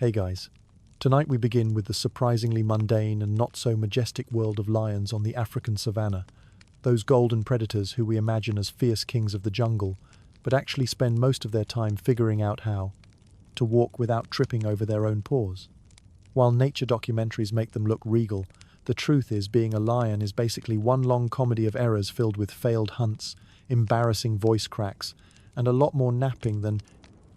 Hey guys, tonight we begin with the surprisingly mundane and not so majestic world of lions on the African savannah, those golden predators who we imagine as fierce kings of the jungle, but actually spend most of their time figuring out how to walk without tripping over their own paws. While nature documentaries make them look regal, the truth is being a lion is basically one long comedy of errors filled with failed hunts, embarrassing voice cracks, and a lot more napping than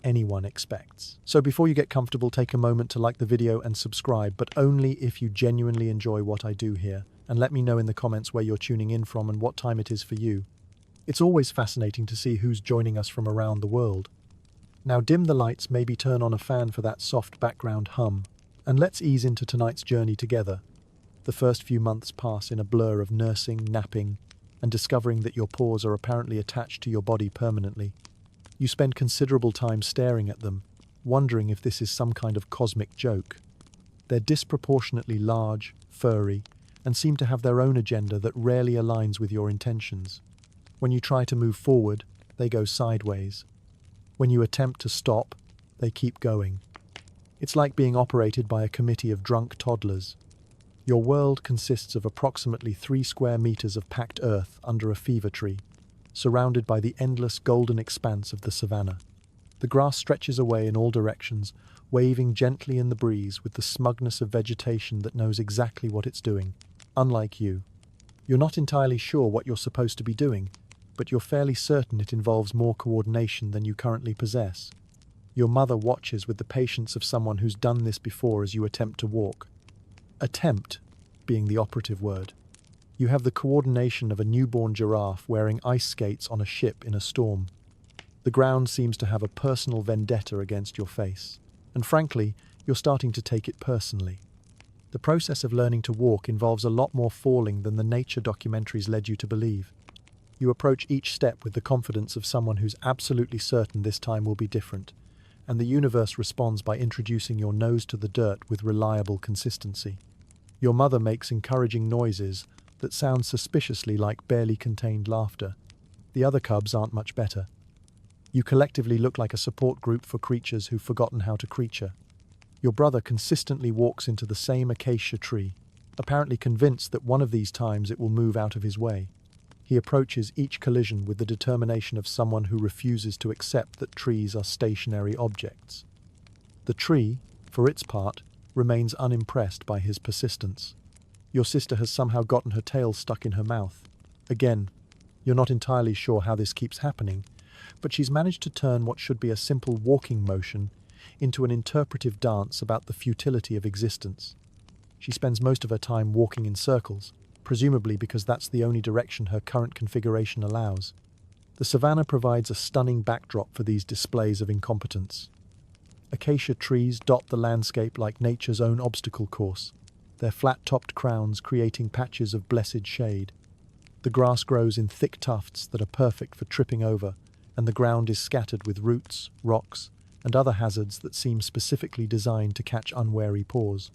anyone expects. So before you get comfortable, take a moment to like the video and subscribe, but only if you genuinely enjoy what I do here, and let me know in the comments where you're tuning in from and what time it is for you. It's always fascinating to see who's joining us from around the world. Now dim the lights, maybe turn on a fan for that soft background hum, and let's ease into tonight's journey together. The first few months pass in a blur of nursing, napping, and discovering that your paws are apparently attached to your body permanently. You spend considerable time staring at them, wondering if this is some kind of cosmic joke. They're disproportionately large, furry, and seem to have their own agenda that rarely aligns with your intentions. When you try to move forward, they go sideways. When you attempt to stop, they keep going. It's like being operated by a committee of drunk toddlers. Your world consists of approximately 3 square meters of packed earth under a fever tree, surrounded by the endless golden expanse of the savannah. The grass stretches away in all directions, waving gently in the breeze with the smugness of vegetation that knows exactly what it's doing. Unlike you, you're not entirely sure what you're supposed to be doing, but you're fairly certain it involves more coordination than you currently possess. Your mother watches with the patience of someone who's done this before as you attempt to walk. Attempt being the operative word. You have the coordination of a newborn giraffe wearing ice skates on a ship in a storm. The ground seems to have a personal vendetta against your face, and frankly, you're starting to take it personally. The process of learning to walk involves a lot more falling than the nature documentaries led you to believe. You approach each step with the confidence of someone who's absolutely certain this time will be different, and the universe responds by introducing your nose to the dirt with reliable consistency. Your mother makes encouraging noises that sound suspiciously like barely contained laughter. The other cubs aren't much better. You collectively look like a support group for creatures who've forgotten how to creature. Your brother consistently walks into the same acacia tree, apparently convinced that one of these times it will move out of his way. He approaches each collision with the determination of someone who refuses to accept that trees are stationary objects. The tree, for its part, remains unimpressed by his persistence. Your sister has somehow gotten her tail stuck in her mouth. Again, you're not entirely sure how this keeps happening, but she's managed to turn what should be a simple walking motion into an interpretive dance about the futility of existence. She spends most of her time walking in circles, presumably because that's the only direction her current configuration allows. The savannah provides a stunning backdrop for these displays of incompetence. Acacia trees dot the landscape like nature's own obstacle course, their flat-topped crowns creating patches of blessed shade. The grass grows in thick tufts that are perfect for tripping over, and the ground is scattered with roots, rocks, and other hazards that seem specifically designed to catch unwary paws.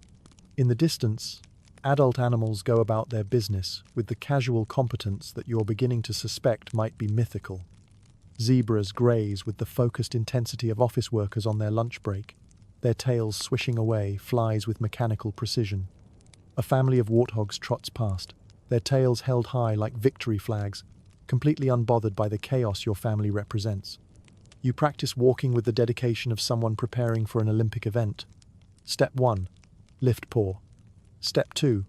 In the distance, adult animals go about their business with the casual competence that you're beginning to suspect might be mythical. Zebras graze with the focused intensity of office workers on their lunch break, their tails swishing away, flies with mechanical precision. A family of warthogs trots past, their tails held high like victory flags, completely unbothered by the chaos your family represents. You practice walking with the dedication of someone preparing for an Olympic event. Step 1. Lift paw. Step 2.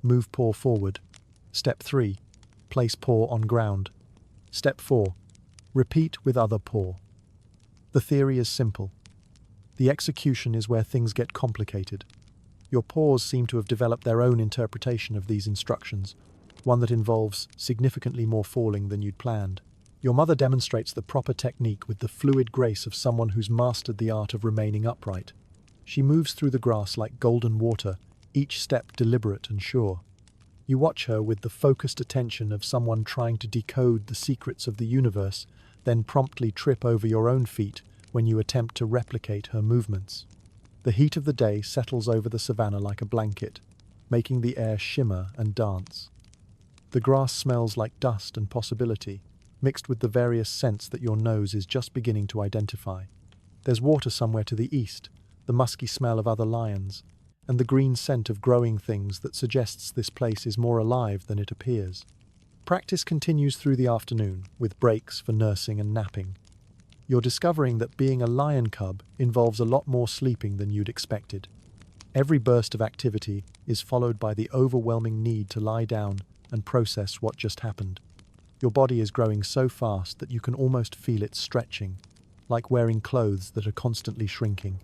Move paw forward. Step 3. Place paw on ground. Step 4. Repeat with other paw. The theory is simple. The execution is where things get complicated. Your paws seem to have developed their own interpretation of these instructions, one that involves significantly more falling than you'd planned. Your mother demonstrates the proper technique with the fluid grace of someone who's mastered the art of remaining upright. She moves through the grass like golden water, each step deliberate and sure. You watch her with the focused attention of someone trying to decode the secrets of the universe, then promptly trip over your own feet when you attempt to replicate her movements. The heat of the day settles over the savannah like a blanket, making the air shimmer and dance. The grass smells like dust and possibility, mixed with the various scents that your nose is just beginning to identify. There's water somewhere to the east, the musky smell of other lions, and the green scent of growing things that suggests this place is more alive than it appears. Practice continues through the afternoon, with breaks for nursing and napping. You're discovering that being a lion cub involves a lot more sleeping than you'd expected. Every burst of activity is followed by the overwhelming need to lie down and process what just happened. Your body is growing so fast that you can almost feel it stretching, like wearing clothes that are constantly shrinking.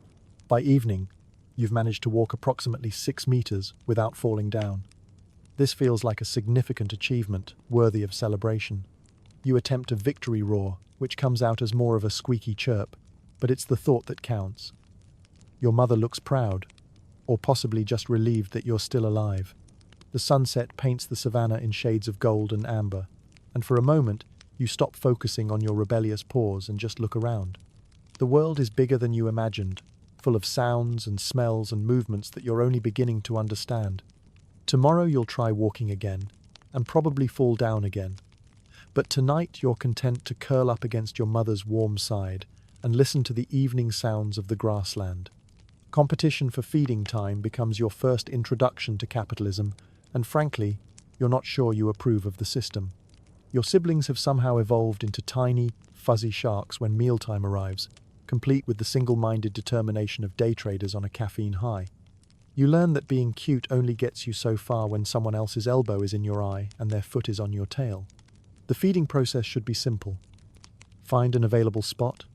By evening, you've managed to walk approximately 6 meters without falling down. This feels like a significant achievement, worthy of celebration. You attempt a victory roar, which comes out as more of a squeaky chirp, but it's the thought that counts. Your mother looks proud, or possibly just relieved that you're still alive. The sunset paints the savannah in shades of gold and amber, and for a moment, you stop focusing on your rebellious paws and just look around. The world is bigger than you imagined, full of sounds and smells and movements that you're only beginning to understand. Tomorrow you'll try walking again, and probably fall down again. But tonight you're content to curl up against your mother's warm side and listen to the evening sounds of the grassland. Competition for feeding time becomes your first introduction to capitalism, and frankly, you're not sure you approve of the system. Your siblings have somehow evolved into tiny, fuzzy sharks when mealtime arrives, complete with the single-minded determination of day traders on a caffeine high. You learn that being cute only gets you so far when someone else's elbow is in your eye and their foot is on your tail. The feeding process should be simple. Find an available spot,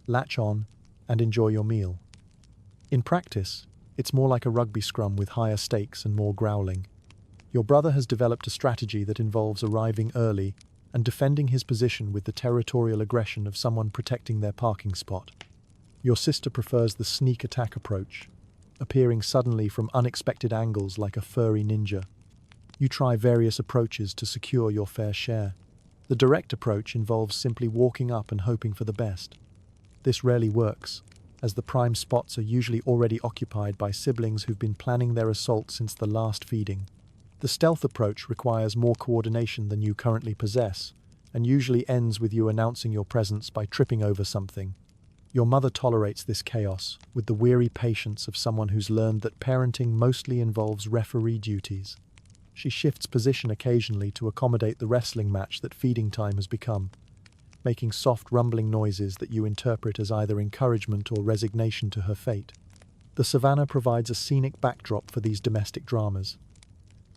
latch on, and enjoy your meal. In practice, it's more like a rugby scrum with higher stakes and more growling. Your brother has developed a strategy that involves arriving early and defending his position with the territorial aggression of someone protecting their parking spot. Your sister prefers the sneak attack approach, appearing suddenly from unexpected angles like a furry ninja. You try various approaches to secure your fair share. The direct approach involves simply walking up and hoping for the best. This rarely works, as the prime spots are usually already occupied by siblings who've been planning their assault since the last feeding. The stealth approach requires more coordination than you currently possess, and usually ends with you announcing your presence by tripping over something. Your mother tolerates this chaos with the weary patience of someone who's learned that parenting mostly involves referee duties. She shifts position occasionally to accommodate the wrestling match that feeding time has become, making soft rumbling noises that you interpret as either encouragement or resignation to her fate. The savannah provides a scenic backdrop for these domestic dramas.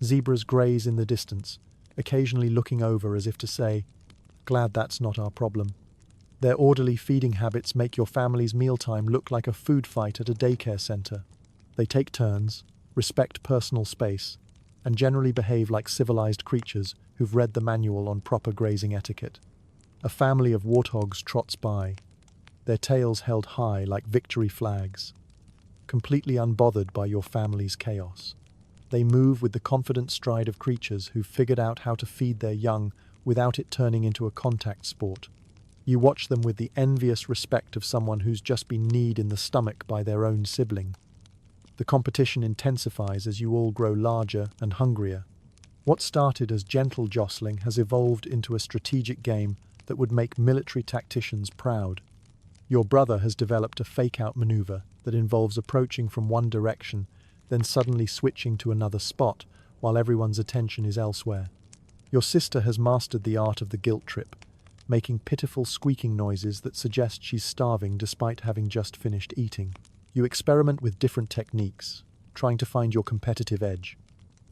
Zebras graze in the distance, occasionally looking over as if to say, "Glad that's not our problem." Their orderly feeding habits make your family's mealtime look like a food fight at a daycare center. They take turns, respect personal space, and generally behave like civilized creatures who've read the manual on proper grazing etiquette. A family of warthogs trots by, their tails held high like victory flags, completely unbothered by your family's chaos. They move with the confident stride of creatures who've figured out how to feed their young without it turning into a contact sport. You watch them with the envious respect of someone who's just been kneed in the stomach by their own sibling. The competition intensifies as you all grow larger and hungrier. What started as gentle jostling has evolved into a strategic game that would make military tacticians proud. Your brother has developed a fake-out maneuver that involves approaching from one direction, then suddenly switching to another spot while everyone's attention is elsewhere. Your sister has mastered the art of the guilt trip, making pitiful squeaking noises that suggest she's starving despite having just finished eating. You experiment with different techniques, trying to find your competitive edge.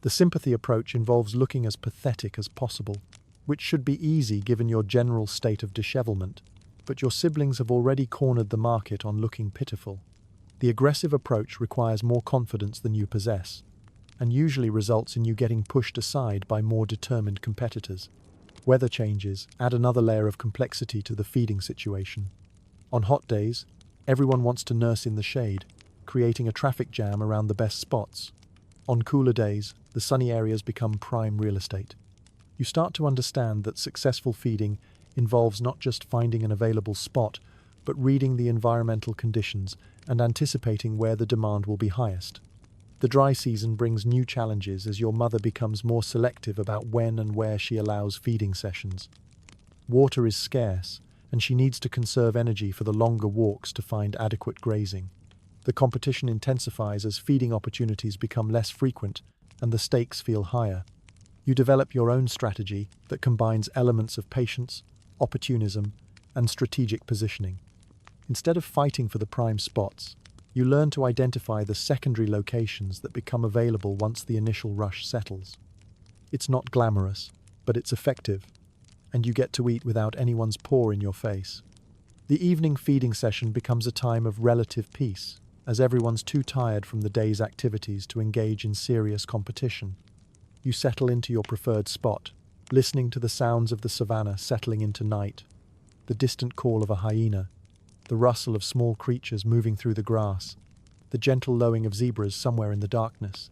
The sympathy approach involves looking as pathetic as possible, which should be easy given your general state of dishevelment, but your siblings have already cornered the market on looking pitiful. The aggressive approach requires more confidence than you possess, and usually results in you getting pushed aside by more determined competitors. Weather changes add another layer of complexity to the feeding situation. On hot days, everyone wants to nurse in the shade, creating a traffic jam around the best spots. On cooler days, the sunny areas become prime real estate. You start to understand that successful feeding involves not just finding an available spot, but reading the environmental conditions and anticipating where the demand will be highest. The dry season brings new challenges as your mother becomes more selective about when and where she allows feeding sessions. Water is scarce, and she needs to conserve energy for the longer walks to find adequate grazing. The competition intensifies as feeding opportunities become less frequent and the stakes feel higher. You develop your own strategy that combines elements of patience, opportunism, and strategic positioning. Instead of fighting for the prime spots, you learn to identify the secondary locations that become available once the initial rush settles. It's not glamorous, but it's effective, and you get to eat without anyone's paw in your face. The evening feeding session becomes a time of relative peace, as everyone's too tired from the day's activities to engage in serious competition. You settle into your preferred spot, listening to the sounds of the savannah settling into night, the distant call of a hyena, the rustle of small creatures moving through the grass, the gentle lowing of zebras somewhere in the darkness.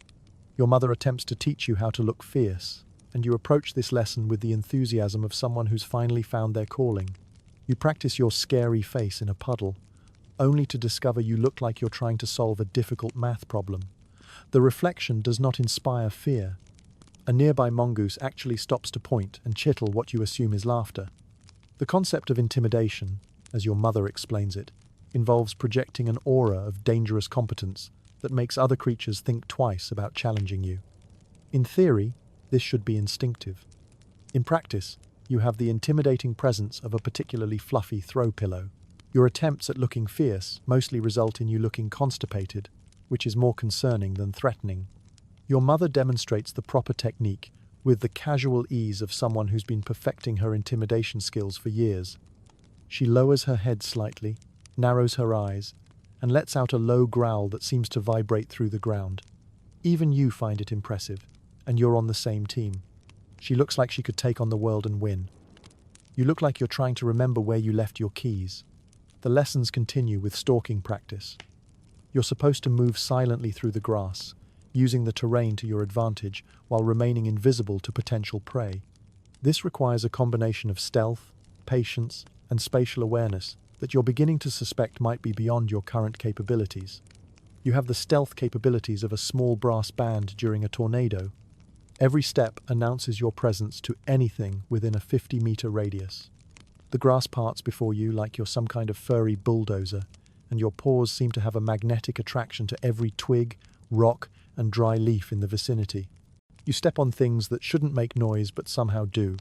Your mother attempts to teach you how to look fierce, and you approach this lesson with the enthusiasm of someone who's finally found their calling. You practice your scary face in a puddle, only to discover you look like you're trying to solve a difficult math problem. The reflection does not inspire fear. A nearby mongoose actually stops to point and chittle what you assume is laughter. The concept of intimidation, as your mother explains it, involves projecting an aura of dangerous competence that makes other creatures think twice about challenging you. In theory, this should be instinctive. In practice, you have the intimidating presence of a particularly fluffy throw pillow. Your attempts at looking fierce mostly result in you looking constipated, which is more concerning than threatening. Your mother demonstrates the proper technique with the casual ease of someone who's been perfecting her intimidation skills for years. She lowers her head slightly, narrows her eyes, and lets out a low growl that seems to vibrate through the ground. Even you find it impressive, and you're on the same team. She looks like she could take on the world and win. You look like you're trying to remember where you left your keys. The lessons continue with stalking practice. You're supposed to move silently through the grass, using the terrain to your advantage while remaining invisible to potential prey. This requires a combination of stealth, patience, and spatial awareness that you're beginning to suspect might be beyond your current capabilities. You have the stealth capabilities of a small brass band during a tornado. Every step announces your presence to anything within a 50-meter radius. The grass parts before you like you're some kind of furry bulldozer, and your paws seem to have a magnetic attraction to every twig, rock, and dry leaf in the vicinity. You step on things that shouldn't make noise but somehow do,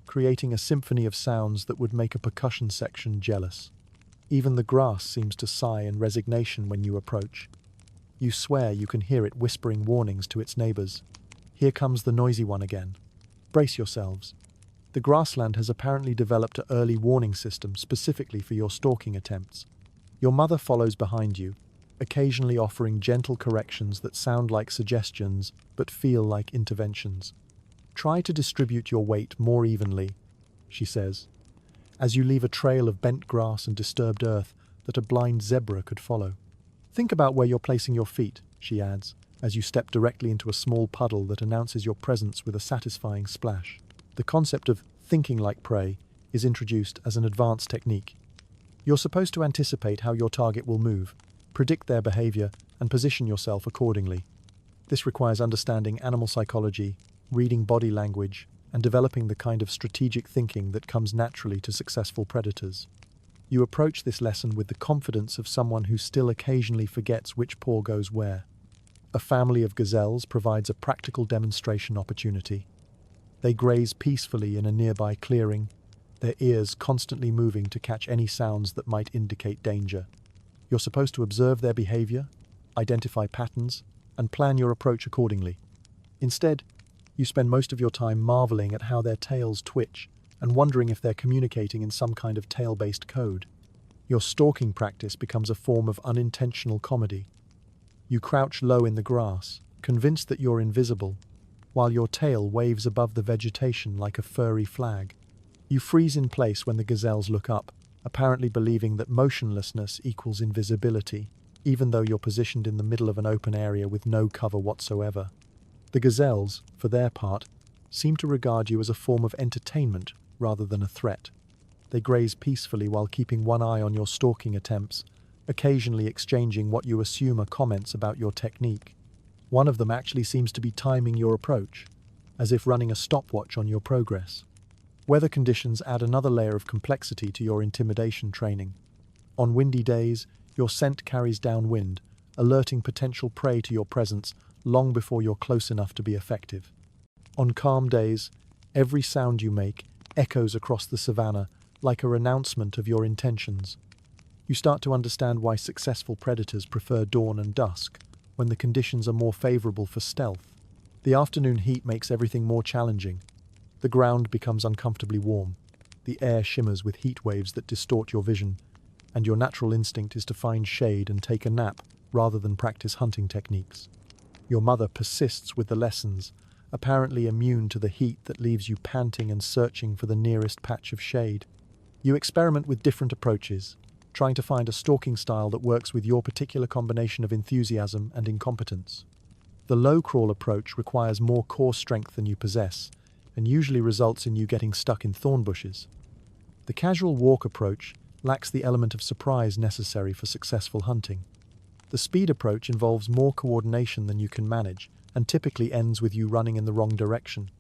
creating a symphony of sounds that would make a percussion section jealous. Even the grass seems to sigh in resignation when you approach. You swear you can hear it whispering warnings to its neighbors. Here comes the noisy one again. Brace yourselves. The grassland has apparently developed an early warning system specifically for your stalking attempts. Your mother follows behind you, occasionally offering gentle corrections that sound like suggestions but feel like interventions. Try to distribute your weight more evenly, she says, as you leave a trail of bent grass and disturbed earth that a blind zebra could follow. Think about where you're placing your feet, she adds, as you step directly into a small puddle that announces your presence with a satisfying splash. The concept of thinking like prey is introduced as an advanced technique. You're supposed to anticipate how your target will move, predict their behavior, and position yourself accordingly. This requires understanding animal psychology, reading body language, and developing the kind of strategic thinking that comes naturally to successful predators. You approach this lesson with the confidence of someone who still occasionally forgets which paw goes where. A family of gazelles provides a practical demonstration opportunity. They graze peacefully in a nearby clearing, their ears constantly moving to catch any sounds that might indicate danger. You're supposed to observe their behavior, identify patterns, and plan your approach accordingly. Instead, you spend most of your time marveling at how their tails twitch and wondering if they're communicating in some kind of tail-based code. Your stalking practice becomes a form of unintentional comedy. You crouch low in the grass, convinced that you're invisible, while your tail waves above the vegetation like a furry flag. You freeze in place when the gazelles look up, apparently believing that motionlessness equals invisibility, even though you're positioned in the middle of an open area with no cover whatsoever. The gazelles, for their part, seem to regard you as a form of entertainment rather than a threat. They graze peacefully while keeping one eye on your stalking attempts, occasionally exchanging what you assume are comments about your technique. One of them actually seems to be timing your approach, as if running a stopwatch on your progress. Weather conditions add another layer of complexity to your intimidation training. On windy days, your scent carries downwind, alerting potential prey to your presence long before you're close enough to be effective. On calm days, every sound you make echoes across the savannah like a renouncement of your intentions. You start to understand why successful predators prefer dawn and dusk, when the conditions are more favorable for stealth. The afternoon heat makes everything more challenging. The ground becomes uncomfortably warm. The air shimmers with heat waves that distort your vision, and your natural instinct is to find shade and take a nap rather than practice hunting techniques. Your mother persists with the lessons, apparently immune to the heat that leaves you panting and searching for the nearest patch of shade. You experiment with different approaches, trying to find a stalking style that works with your particular combination of enthusiasm and incompetence. The low crawl approach requires more core strength than you possess, and usually results in you getting stuck in thorn bushes. The casual walk approach lacks the element of surprise necessary for successful hunting. The speed approach involves more coordination than you can manage, and typically ends with you running in the wrong direction.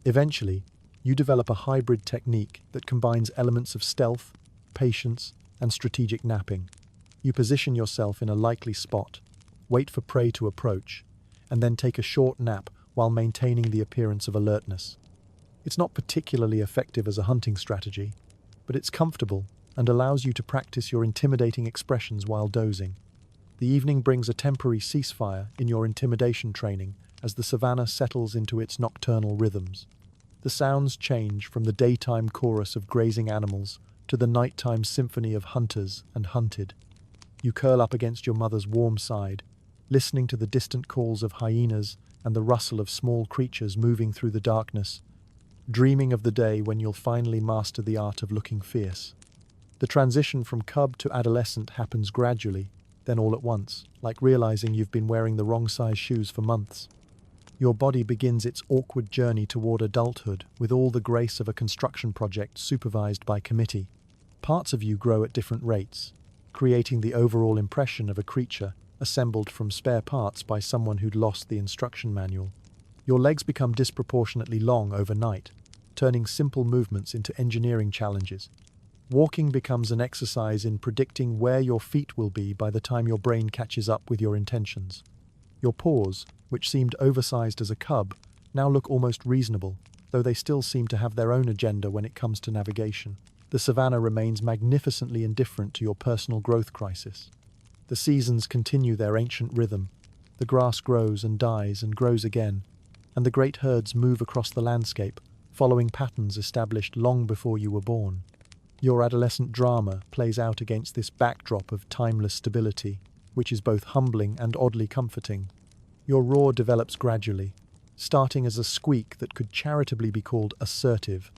Eventually, you develop a hybrid technique that combines elements of stealth, patience, and strategic napping. You position yourself in a likely spot, wait for prey to approach, and then take a short nap while maintaining the appearance of alertness. It's not particularly effective as a hunting strategy, but it's comfortable and allows you to practice your intimidating expressions while dozing. The evening brings a temporary ceasefire in your intimidation training as the savannah settles into its nocturnal rhythms. The sounds change from the daytime chorus of grazing animals to the nighttime symphony of hunters and hunted. You curl up against your mother's warm side, listening to the distant calls of hyenas and the rustle of small creatures moving through the darkness, dreaming of the day when you'll finally master the art of looking fierce. The transition from cub to adolescent happens gradually, then all at once, like realizing you've been wearing the wrong size shoes for months. Your body begins its awkward journey toward adulthood with all the grace of a construction project supervised by committee. Parts of you grow at different rates, creating the overall impression of a creature assembled from spare parts by someone who'd lost the instruction manual. Your legs become disproportionately long overnight, turning simple movements into engineering challenges. Walking becomes an exercise in predicting where your feet will be by the time your brain catches up with your intentions. Your paws, which seemed oversized as a cub, now look almost reasonable, though they still seem to have their own agenda when it comes to navigation. The savannah remains magnificently indifferent to your personal growth crisis. The seasons continue their ancient rhythm. The grass grows and dies and grows again, and the great herds move across the landscape, following patterns established long before you were born. Your adolescent drama plays out against this backdrop of timeless stability, which is both humbling and oddly comforting. Your roar develops gradually, starting as a squeak that could charitably be called assertive,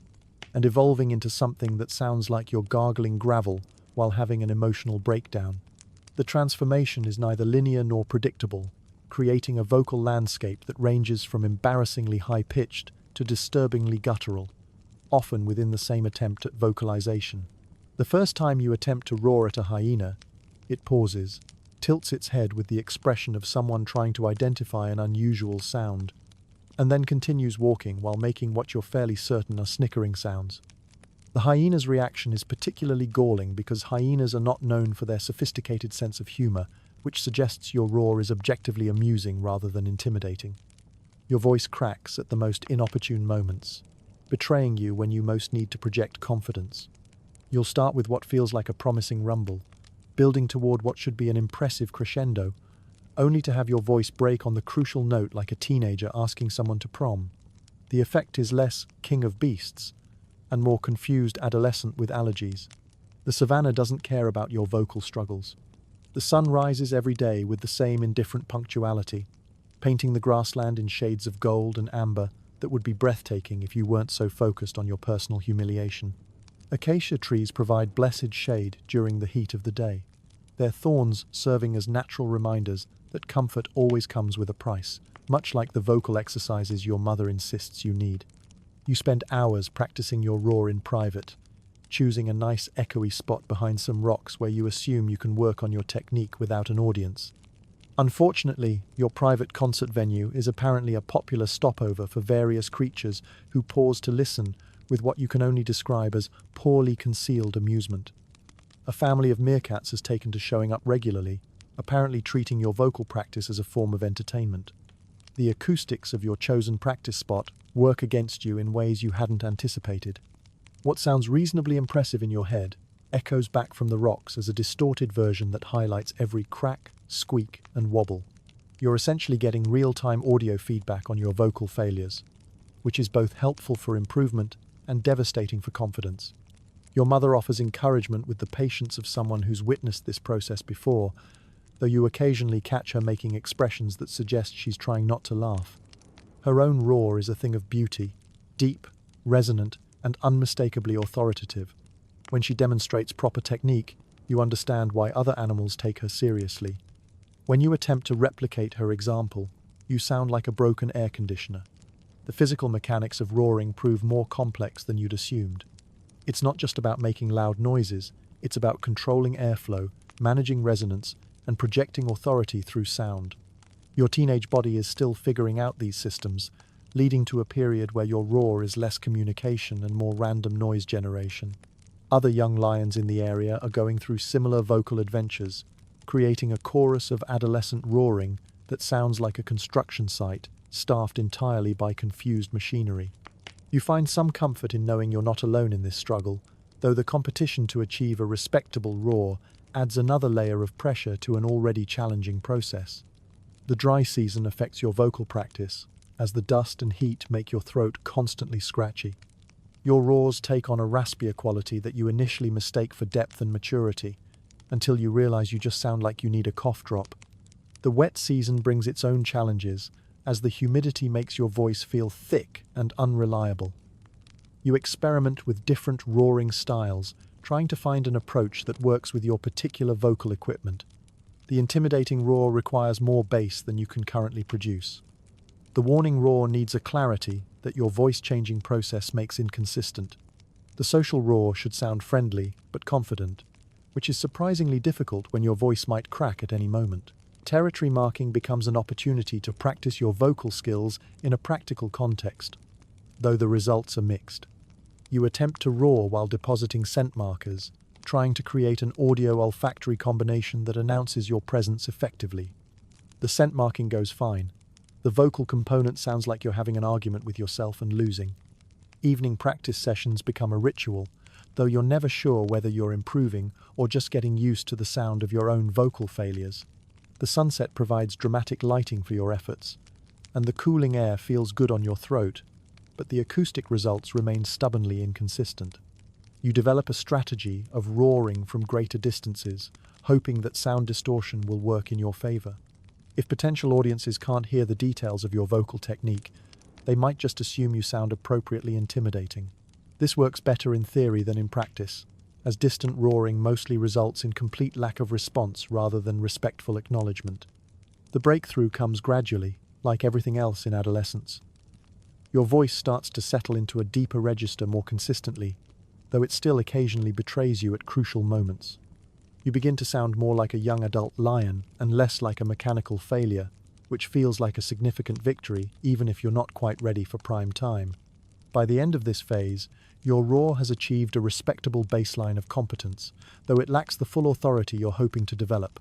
and evolving into something that sounds like you're gargling gravel while having an emotional breakdown. The transformation is neither linear nor predictable, creating a vocal landscape that ranges from embarrassingly high-pitched to disturbingly guttural, often within the same attempt at vocalization. The first time you attempt to roar at a hyena, it pauses, tilts its head with the expression of someone trying to identify an unusual sound, and then continues walking while making what you're fairly certain are snickering sounds. The hyena's reaction is particularly galling because hyenas are not known for their sophisticated sense of humor, which suggests your roar is objectively amusing rather than intimidating. Your voice cracks at the most inopportune moments, betraying you when you most need to project confidence. You'll start with what feels like a promising rumble, building toward what should be an impressive crescendo, only to have your voice break on the crucial note like a teenager asking someone to prom. The effect is less king of beasts and more confused adolescent with allergies. The savannah doesn't care about your vocal struggles. The sun rises every day with the same indifferent punctuality, painting the grassland in shades of gold and amber that would be breathtaking if you weren't so focused on your personal humiliation. Acacia trees provide blessed shade during the heat of the day, their thorns serving as natural reminders that comfort always comes with a price, much like the vocal exercises your mother insists you need. You spend hours practicing your roar in private, choosing a nice echoey spot behind some rocks where you assume you can work on your technique without an audience. Unfortunately, your private concert venue is apparently a popular stopover for various creatures who pause to listen with what you can only describe as poorly concealed amusement. A family of meerkats has taken to showing up regularly, apparently treating your vocal practice as a form of entertainment. The acoustics of your chosen practice spot work against you in ways you hadn't anticipated. What sounds reasonably impressive in your head echoes back from the rocks as a distorted version that highlights every crack, squeak, and wobble. You're essentially getting real-time audio feedback on your vocal failures, which is both helpful for improvement and devastating for confidence. Your mother offers encouragement with the patience of someone who's witnessed this process before, though you occasionally catch her making expressions that suggest she's trying not to laugh. Her own roar is a thing of beauty, deep, resonant, and unmistakably authoritative. When she demonstrates proper technique, you understand why other animals take her seriously. When you attempt to replicate her example, you sound like a broken air conditioner. The physical mechanics of roaring prove more complex than you'd assumed. It's not just about making loud noises, it's about controlling airflow, managing resonance, and projecting authority through sound. Your teenage body is still figuring out these systems, leading to a period where your roar is less communication and more random noise generation. Other young lions in the area are going through similar vocal adventures, creating a chorus of adolescent roaring that sounds like a construction site staffed entirely by confused machinery. You find some comfort in knowing you're not alone in this struggle, though the competition to achieve a respectable roar adds another layer of pressure to an already challenging process. The dry season affects your vocal practice, as the dust and heat make your throat constantly scratchy. Your roars take on a raspier quality that you initially mistake for depth and maturity, until you realize you just sound like you need a cough drop. The wet season brings its own challenges, as the humidity makes your voice feel thick and unreliable. You experiment with different roaring styles, trying to find an approach that works with your particular vocal equipment. The intimidating roar requires more bass than you can currently produce. The warning roar needs a clarity that your voice-changing process makes inconsistent. The social roar should sound friendly but confident, which is surprisingly difficult when your voice might crack at any moment. Territory marking becomes an opportunity to practice your vocal skills in a practical context, though the results are mixed. You attempt to roar while depositing scent markers, trying to create an audio-olfactory combination that announces your presence effectively. The scent marking goes fine. The vocal component sounds like you're having an argument with yourself and losing. Evening practice sessions become a ritual, though you're never sure whether you're improving or just getting used to the sound of your own vocal failures. The sunset provides dramatic lighting for your efforts, and the cooling air feels good on your throat, but the acoustic results remain stubbornly inconsistent. You develop a strategy of roaring from greater distances, hoping that sound distortion will work in your favor. If potential audiences can't hear the details of your vocal technique, they might just assume you sound appropriately intimidating. This works better in theory than in practice, as distant roaring mostly results in complete lack of response rather than respectful acknowledgement. The breakthrough comes gradually, like everything else in adolescence. Your voice starts to settle into a deeper register more consistently, though it still occasionally betrays you at crucial moments. You begin to sound more like a young adult lion and less like a mechanical failure, which feels like a significant victory even if you're not quite ready for prime time. By the end of this phase, your roar has achieved a respectable baseline of competence, though it lacks the full authority you're hoping to develop.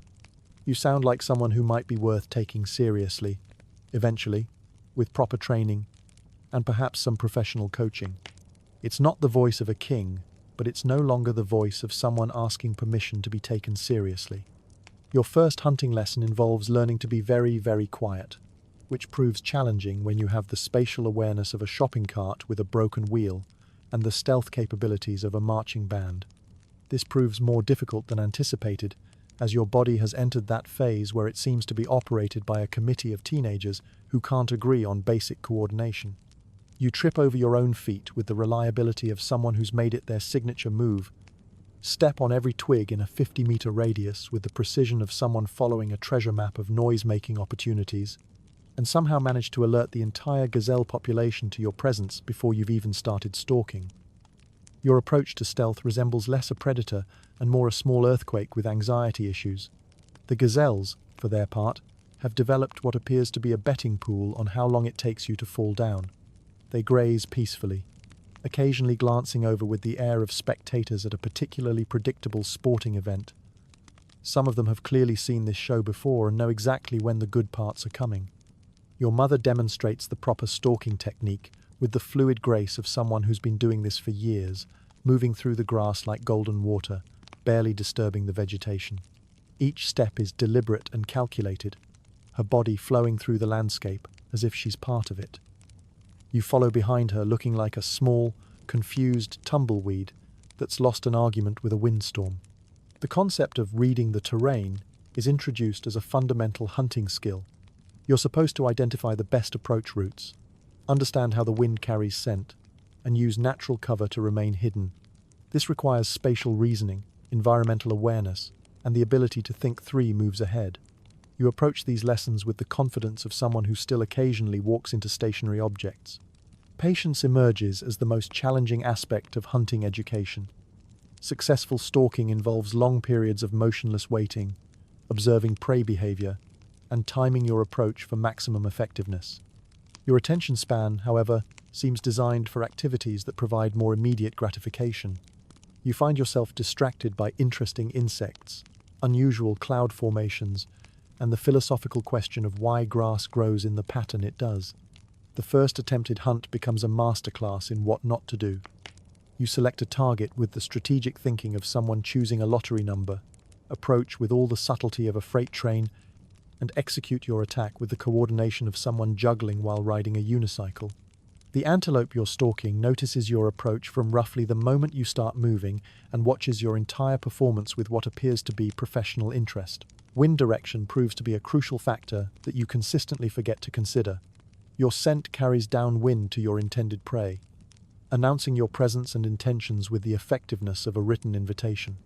You sound like someone who might be worth taking seriously, eventually, with proper training, and perhaps some professional coaching. It's not the voice of a king, but it's no longer the voice of someone asking permission to be taken seriously. Your first hunting lesson involves learning to be very, very quiet, which proves challenging when you have the spatial awareness of a shopping cart with a broken wheel and the stealth capabilities of a marching band. This proves more difficult than anticipated, as your body has entered that phase where it seems to be operated by a committee of teenagers who can't agree on basic coordination. You trip over your own feet with the reliability of someone who's made it their signature move, step on every twig in a 50-meter radius with the precision of someone following a treasure map of noise-making opportunities, and somehow manage to alert the entire gazelle population to your presence before you've even started stalking. Your approach to stealth resembles less a predator and more a small earthquake with anxiety issues. The gazelles, for their part, have developed what appears to be a betting pool on how long it takes you to fall down. They graze peacefully, occasionally glancing over with the air of spectators at a particularly predictable sporting event. Some of them have clearly seen this show before and know exactly when the good parts are coming. Your mother demonstrates the proper stalking technique with the fluid grace of someone who's been doing this for years, moving through the grass like golden water, barely disturbing the vegetation. Each step is deliberate and calculated, her body flowing through the landscape as if she's part of it. You follow behind her looking like a small, confused tumbleweed that's lost an argument with a windstorm. The concept of reading the terrain is introduced as a fundamental hunting skill. You're supposed to identify the best approach routes, understand how the wind carries scent, and use natural cover to remain hidden. This requires spatial reasoning, environmental awareness, and the ability to think 3 moves ahead. You approach these lessons with the confidence of someone who still occasionally walks into stationary objects. Patience emerges as the most challenging aspect of hunting education. Successful stalking involves long periods of motionless waiting, observing prey behavior, and timing your approach for maximum effectiveness. Your attention span, however, seems designed for activities that provide more immediate gratification. You find yourself distracted by interesting insects, unusual cloud formations, and the philosophical question of why grass grows in the pattern it does. The first attempted hunt becomes a masterclass in what not to do. You select a target with the strategic thinking of someone choosing a lottery number, approach with all the subtlety of a freight train, and execute your attack with the coordination of someone juggling while riding a unicycle. The antelope you're stalking notices your approach from roughly the moment you start moving and watches your entire performance with what appears to be professional interest. Wind direction proves to be a crucial factor that you consistently forget to consider. Your scent carries downwind to your intended prey, announcing your presence and intentions with the effectiveness of a written invitation.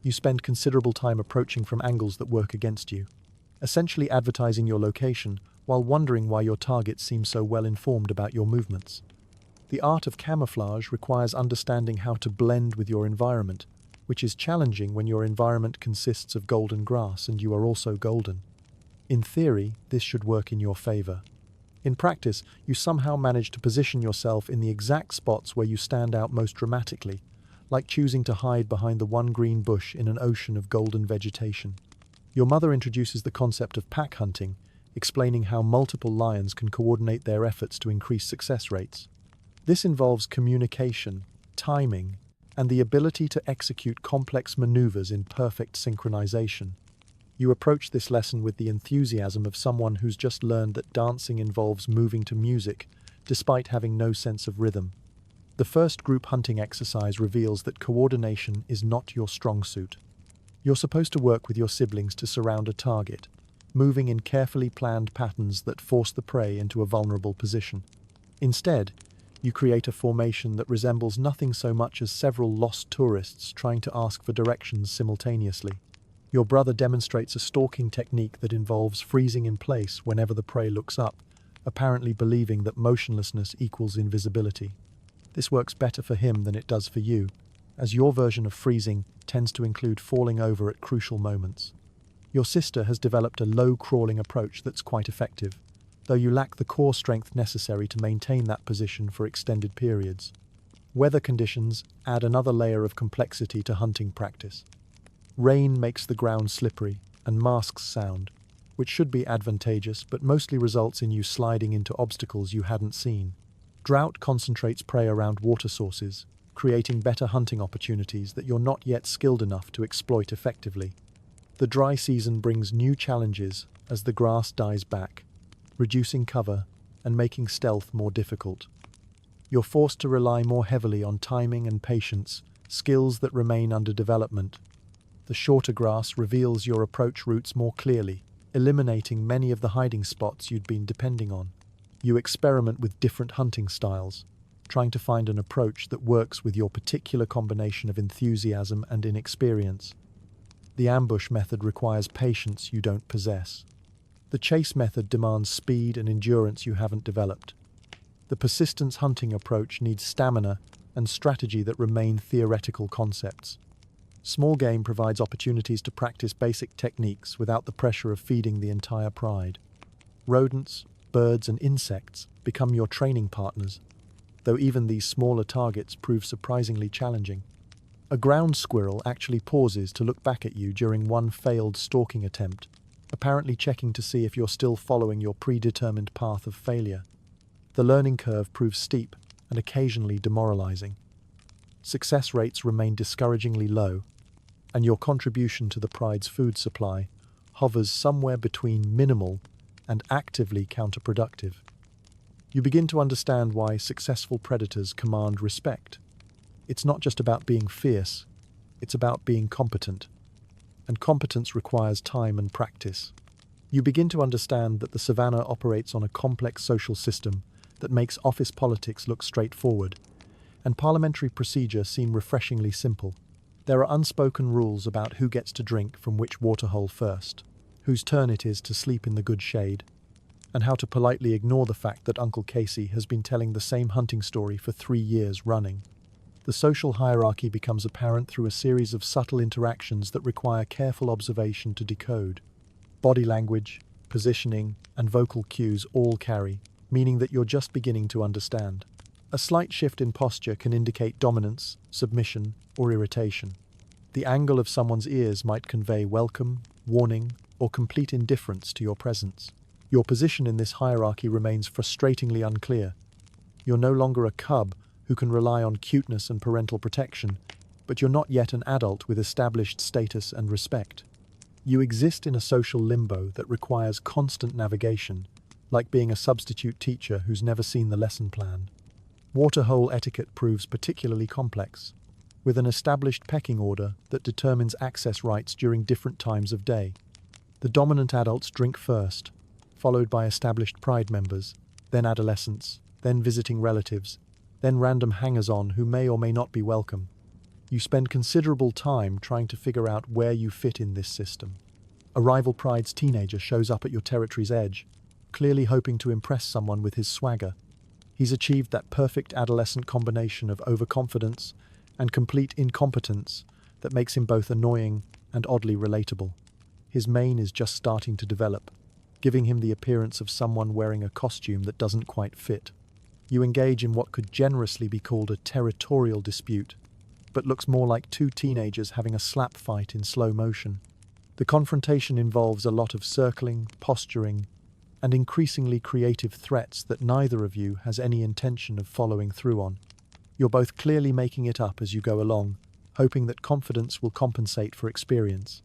You spend considerable time approaching from angles that work against you, essentially advertising your location while wondering why your target seems so well informed about your movements. The art of camouflage requires understanding how to blend with your environment, which is challenging when your environment consists of golden grass and you are also golden. In theory, this should work in your favor. In practice, you somehow manage to position yourself in the exact spots where you stand out most dramatically, like choosing to hide behind the one green bush in an ocean of golden vegetation. Your mother introduces the concept of pack hunting, explaining how multiple lions can coordinate their efforts to increase success rates. This involves communication, timing, and the ability to execute complex maneuvers in perfect synchronization. You approach this lesson with the enthusiasm of someone who's just learned that dancing involves moving to music, despite having no sense of rhythm. The first group hunting exercise reveals that coordination is not your strong suit. You're supposed to work with your siblings to surround a target, moving in carefully planned patterns that force the prey into a vulnerable position. Instead, you create a formation that resembles nothing so much as several lost tourists trying to ask for directions simultaneously. Your brother demonstrates a stalking technique that involves freezing in place whenever the prey looks up, apparently believing that motionlessness equals invisibility. This works better for him than it does for you, as your version of freezing tends to include falling over at crucial moments. Your sister has developed a low-crawling approach that's quite effective, though you lack the core strength necessary to maintain that position for extended periods. Weather conditions add another layer of complexity to hunting practice. Rain makes the ground slippery and masks sound, which should be advantageous but mostly results in you sliding into obstacles you hadn't seen. Drought concentrates prey around water sources, creating better hunting opportunities that you're not yet skilled enough to exploit effectively. The dry season brings new challenges as the grass dies back, reducing cover and making stealth more difficult. You're forced to rely more heavily on timing and patience, skills that remain under development. The shorter grass reveals your approach routes more clearly, eliminating many of the hiding spots you'd been depending on. You experiment with different hunting styles, trying to find an approach that works with your particular combination of enthusiasm and inexperience. The ambush method requires patience you don't possess. The chase method demands speed and endurance you haven't developed. The persistence hunting approach needs stamina and strategy that remain theoretical concepts. Small game provides opportunities to practice basic techniques without the pressure of feeding the entire pride. Rodents, birds, and insects become your training partners, though even these smaller targets prove surprisingly challenging. A ground squirrel actually pauses to look back at you during one failed stalking attempt, apparently checking to see if you're still following your predetermined path of failure. The learning curve proves steep and occasionally demoralizing. Success rates remain discouragingly low, and your contribution to the pride's food supply hovers somewhere between minimal and actively counterproductive. You begin to understand why successful predators command respect. It's not just about being fierce, it's about being competent. And competence requires time and practice. You begin to understand that the savannah operates on a complex social system that makes office politics look straightforward, and parliamentary procedure seem refreshingly simple. There are unspoken rules about who gets to drink from which waterhole first, whose turn it is to sleep in the good shade, and how to politely ignore the fact that Uncle Casey has been telling the same hunting story for 3 years running. The social hierarchy becomes apparent through a series of subtle interactions that require careful observation to decode. Body language, positioning, and vocal cues all carry, meaning that you're just beginning to understand. A slight shift in posture can indicate dominance, submission, or irritation. The angle of someone's ears might convey welcome, warning, or complete indifference to your presence. Your position in this hierarchy remains frustratingly unclear. You're no longer a cub who can rely on cuteness and parental protection, but you're not yet an adult with established status and respect. You exist in a social limbo that requires constant navigation, like being a substitute teacher who's never seen the lesson plan. Waterhole etiquette proves particularly complex, with an established pecking order that determines access rights during different times of day. The dominant adults drink first, followed by established pride members, then adolescents, then visiting relatives, then random hangers-on who may or may not be welcome. You spend considerable time trying to figure out where you fit in this system. A rival pride's teenager shows up at your territory's edge, clearly hoping to impress someone with his swagger. He's achieved that perfect adolescent combination of overconfidence and complete incompetence that makes him both annoying and oddly relatable. His mane is just starting to develop, giving him the appearance of someone wearing a costume that doesn't quite fit. You engage in what could generously be called a territorial dispute, but looks more like two teenagers having a slap fight in slow motion. The confrontation involves a lot of circling, posturing, and increasingly creative threats that neither of you has any intention of following through on. You're both clearly making it up as you go along, hoping that confidence will compensate for experience.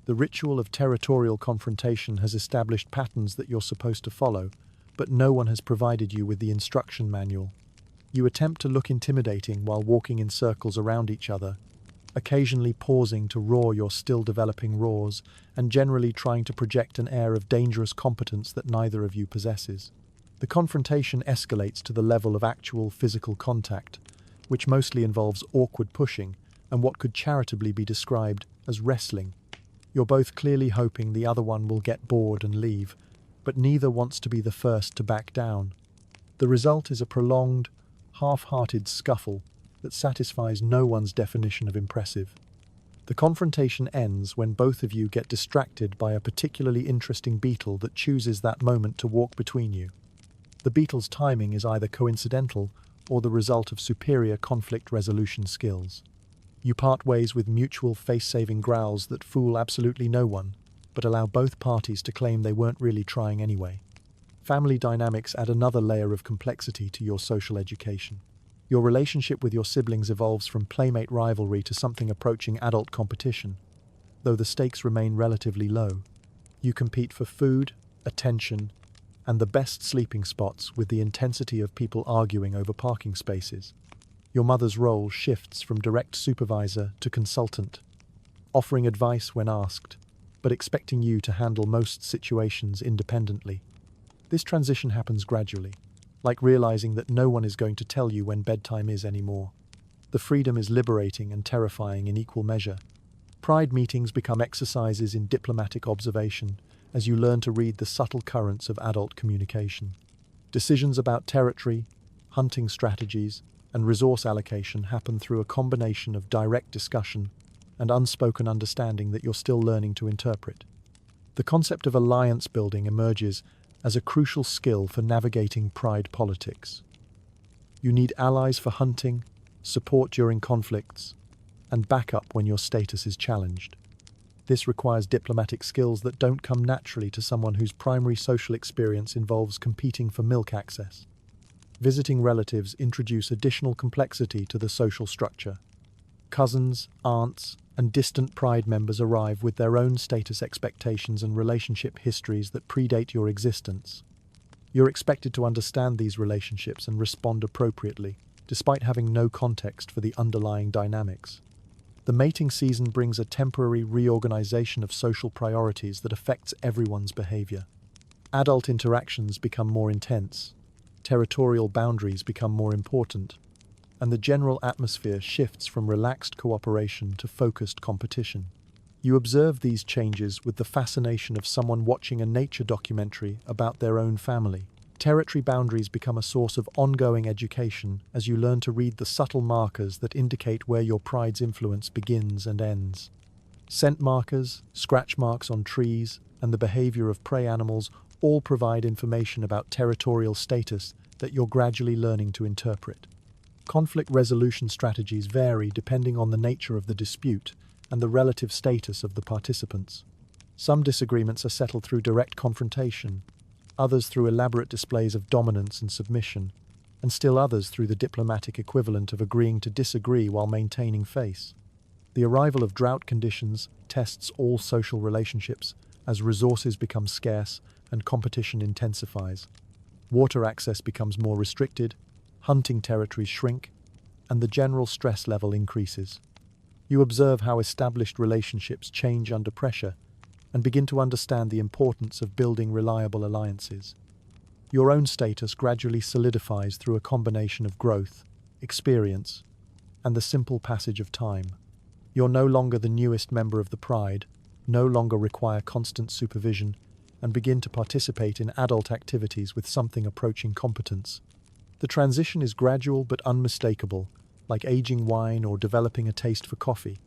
The ritual of territorial confrontation has established patterns that you're supposed to follow, but no one has provided you with the instruction manual. You attempt to look intimidating while walking in circles around each other, occasionally pausing to roar your still-developing roars, and generally trying to project an air of dangerous competence that neither of you possesses. The confrontation escalates to the level of actual physical contact, which mostly involves awkward pushing and what could charitably be described as wrestling. You're both clearly hoping the other one will get bored and leave, but neither wants to be the first to back down. The result is a prolonged, half-hearted scuffle that satisfies no one's definition of impressive. The confrontation ends when both of you get distracted by a particularly interesting beetle that chooses that moment to walk between you. The beetle's timing is either coincidental or the result of superior conflict resolution skills. You part ways with mutual face-saving growls that fool absolutely no one, but allow both parties to claim they weren't really trying anyway. Family dynamics add another layer of complexity to your social education. Your relationship with your siblings evolves from playmate rivalry to something approaching adult competition, though the stakes remain relatively low. You compete for food, attention, and the best sleeping spots with the intensity of people arguing over parking spaces. Your mother's role shifts from direct supervisor to consultant, offering advice when asked, but expecting you to handle most situations independently. This transition happens gradually, like realizing that no one is going to tell you when bedtime is anymore. The freedom is liberating and terrifying in equal measure. Pride meetings become exercises in diplomatic observation as you learn to read the subtle currents of adult communication. Decisions about territory, hunting strategies, and resource allocation happen through a combination of direct discussion and unspoken understanding that you're still learning to interpret. The concept of alliance building emerges as a crucial skill for navigating pride politics. You need allies for hunting, support during conflicts, and backup when your status is challenged. This requires diplomatic skills that don't come naturally to someone whose primary social experience involves competing for milk access. Visiting relatives introduce additional complexity to the social structure. Cousins, aunts, and distant pride members arrive with their own status expectations and relationship histories that predate your existence. You're expected to understand these relationships and respond appropriately, despite having no context for the underlying dynamics. The mating season brings a temporary reorganization of social priorities that affects everyone's behavior. Adult interactions become more intense, territorial boundaries become more important, and the general atmosphere shifts from relaxed cooperation to focused competition. You observe these changes with the fascination of someone watching a nature documentary about their own family. Territory boundaries become a source of ongoing education as you learn to read the subtle markers that indicate where your pride's influence begins and ends. Scent markers, scratch marks on trees, and the behavior of prey animals all provide information about territorial status that you're gradually learning to interpret. Conflict resolution strategies vary depending on the nature of the dispute and the relative status of the participants. Some disagreements are settled through direct confrontation, others through elaborate displays of dominance and submission, and still others through the diplomatic equivalent of agreeing to disagree while maintaining face. The arrival of drought conditions tests all social relationships as resources become scarce and competition intensifies. Water access becomes more restricted, hunting territories shrink, and the general stress level increases. You observe how established relationships change under pressure and begin to understand the importance of building reliable alliances. Your own status gradually solidifies through a combination of growth, experience, and the simple passage of time. You're no longer the newest member of the pride, no longer require constant supervision, and begin to participate in adult activities with something approaching competence. The transition is gradual but unmistakable, like aging wine or developing a taste for coffee.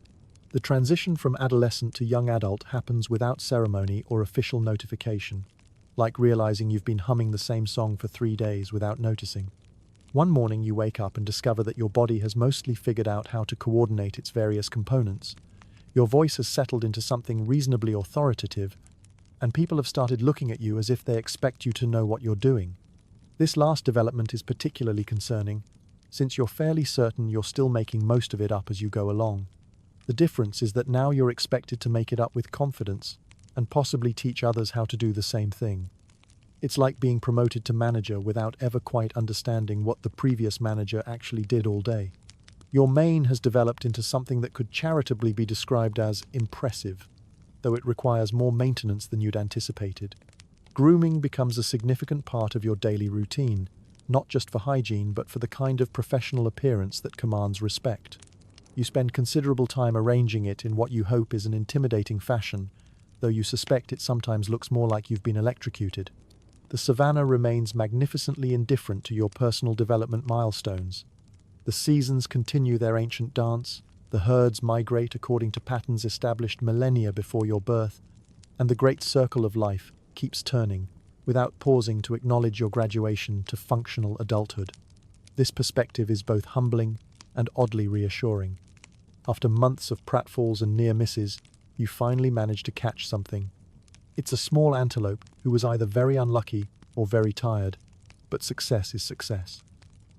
The transition from adolescent to young adult happens without ceremony or official notification, like realizing you've been humming the same song for 3 days without noticing. One morning you wake up and discover that your body has mostly figured out how to coordinate its various components. Your voice has settled into something reasonably authoritative, and people have started looking at you as if they expect you to know what you're doing. This last development is particularly concerning, since you're fairly certain you're still making most of it up as you go along. The difference is that now you're expected to make it up with confidence and possibly teach others how to do the same thing. It's like being promoted to manager without ever quite understanding what the previous manager actually did all day. Your mane has developed into something that could charitably be described as impressive, though it requires more maintenance than you'd anticipated. Grooming becomes a significant part of your daily routine, not just for hygiene but for the kind of professional appearance that commands respect. You spend considerable time arranging it in what you hope is an intimidating fashion, though you suspect it sometimes looks more like you've been electrocuted. The Savannah remains magnificently indifferent to your personal development milestones. The seasons continue their ancient dance, the herds migrate according to patterns established millennia before your birth, and the great circle of life keeps turning, without pausing to acknowledge your graduation to functional adulthood. This perspective is both humbling and oddly reassuring. After months of pratfalls and near misses, you finally manage to catch something. It's a small antelope who was either very unlucky or very tired, but success is success.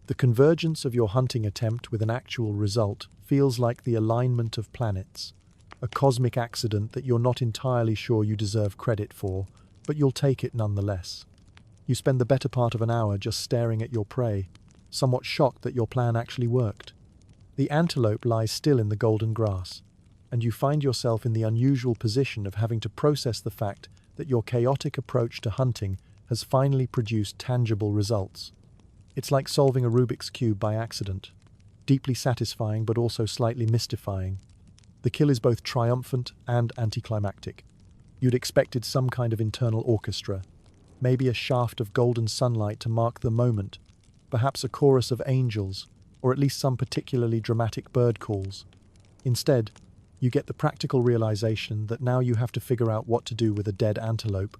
The convergence of your hunting attempt with an actual result feels like the alignment of planets, a cosmic accident that you're not entirely sure you deserve credit for, but you'll take it nonetheless. You spend the better part of an hour just staring at your prey, somewhat shocked that your plan actually worked. The antelope lies still in the golden grass, and you find yourself in the unusual position of having to process the fact that your chaotic approach to hunting has finally produced tangible results. It's like solving a Rubik's Cube by accident, deeply satisfying but also slightly mystifying. The kill is both triumphant and anticlimactic. You'd expected some kind of internal orchestra, maybe a shaft of golden sunlight to mark the moment, perhaps a chorus of angels, or at least some particularly dramatic bird calls. Instead, you get the practical realization that now you have to figure out what to do with a dead antelope,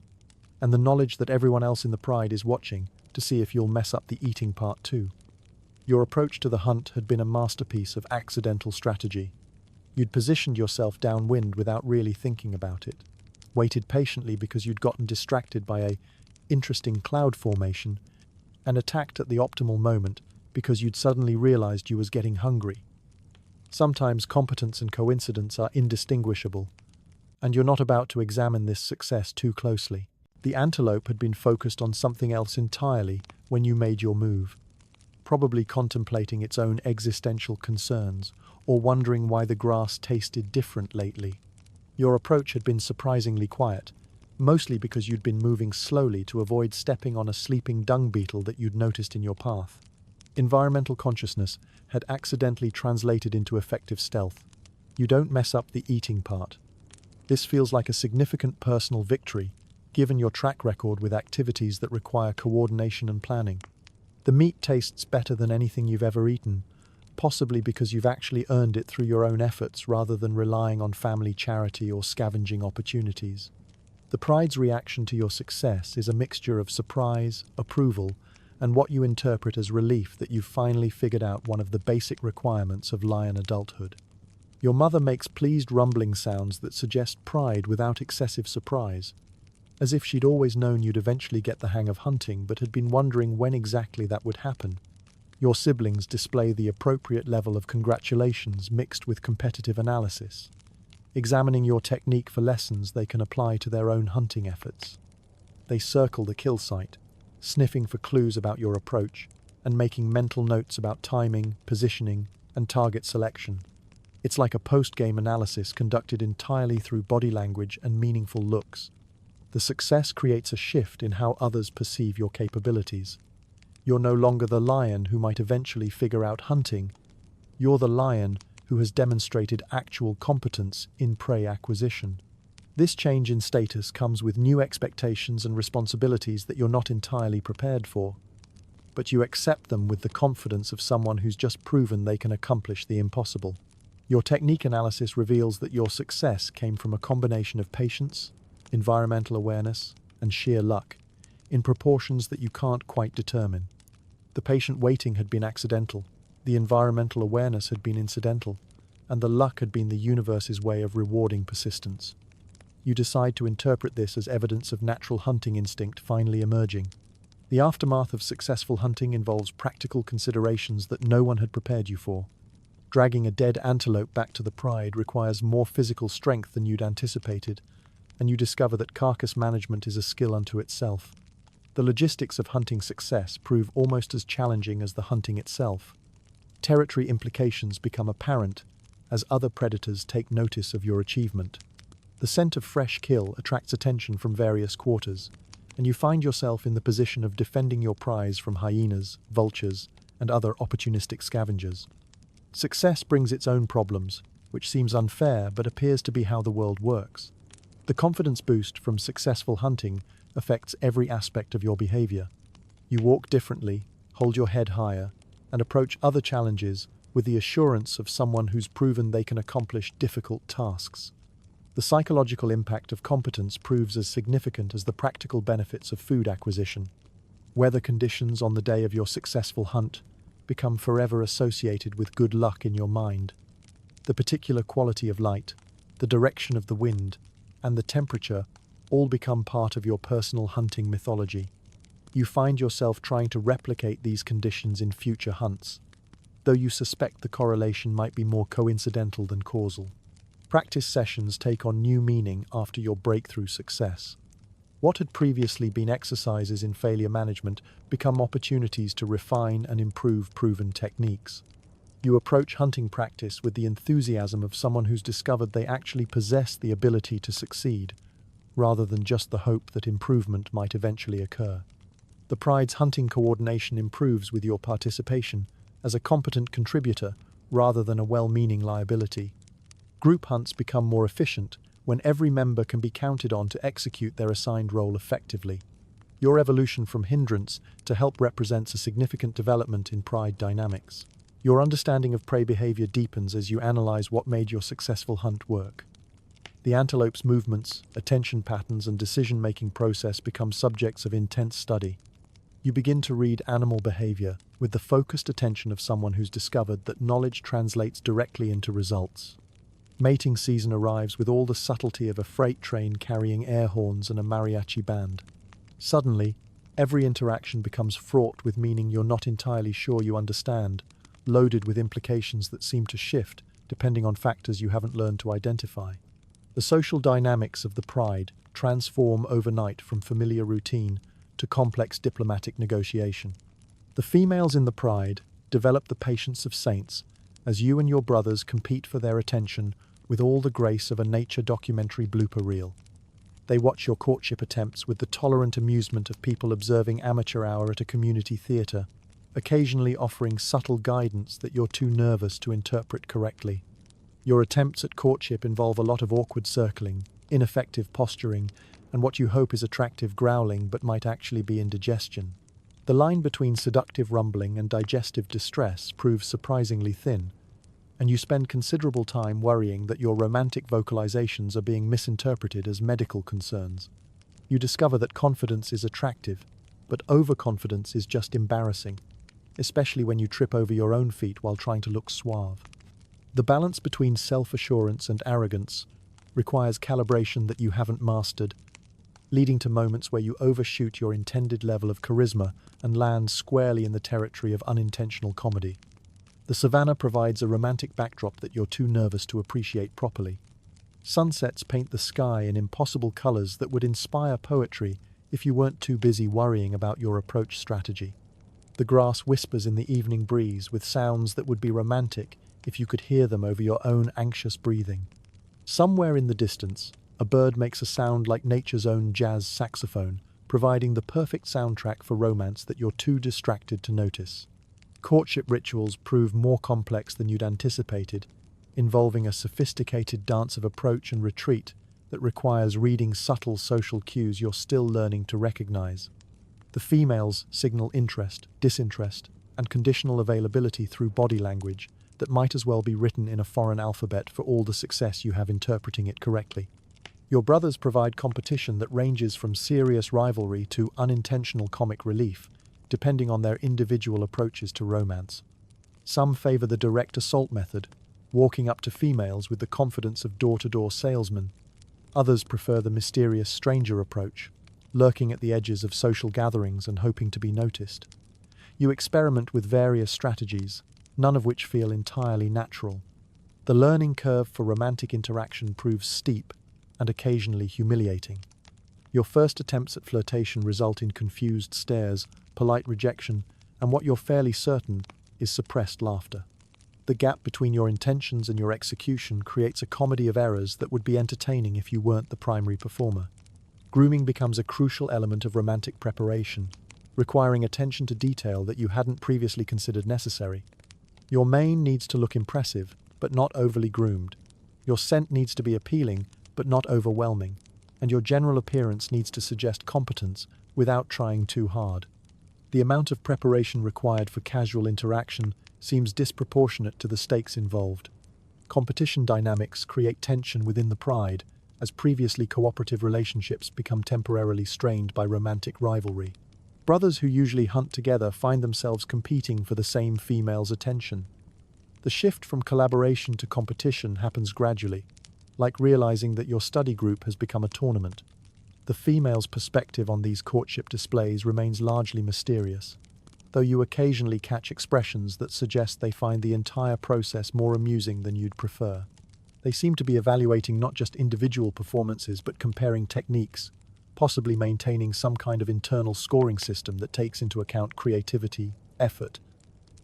and the knowledge that everyone else in the pride is watching to see if you'll mess up the eating part too. Your approach to the hunt had been a masterpiece of accidental strategy. You'd positioned yourself downwind without really thinking about it, waited patiently because you'd gotten distracted by a interesting cloud formation, and attacked at the optimal moment because you'd suddenly realized you was getting hungry. Sometimes competence and coincidence are indistinguishable, and you're not about to examine this success too closely. The antelope had been focused on something else entirely when you made your move, probably contemplating its own existential concerns or wondering why the grass tasted different lately. Your approach had been surprisingly quiet, mostly because you'd been moving slowly to avoid stepping on a sleeping dung beetle that you'd noticed in your path. Environmental consciousness had accidentally translated into effective stealth. You don't mess up the eating part. This feels like a significant personal victory, given your track record with activities that require coordination and planning. The meat tastes better than anything you've ever eaten, possibly because you've actually earned it through your own efforts rather than relying on family charity or scavenging opportunities. The pride's reaction to your success is a mixture of surprise, approval, and what you interpret as relief that you've finally figured out one of the basic requirements of lion adulthood. Your mother makes pleased rumbling sounds that suggest pride without excessive surprise, as if she'd always known you'd eventually get the hang of hunting but had been wondering when exactly that would happen. Your siblings display the appropriate level of congratulations mixed with competitive analysis, examining your technique for lessons they can apply to their own hunting efforts. They circle the kill site, sniffing for clues about your approach and making mental notes about timing, positioning, and target selection. It's like a post-game analysis conducted entirely through body language and meaningful looks. The success creates a shift in how others perceive your capabilities. You're no longer the lion who might eventually figure out hunting. You're the lion who has demonstrated actual competence in prey acquisition. This change in status comes with new expectations and responsibilities that you're not entirely prepared for, but you accept them with the confidence of someone who's just proven they can accomplish the impossible. Your technique analysis reveals that your success came from a combination of patience, environmental awareness, and sheer luck, in proportions that you can't quite determine. The patient waiting had been accidental, the environmental awareness had been incidental, and the luck had been the universe's way of rewarding persistence. You decide to interpret this as evidence of natural hunting instinct finally emerging. The aftermath of successful hunting involves practical considerations that no one had prepared you for. Dragging a dead antelope back to the pride requires more physical strength than you'd anticipated, and you discover that carcass management is a skill unto itself. The logistics of hunting success prove almost as challenging as the hunting itself. Territory implications become apparent as other predators take notice of your achievement. The scent of fresh kill attracts attention from various quarters, and you find yourself in the position of defending your prize from hyenas, vultures, and other opportunistic scavengers. Success brings its own problems, which seems unfair but appears to be how the world works. The confidence boost from successful hunting affects every aspect of your behavior. You walk differently, hold your head higher, and approach other challenges with the assurance of someone who's proven they can accomplish difficult tasks. The psychological impact of competence proves as significant as the practical benefits of food acquisition. Weather conditions on the day of your successful hunt become forever associated with good luck in your mind. The particular quality of light, the direction of the wind, and the temperature all become part of your personal hunting mythology. You find yourself trying to replicate these conditions in future hunts, though you suspect the correlation might be more coincidental than causal. Practice sessions take on new meaning after your breakthrough success. What had previously been exercises in failure management become opportunities to refine and improve proven techniques. You approach hunting practice with the enthusiasm of someone who's discovered they actually possess the ability to succeed, rather than just the hope that improvement might eventually occur. The pride's hunting coordination improves with your participation as a competent contributor rather than a well-meaning liability. Group hunts become more efficient when every member can be counted on to execute their assigned role effectively. Your evolution from hindrance to help represents a significant development in pride dynamics. Your understanding of prey behavior deepens as you analyze what made your successful hunt work. The antelope's movements, attention patterns, and decision-making process become subjects of intense study. You begin to read animal behavior with the focused attention of someone who's discovered that knowledge translates directly into results. Mating season arrives with all the subtlety of a freight train carrying air horns and a mariachi band. Suddenly, every interaction becomes fraught with meaning you're not entirely sure you understand, loaded with implications that seem to shift depending on factors you haven't learned to identify. The social dynamics of the pride transform overnight from familiar routine to complex diplomatic negotiation. The females in the pride develop the patience of saints as you and your brothers compete for their attention with all the grace of a nature documentary blooper reel. They watch your courtship attempts with the tolerant amusement of people observing amateur hour at a community theatre, occasionally offering subtle guidance that you're too nervous to interpret correctly. Your attempts at courtship involve a lot of awkward circling, ineffective posturing, and what you hope is attractive growling but might actually be indigestion. The line between seductive rumbling and digestive distress proves surprisingly thin, and you spend considerable time worrying that your romantic vocalizations are being misinterpreted as medical concerns. You discover that confidence is attractive, but overconfidence is just embarrassing, especially when you trip over your own feet while trying to look suave. The balance between self-assurance and arrogance requires calibration that you haven't mastered, leading to moments where you overshoot your intended level of charisma and land squarely in the territory of unintentional comedy. The Savannah provides a romantic backdrop that you're too nervous to appreciate properly. Sunsets paint the sky in impossible colors that would inspire poetry if you weren't too busy worrying about your approach strategy. The grass whispers in the evening breeze with sounds that would be romantic if you could hear them over your own anxious breathing. Somewhere in the distance, a bird makes a sound like nature's own jazz saxophone, providing the perfect soundtrack for romance that you're too distracted to notice. Courtship rituals prove more complex than you'd anticipated, involving a sophisticated dance of approach and retreat that requires reading subtle social cues you're still learning to recognize. The females signal interest, disinterest, and conditional availability through body language that might as well be written in a foreign alphabet for all the success you have interpreting it correctly. Your brothers provide competition that ranges from serious rivalry to unintentional comic relief, depending on their individual approaches to romance. Some favor the direct assault method, walking up to females with the confidence of door-to-door salesmen. Others prefer the mysterious stranger approach, lurking at the edges of social gatherings and hoping to be noticed. You experiment with various strategies, none of which feel entirely natural. The learning curve for romantic interaction proves steep and occasionally humiliating. Your first attempts at flirtation result in confused stares, polite rejection, and what you're fairly certain is suppressed laughter. The gap between your intentions and your execution creates a comedy of errors that would be entertaining if you weren't the primary performer. Grooming becomes a crucial element of romantic preparation, requiring attention to detail that you hadn't previously considered necessary. Your mane needs to look impressive, but not overly groomed. Your scent needs to be appealing, but not overwhelming. And your general appearance needs to suggest competence without trying too hard. The amount of preparation required for casual interaction seems disproportionate to the stakes involved. Competition dynamics create tension within the pride, as previously cooperative relationships become temporarily strained by romantic rivalry. Brothers who usually hunt together find themselves competing for the same female's attention. The shift from collaboration to competition happens gradually, like realizing that your study group has become a tournament. The female's perspective on these courtship displays remains largely mysterious, though you occasionally catch expressions that suggest they find the entire process more amusing than you'd prefer. They seem to be evaluating not just individual performances but comparing techniques, possibly maintaining some kind of internal scoring system that takes into account creativity, effort,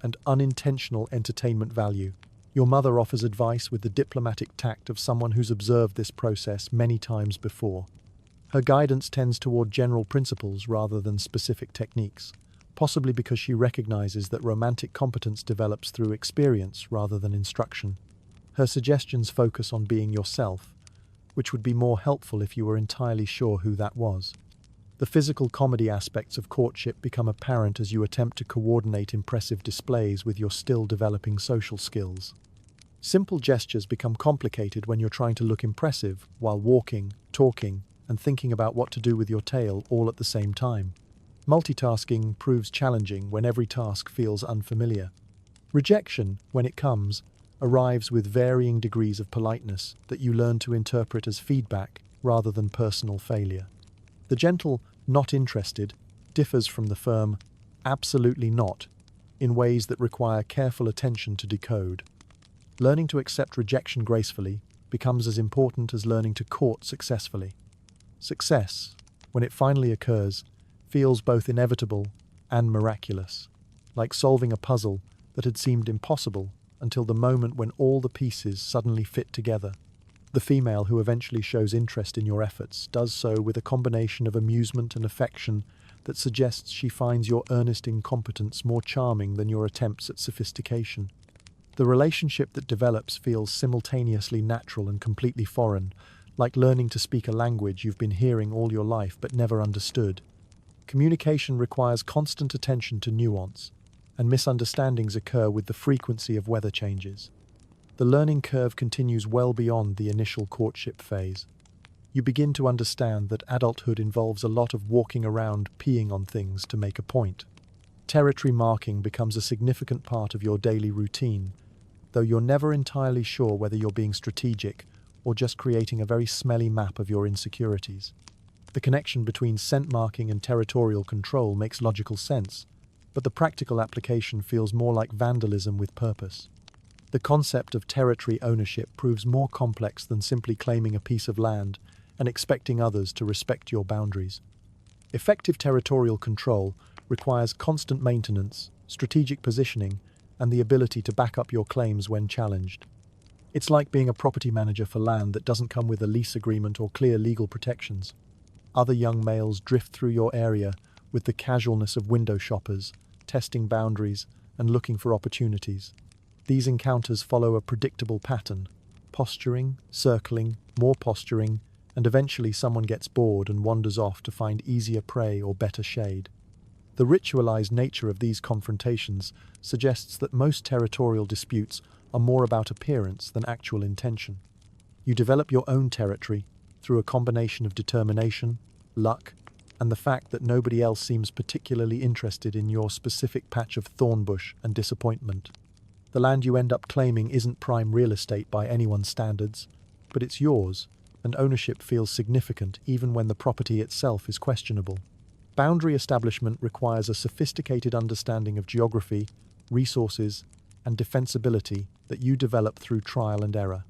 and unintentional entertainment value. Your mother offers advice with the diplomatic tact of someone who's observed this process many times before. Her guidance tends toward general principles rather than specific techniques, possibly because she recognizes that romantic competence develops through experience rather than instruction. Her suggestions focus on being yourself, which would be more helpful if you were entirely sure who that was. The physical comedy aspects of courtship become apparent as you attempt to coordinate impressive displays with your still developing social skills. Simple gestures become complicated when you're trying to look impressive while walking, talking, and thinking about what to do with your tail all at the same time. Multitasking proves challenging when every task feels unfamiliar. Rejection, when it comes, arrives with varying degrees of politeness that you learn to interpret as feedback rather than personal failure. The gentle, not interested, differs from the firm, absolutely not, in ways that require careful attention to decode. Learning to accept rejection gracefully becomes as important as learning to court successfully. Success, when it finally occurs, feels both inevitable and miraculous, like solving a puzzle that had seemed impossible until the moment when all the pieces suddenly fit together. The female who eventually shows interest in your efforts does so with a combination of amusement and affection that suggests she finds your earnest incompetence more charming than your attempts at sophistication. The relationship that develops feels simultaneously natural and completely foreign, like learning to speak a language you've been hearing all your life but never understood. Communication requires constant attention to nuance, and misunderstandings occur with the frequency of weather changes. The learning curve continues well beyond the initial courtship phase. You begin to understand that adulthood involves a lot of walking around peeing on things to make a point. Territory marking becomes a significant part of your daily routine, though you're never entirely sure whether you're being strategic or just creating a very smelly map of your insecurities. The connection between scent marking and territorial control makes logical sense, but the practical application feels more like vandalism with purpose. The concept of territory ownership proves more complex than simply claiming a piece of land and expecting others to respect your boundaries. Effective territorial control requires constant maintenance, strategic positioning, and the ability to back up your claims when challenged. It's like being a property manager for land that doesn't come with a lease agreement or clear legal protections. Other young males drift through your area with the casualness of window shoppers, testing boundaries and looking for opportunities. These encounters follow a predictable pattern: posturing, circling, more posturing, and eventually someone gets bored and wanders off to find easier prey or better shade. The ritualized nature of these confrontations suggests that most territorial disputes are more about appearance than actual intention. You develop your own territory through a combination of determination, luck, and the fact that nobody else seems particularly interested in your specific patch of thornbush and disappointment. The land you end up claiming isn't prime real estate by anyone's standards, but it's yours, and ownership feels significant even when the property itself is questionable. Boundary establishment requires a sophisticated understanding of geography, resources, and defensibility that you develop through trial and error.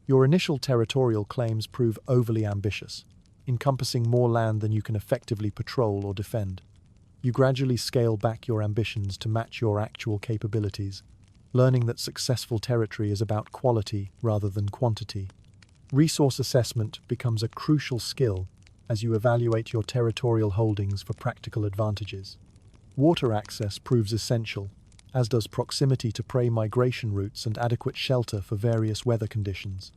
Your initial territorial claims prove overly ambitious, encompassing more land than you can effectively patrol or defend. You gradually scale back your ambitions to match your actual capabilities, learning that successful territory is about quality rather than quantity. Resource assessment becomes a crucial skill as you evaluate your territorial holdings for practical advantages. Water access proves essential, as does proximity to prey migration routes and adequate shelter for various weather conditions.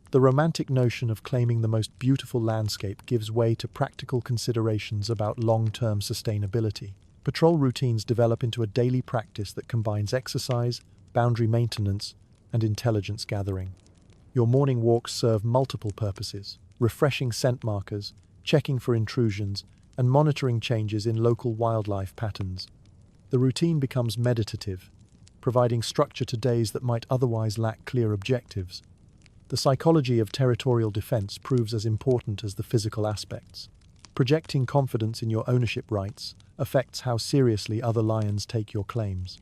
The romantic notion of claiming the most beautiful landscape gives way to practical considerations about long-term sustainability. Patrol routines develop into a daily practice that combines exercise, boundary maintenance, and intelligence gathering. Your morning walks serve multiple purposes: refreshing scent markers, checking for intrusions, and monitoring changes in local wildlife patterns. The routine becomes meditative, providing structure to days that might otherwise lack clear objectives. The psychology of territorial defense proves as important as the physical aspects. Projecting confidence in your ownership rights affects how seriously other lions take your claims.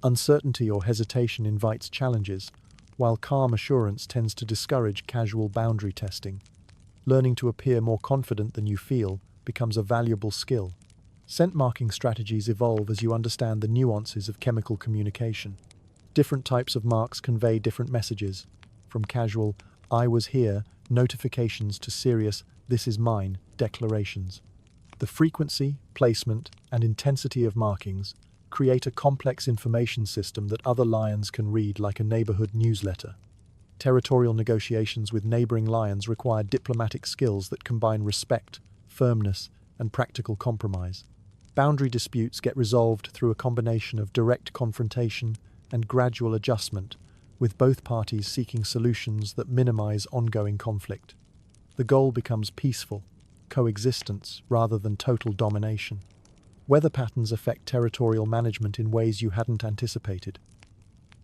Uncertainty or hesitation invites challenges, while calm assurance tends to discourage casual boundary testing. Learning to appear more confident than you feel becomes a valuable skill. Scent marking strategies evolve as you understand the nuances of chemical communication. Different types of marks convey different messages, from casual "I was here" notifications to serious "this is mine" declarations. The frequency, placement, and intensity of markings create a complex information system that other lions can read like a neighborhood newsletter. Territorial negotiations with neighboring lions require diplomatic skills that combine respect, firmness, and practical compromise. Boundary disputes get resolved through a combination of direct confrontation and gradual adjustment, with both parties seeking solutions that minimize ongoing conflict. The goal becomes peaceful coexistence rather than total domination. Weather patterns affect territorial management in ways you hadn't anticipated.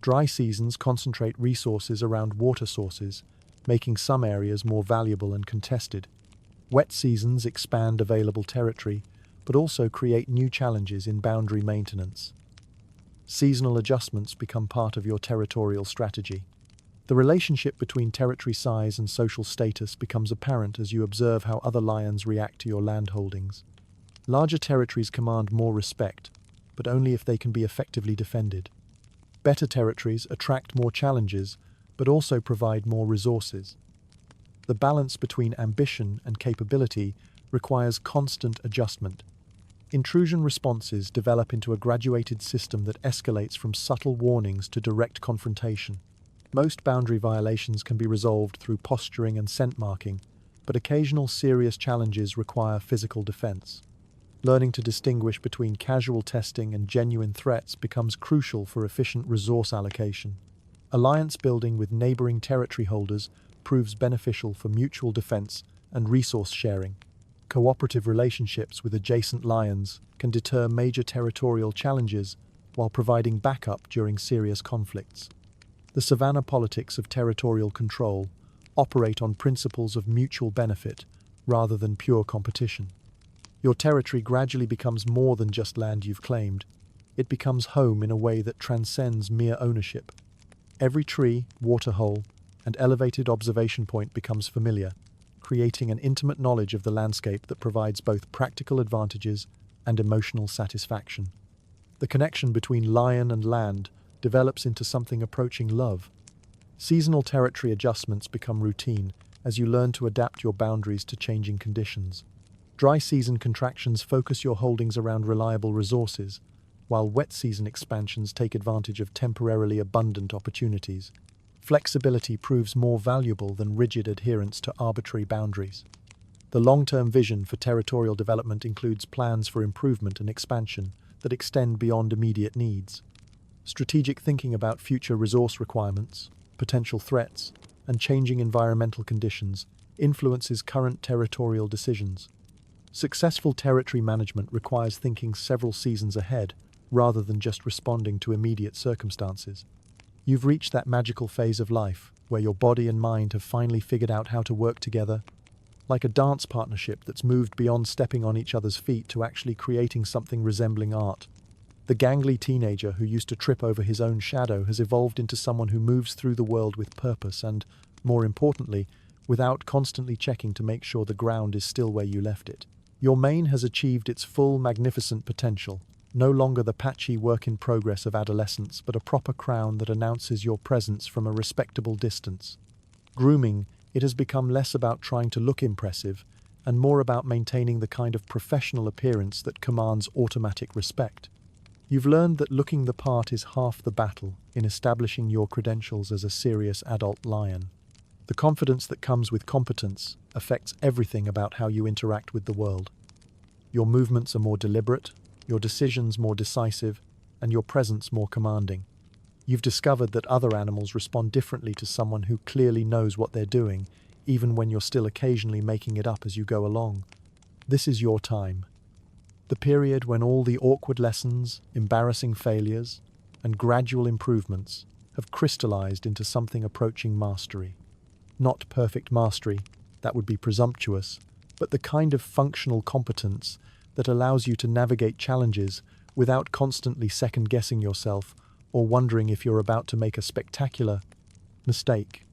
Dry seasons concentrate resources around water sources, making some areas more valuable and contested. Wet seasons expand available territory, but also create new challenges in boundary maintenance. Seasonal adjustments become part of your territorial strategy. The relationship between territory size and social status becomes apparent as you observe how other lions react to your land holdings. Larger territories command more respect, but only if they can be effectively defended. Better territories attract more challenges, but also provide more resources. The balance between ambition and capability requires constant adjustment. Intrusion responses develop into a graduated system that escalates from subtle warnings to direct confrontation. Most boundary violations can be resolved through posturing and scent marking, but occasional serious challenges require physical defense. Learning to distinguish between casual testing and genuine threats becomes crucial for efficient resource allocation. Alliance building with neighboring territory holders proves beneficial for mutual defense and resource sharing. Cooperative relationships with adjacent lions can deter major territorial challenges while providing backup during serious conflicts. The Savannah politics of territorial control operate on principles of mutual benefit rather than pure competition. Your territory gradually becomes more than just land you've claimed. It becomes home in a way that transcends mere ownership. Every tree, waterhole, and elevated observation point becomes familiar, creating an intimate knowledge of the landscape that provides both practical advantages and emotional satisfaction. The connection between lion and land develops into something approaching love. Seasonal territory adjustments become routine as you learn to adapt your boundaries to changing conditions. Dry season contractions focus your holdings around reliable resources, while wet season expansions take advantage of temporarily abundant opportunities. Flexibility proves more valuable than rigid adherence to arbitrary boundaries. The long-term vision for territorial development includes plans for improvement and expansion that extend beyond immediate needs. Strategic thinking about future resource requirements, potential threats, and changing environmental conditions influences current territorial decisions. Successful territory management requires thinking several seasons ahead, rather than just responding to immediate circumstances. You've reached that magical phase of life where your body and mind have finally figured out how to work together, like a dance partnership that's moved beyond stepping on each other's feet to actually creating something resembling art. The gangly teenager who used to trip over his own shadow has evolved into someone who moves through the world with purpose and, more importantly, without constantly checking to make sure the ground is still where you left it. Your mane has achieved its full, magnificent potential, no longer the patchy work in progress of adolescence, but a proper crown that announces your presence from a respectable distance. Grooming, it has become less about trying to look impressive and more about maintaining the kind of professional appearance that commands automatic respect. You've learned that looking the part is half the battle in establishing your credentials as a serious adult lion. The confidence that comes with competence affects everything about how you interact with the world. Your movements are more deliberate, your decisions more decisive, and your presence more commanding. You've discovered that other animals respond differently to someone who clearly knows what they're doing, even when you're still occasionally making it up as you go along. This is your time. The period when all the awkward lessons, embarrassing failures, and gradual improvements have crystallized into something approaching mastery. Not perfect mastery, that would be presumptuous, but the kind of functional competence that allows you to navigate challenges without constantly second-guessing yourself or wondering if you're about to make a spectacular mistake.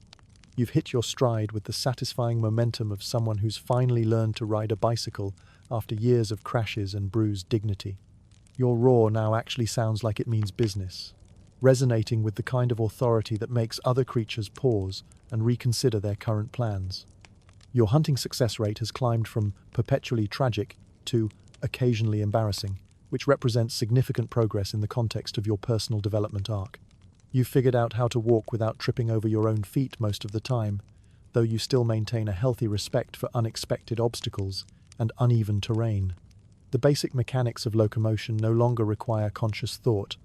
You've hit your stride with the satisfying momentum of someone who's finally learned to ride a bicycle after years of crashes and bruised dignity. Your roar now actually sounds like it means business, resonating with the kind of authority that makes other creatures pause and reconsider their current plans. Your hunting success rate has climbed from perpetually tragic to occasionally embarrassing, which represents significant progress in the context of your personal development arc. You've figured out how to walk without tripping over your own feet most of the time, though you still maintain a healthy respect for unexpected obstacles and uneven terrain. The basic mechanics of locomotion no longer require conscious thought,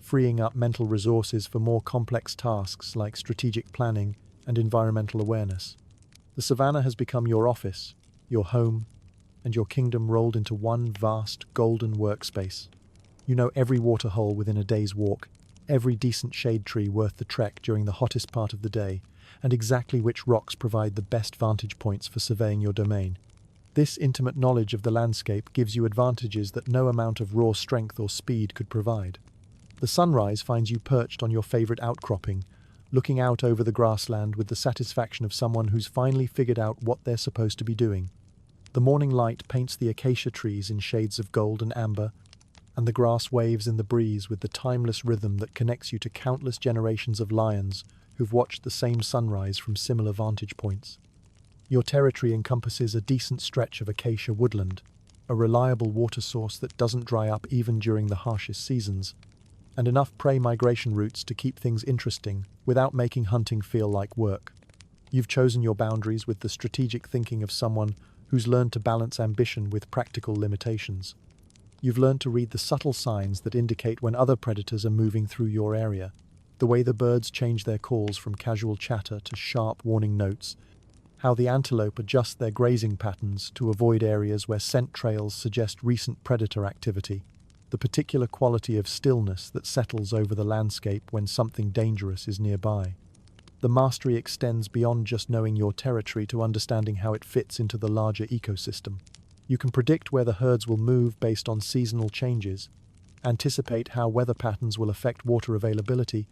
freeing up mental resources for more complex tasks like strategic planning and environmental awareness. The savannah has become your office, your home, and your kingdom rolled into one vast, golden workspace. You know every waterhole within a day's walk, every decent shade tree worth the trek during the hottest part of the day, and exactly which rocks provide the best vantage points for surveying your domain. This intimate knowledge of the landscape gives you advantages that no amount of raw strength or speed could provide. The sunrise finds you perched on your favorite outcropping, looking out over the grassland with the satisfaction of someone who's finally figured out what they're supposed to be doing. The morning light paints the acacia trees in shades of gold and amber, and the grass waves in the breeze with the timeless rhythm that connects you to countless generations of lions who've watched the same sunrise from similar vantage points. Your territory encompasses a decent stretch of acacia woodland, a reliable water source that doesn't dry up even during the harshest seasons, and enough prey migration routes to keep things interesting without making hunting feel like work. You've chosen your boundaries with the strategic thinking of someone who's learned to balance ambition with practical limitations. You've learned to read the subtle signs that indicate when other predators are moving through your area, the way the birds change their calls from casual chatter to sharp warning notes, how the antelope adjust their grazing patterns to avoid areas where scent trails suggest recent predator activity, the particular quality of stillness that settles over the landscape when something dangerous is nearby. The mastery extends beyond just knowing your territory to understanding how it fits into the larger ecosystem. You can predict where the herds will move based on seasonal changes, anticipate how weather patterns will affect water availability,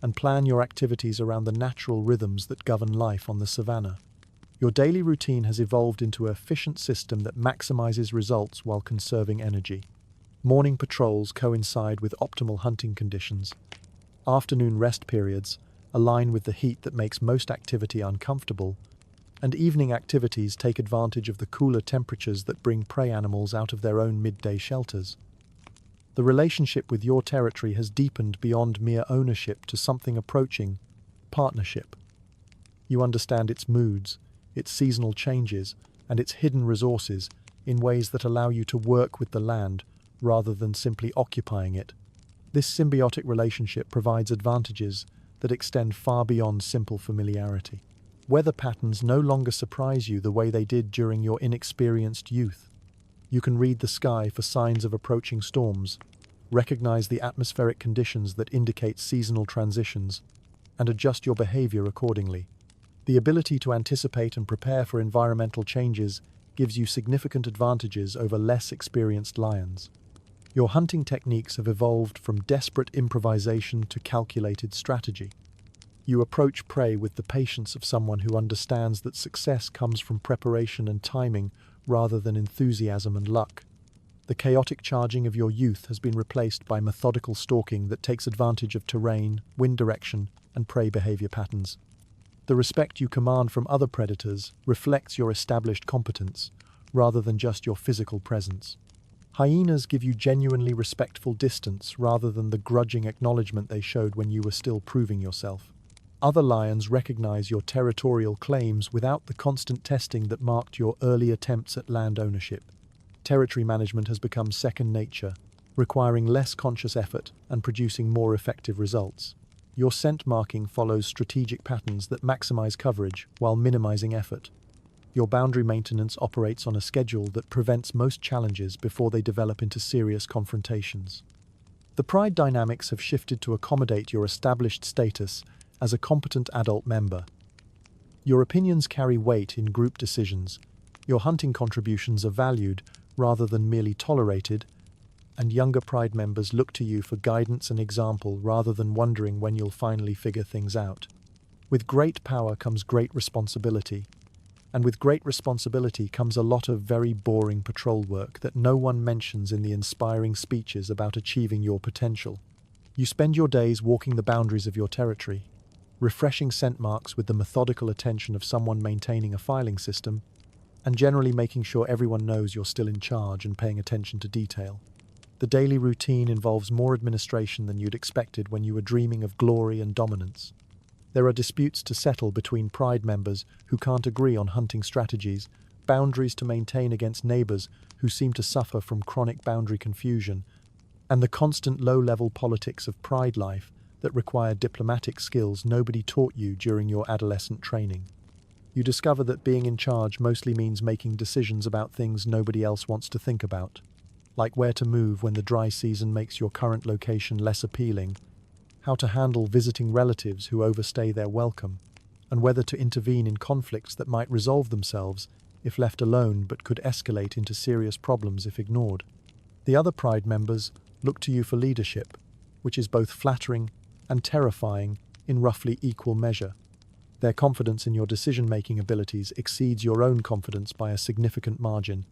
and plan your activities around the natural rhythms that govern life on the savannah. Your daily routine has evolved into an efficient system that maximizes results while conserving energy. Morning patrols coincide with optimal hunting conditions. Afternoon rest periods align with the heat that makes most activity uncomfortable, and evening activities take advantage of the cooler temperatures that bring prey animals out of their own midday shelters. The relationship with your territory has deepened beyond mere ownership to something approaching partnership. You understand its moods, its seasonal changes, and its hidden resources in ways that allow you to work with the land rather than simply occupying it. This symbiotic relationship provides advantages that extend far beyond simple familiarity. Weather patterns no longer surprise you the way they did during your inexperienced youth. You can read the sky for signs of approaching storms, recognize the atmospheric conditions that indicate seasonal transitions, and adjust your behavior accordingly. The ability to anticipate and prepare for environmental changes gives you significant advantages over less experienced lions. Your hunting techniques have evolved from desperate improvisation to calculated strategy. You approach prey with the patience of someone who understands that success comes from preparation and timing rather than enthusiasm and luck. The chaotic charging of your youth has been replaced by methodical stalking that takes advantage of terrain, wind direction, and prey behavior patterns. The respect you command from other predators reflects your established competence rather than just your physical presence. Hyenas give you genuinely respectful distance rather than the grudging acknowledgement they showed when you were still proving yourself. Other lions recognize your territorial claims without the constant testing that marked your early attempts at land ownership. Territory management has become second nature, requiring less conscious effort and producing more effective results. Your scent marking follows strategic patterns that maximize coverage while minimizing effort. Your boundary maintenance operates on a schedule that prevents most challenges before they develop into serious confrontations. The pride dynamics have shifted to accommodate your established status as a competent adult member. Your opinions carry weight in group decisions, your hunting contributions are valued rather than merely tolerated, and younger pride members look to you for guidance and example rather than wondering when you'll finally figure things out. With great power comes great responsibility, and with great responsibility comes a lot of very boring patrol work that no one mentions in the inspiring speeches about achieving your potential. You spend your days walking the boundaries of your territory, refreshing scent marks with the methodical attention of someone maintaining a filing system, and generally making sure everyone knows you're still in charge and paying attention to detail. The daily routine involves more administration than you'd expected when you were dreaming of glory and dominance. There are disputes to settle between pride members who can't agree on hunting strategies, boundaries to maintain against neighbors who seem to suffer from chronic boundary confusion, and the constant low-level politics of pride life that require diplomatic skills nobody taught you during your adolescent training. You discover that being in charge mostly means making decisions about things nobody else wants to think about, like where to move when the dry season makes your current location less appealing, how to handle visiting relatives who overstay their welcome, and whether to intervene in conflicts that might resolve themselves if left alone but could escalate into serious problems if ignored. The other Pride members look to you for leadership, which is both flattering and terrifying in roughly equal measure. Their confidence in your decision-making abilities exceeds your own confidence by a significant margin,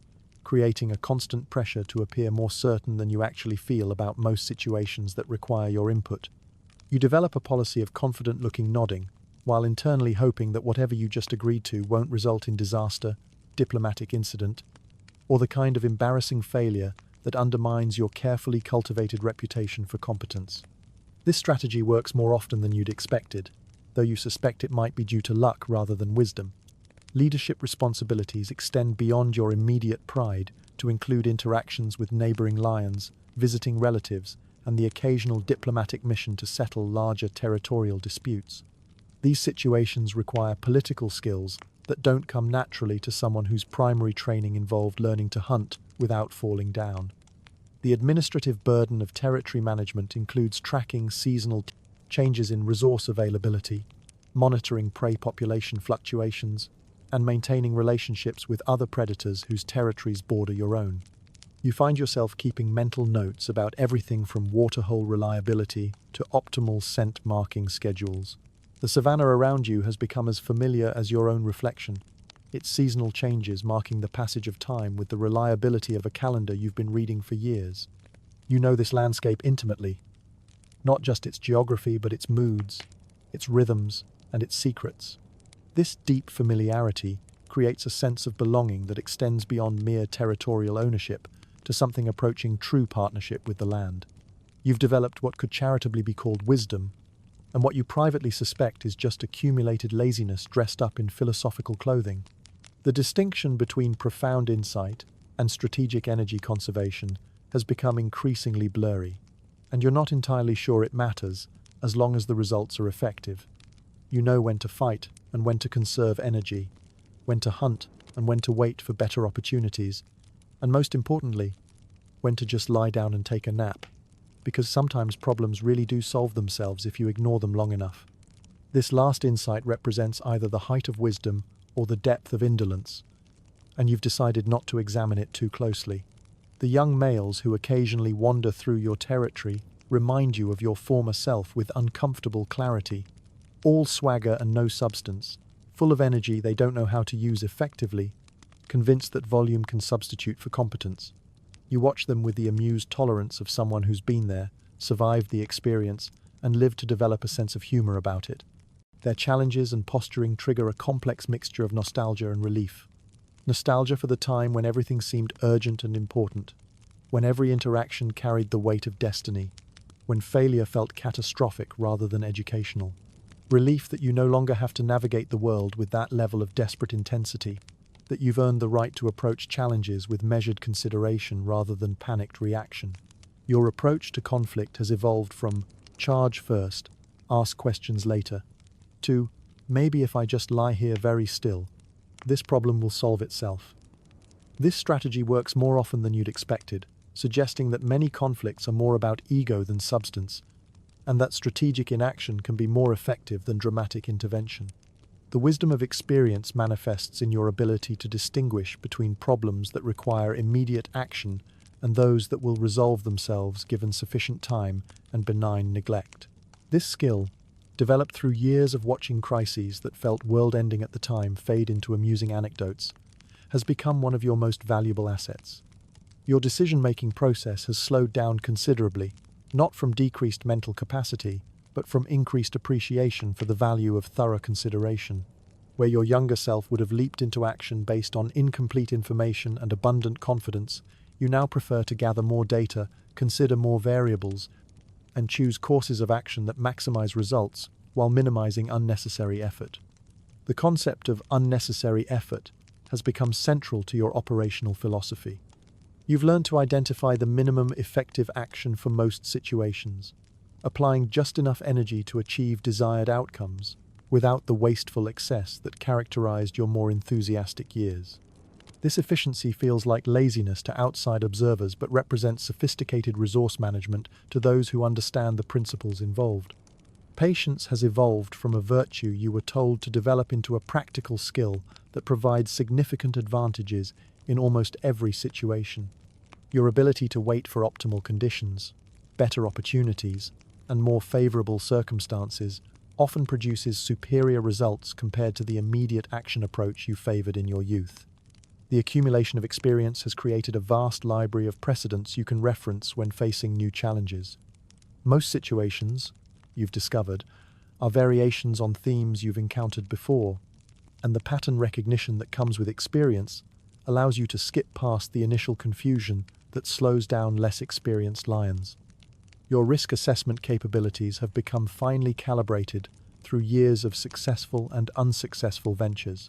creating a constant pressure to appear more certain than you actually feel about most situations that require your input. You develop a policy of confident-looking nodding, while internally hoping that whatever you just agreed to won't result in disaster, diplomatic incident, or the kind of embarrassing failure that undermines your carefully cultivated reputation for competence. This strategy works more often than you'd expected, though you suspect it might be due to luck rather than wisdom. Leadership responsibilities extend beyond your immediate pride to include interactions with neighboring lions, visiting relatives, and the occasional diplomatic mission to settle larger territorial disputes. These situations require political skills that don't come naturally to someone whose primary training involved learning to hunt without falling down. The administrative burden of territory management includes tracking seasonal changes in resource availability, monitoring prey population fluctuations, and maintaining relationships with other predators whose territories border your own. You find yourself keeping mental notes about everything from waterhole reliability to optimal scent marking schedules. The savanna around you has become as familiar as your own reflection, its seasonal changes marking the passage of time with the reliability of a calendar you've been reading for years. You know this landscape intimately, not just its geography but its moods, its rhythms, and its secrets. This deep familiarity creates a sense of belonging that extends beyond mere territorial ownership to something approaching true partnership with the land. You've developed what could charitably be called wisdom, and what you privately suspect is just accumulated laziness dressed up in philosophical clothing. The distinction between profound insight and strategic energy conservation has become increasingly blurry, and you're not entirely sure it matters as long as the results are effective. You know when to fight and when to conserve energy, when to hunt and when to wait for better opportunities, and most importantly, when to just lie down and take a nap, because sometimes problems really do solve themselves if you ignore them long enough. This last insight represents either the height of wisdom or the depth of indolence, and you've decided not to examine it too closely. The young males who occasionally wander through your territory remind you of your former self with uncomfortable clarity, all swagger and no substance, full of energy they don't know how to use effectively, convinced that volume can substitute for competence. You watch them with the amused tolerance of someone who's been there, survived the experience, and lived to develop a sense of humor about it. Their challenges and posturing trigger a complex mixture of nostalgia and relief. Nostalgia for the time when everything seemed urgent and important, when every interaction carried the weight of destiny, when failure felt catastrophic rather than educational. Relief that you no longer have to navigate the world with that level of desperate intensity, that you've earned the right to approach challenges with measured consideration rather than panicked reaction. Your approach to conflict has evolved from charge first, ask questions later, to maybe if I just lie here very still, this problem will solve itself. This strategy works more often than you'd expected, suggesting that many conflicts are more about ego than substance, and that strategic inaction can be more effective than dramatic intervention. The wisdom of experience manifests in your ability to distinguish between problems that require immediate action and those that will resolve themselves given sufficient time and benign neglect. This skill, developed through years of watching crises that felt world-ending at the time fade into amusing anecdotes, has become one of your most valuable assets. Your decision-making process has slowed down considerably, not from decreased mental capacity, but from increased appreciation for the value of thorough consideration. Where your younger self would have leaped into action based on incomplete information and abundant confidence, you now prefer to gather more data, consider more variables, and choose courses of action that maximize results while minimizing unnecessary effort. The concept of unnecessary effort has become central to your operational philosophy. You've learned to identify the minimum effective action for most situations, applying just enough energy to achieve desired outcomes, without the wasteful excess that characterized your more enthusiastic years. This efficiency feels like laziness to outside observers but represents sophisticated resource management to those who understand the principles involved. Patience has evolved from a virtue you were told to develop into a practical skill that provides significant advantages in almost every situation. Your ability to wait for optimal conditions, better opportunities, and more favorable circumstances often produces superior results compared to the immediate action approach you favored in your youth. The accumulation of experience has created a vast library of precedents you can reference when facing new challenges. Most situations, you've discovered, are variations on themes you've encountered before, and the pattern recognition that comes with experience allows you to skip past the initial confusion that slows down less experienced lions. Your risk assessment capabilities have become finely calibrated through years of successful and unsuccessful ventures.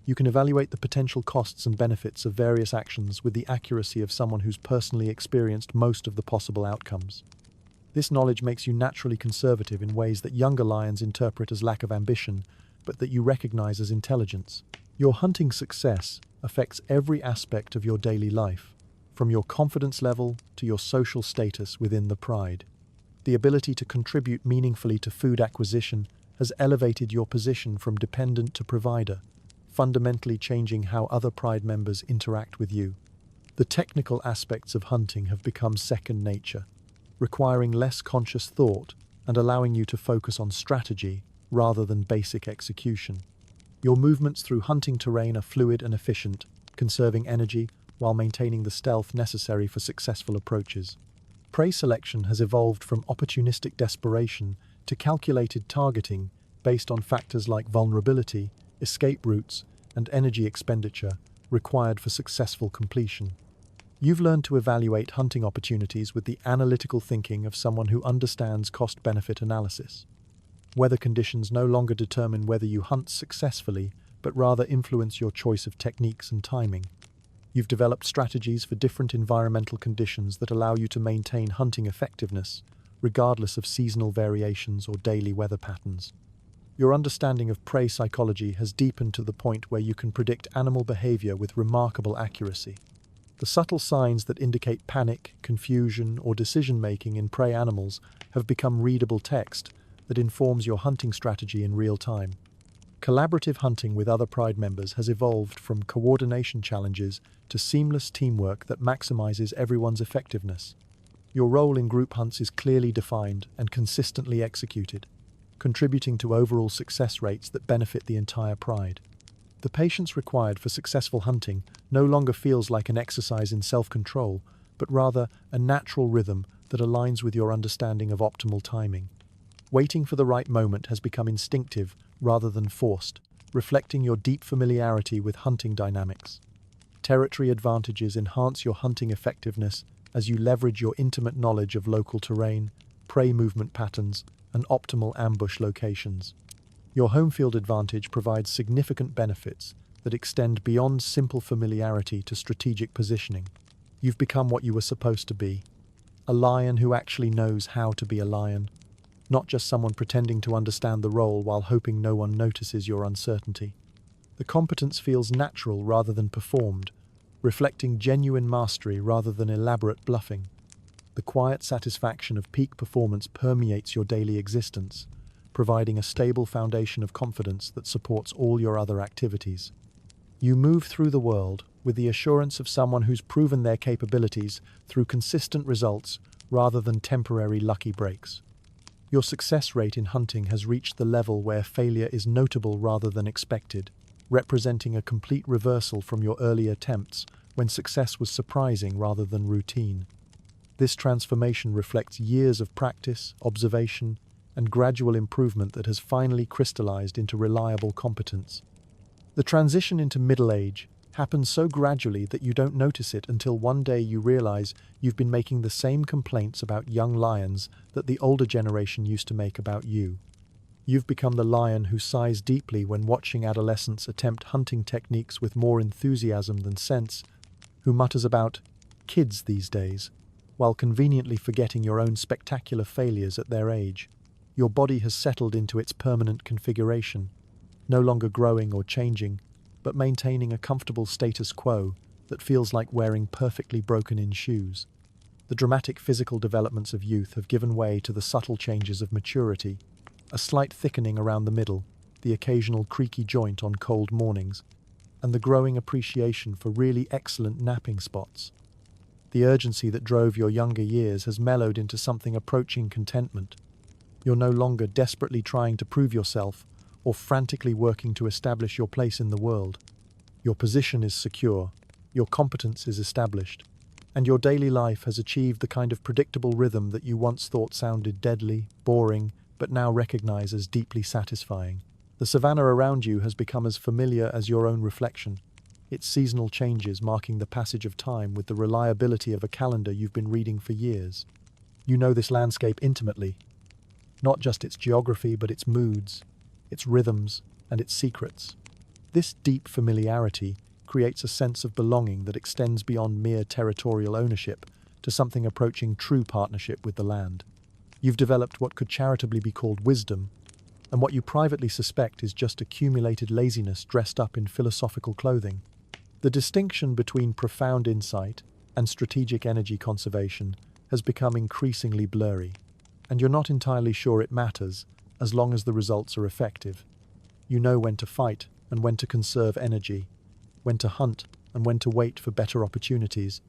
You can evaluate the potential costs and benefits of various actions with the accuracy of someone who's personally experienced most of the possible outcomes. This knowledge makes you naturally conservative in ways that younger lions interpret as lack of ambition, but that you recognize as intelligence. Your hunting success affects every aspect of your daily life, from your confidence level to your social status within the pride. The ability to contribute meaningfully to food acquisition has elevated your position from dependent to provider, fundamentally changing how other pride members interact with you. The technical aspects of hunting have become second nature, requiring less conscious thought and allowing you to focus on strategy rather than basic execution. Your movements through hunting terrain are fluid and efficient, conserving energy while maintaining the stealth necessary for successful approaches. Prey selection has evolved from opportunistic desperation to calculated targeting based on factors like vulnerability, escape routes, and energy expenditure required for successful completion. You've learned to evaluate hunting opportunities with the analytical thinking of someone who understands cost-benefit analysis. Weather conditions no longer determine whether you hunt successfully, but rather influence your choice of techniques and timing. You've developed strategies for different environmental conditions that allow you to maintain hunting effectiveness, regardless of seasonal variations or daily weather patterns. Your understanding of prey psychology has deepened to the point where you can predict animal behavior with remarkable accuracy. The subtle signs that indicate panic, confusion, or decision-making in prey animals have become readable text that informs your hunting strategy in real time. Collaborative hunting with other pride members has evolved from coordination challenges to seamless teamwork that maximizes everyone's effectiveness. Your role in group hunts is clearly defined and consistently executed, contributing to overall success rates that benefit the entire pride. The patience required for successful hunting no longer feels like an exercise in self-control, but rather a natural rhythm that aligns with your understanding of optimal timing. Waiting for the right moment has become instinctive rather than forced, reflecting your deep familiarity with hunting dynamics. Territory advantages enhance your hunting effectiveness as you leverage your intimate knowledge of local terrain, prey movement patterns, and optimal ambush locations. Your home field advantage provides significant benefits that extend beyond simple familiarity to strategic positioning. You've become what you were supposed to be, a lion who actually knows how to be a lion, not just someone pretending to understand the role while hoping no one notices your uncertainty. The competence feels natural rather than performed, reflecting genuine mastery rather than elaborate bluffing. The quiet satisfaction of peak performance permeates your daily existence, providing a stable foundation of confidence that supports all your other activities. You move through the world with the assurance of someone who's proven their capabilities through consistent results rather than temporary lucky breaks. Your success rate in hunting has reached the level where failure is notable rather than expected, representing a complete reversal from your early attempts when success was surprising rather than routine. This transformation reflects years of practice, observation, and gradual improvement that has finally crystallized into reliable competence. The transition into middle age happens so gradually that you don't notice it until one day you realize you've been making the same complaints about young lions that the older generation used to make about you. You've become the lion who sighs deeply when watching adolescents attempt hunting techniques with more enthusiasm than sense, who mutters about kids these days, while conveniently forgetting your own spectacular failures at their age. Your body has settled into its permanent configuration, no longer growing or changing, but maintaining a comfortable status quo that feels like wearing perfectly broken-in shoes. The dramatic physical developments of youth have given way to the subtle changes of maturity, a slight thickening around the middle, the occasional creaky joint on cold mornings, and the growing appreciation for really excellent napping spots. The urgency that drove your younger years has mellowed into something approaching contentment. You're no longer desperately trying to prove yourself or frantically working to establish your place in the world. Your position is secure, your competence is established, and your daily life has achieved the kind of predictable rhythm that you once thought sounded deadly, boring, but now recognize as deeply satisfying. The savannah around you has become as familiar as your own reflection, its seasonal changes marking the passage of time with the reliability of a calendar you've been reading for years. You know this landscape intimately, not just its geography, but its moods, its rhythms, and its secrets. This deep familiarity creates a sense of belonging that extends beyond mere territorial ownership to something approaching true partnership with the land. You've developed what could charitably be called wisdom, and what you privately suspect is just accumulated laziness dressed up in philosophical clothing. The distinction between profound insight and strategic energy conservation has become increasingly blurry, and you're not entirely sure it matters as long as the results are effective. You know when to fight and when to conserve energy, when to hunt and when to wait for better opportunities,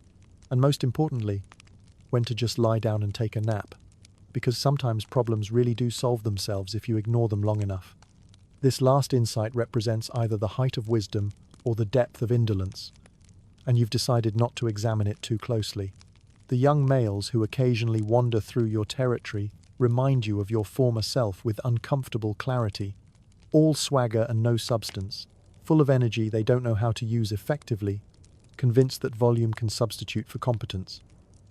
and most importantly, when to just lie down and take a nap, because sometimes problems really do solve themselves if you ignore them long enough. This last insight represents either the height of wisdom or the depth of indolence, and you've decided not to examine it too closely. The young males who occasionally wander through your territory remind you of your former self with uncomfortable clarity, all swagger and no substance, full of energy they don't know how to use effectively, convinced that volume can substitute for competence.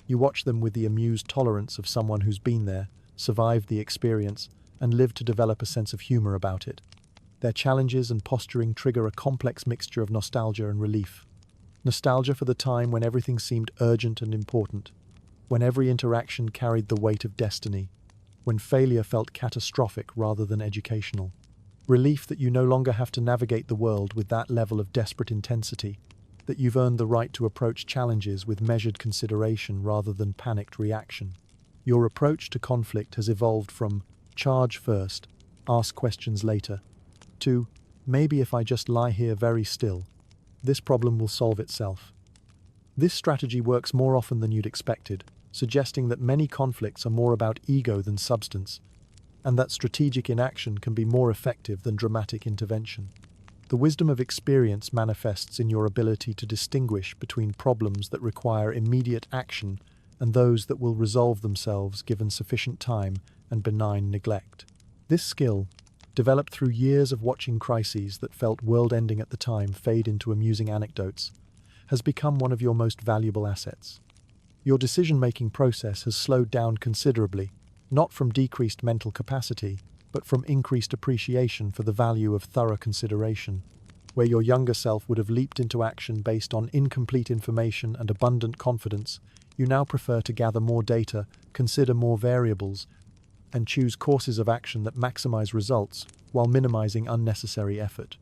You watch them with the amused tolerance of someone who's been there, survived the experience, and lived to develop a sense of humor about it. Their challenges and posturing trigger a complex mixture of nostalgia and relief. Nostalgia for the time when everything seemed urgent and important, when every interaction carried the weight of destiny, when failure felt catastrophic rather than educational. Relief that you no longer have to navigate the world with that level of desperate intensity, that you've earned the right to approach challenges with measured consideration rather than panicked reaction. Your approach to conflict has evolved from charge first, ask questions later, to maybe if I just lie here very still, this problem will solve itself. This strategy works more often than you'd expected, suggesting that many conflicts are more about ego than substance, and that strategic inaction can be more effective than dramatic intervention. The wisdom of experience manifests in your ability to distinguish between problems that require immediate action and those that will resolve themselves given sufficient time and benign neglect. This skill, developed through years of watching crises that felt world-ending at the time fade into amusing anecdotes, has become one of your most valuable assets. Your decision-making process has slowed down considerably, not from decreased mental capacity, but from increased appreciation for the value of thorough consideration. Where your younger self would have leaped into action based on incomplete information and abundant confidence, you now prefer to gather more data, consider more variables, and choose courses of action that maximize results while minimizing unnecessary effort.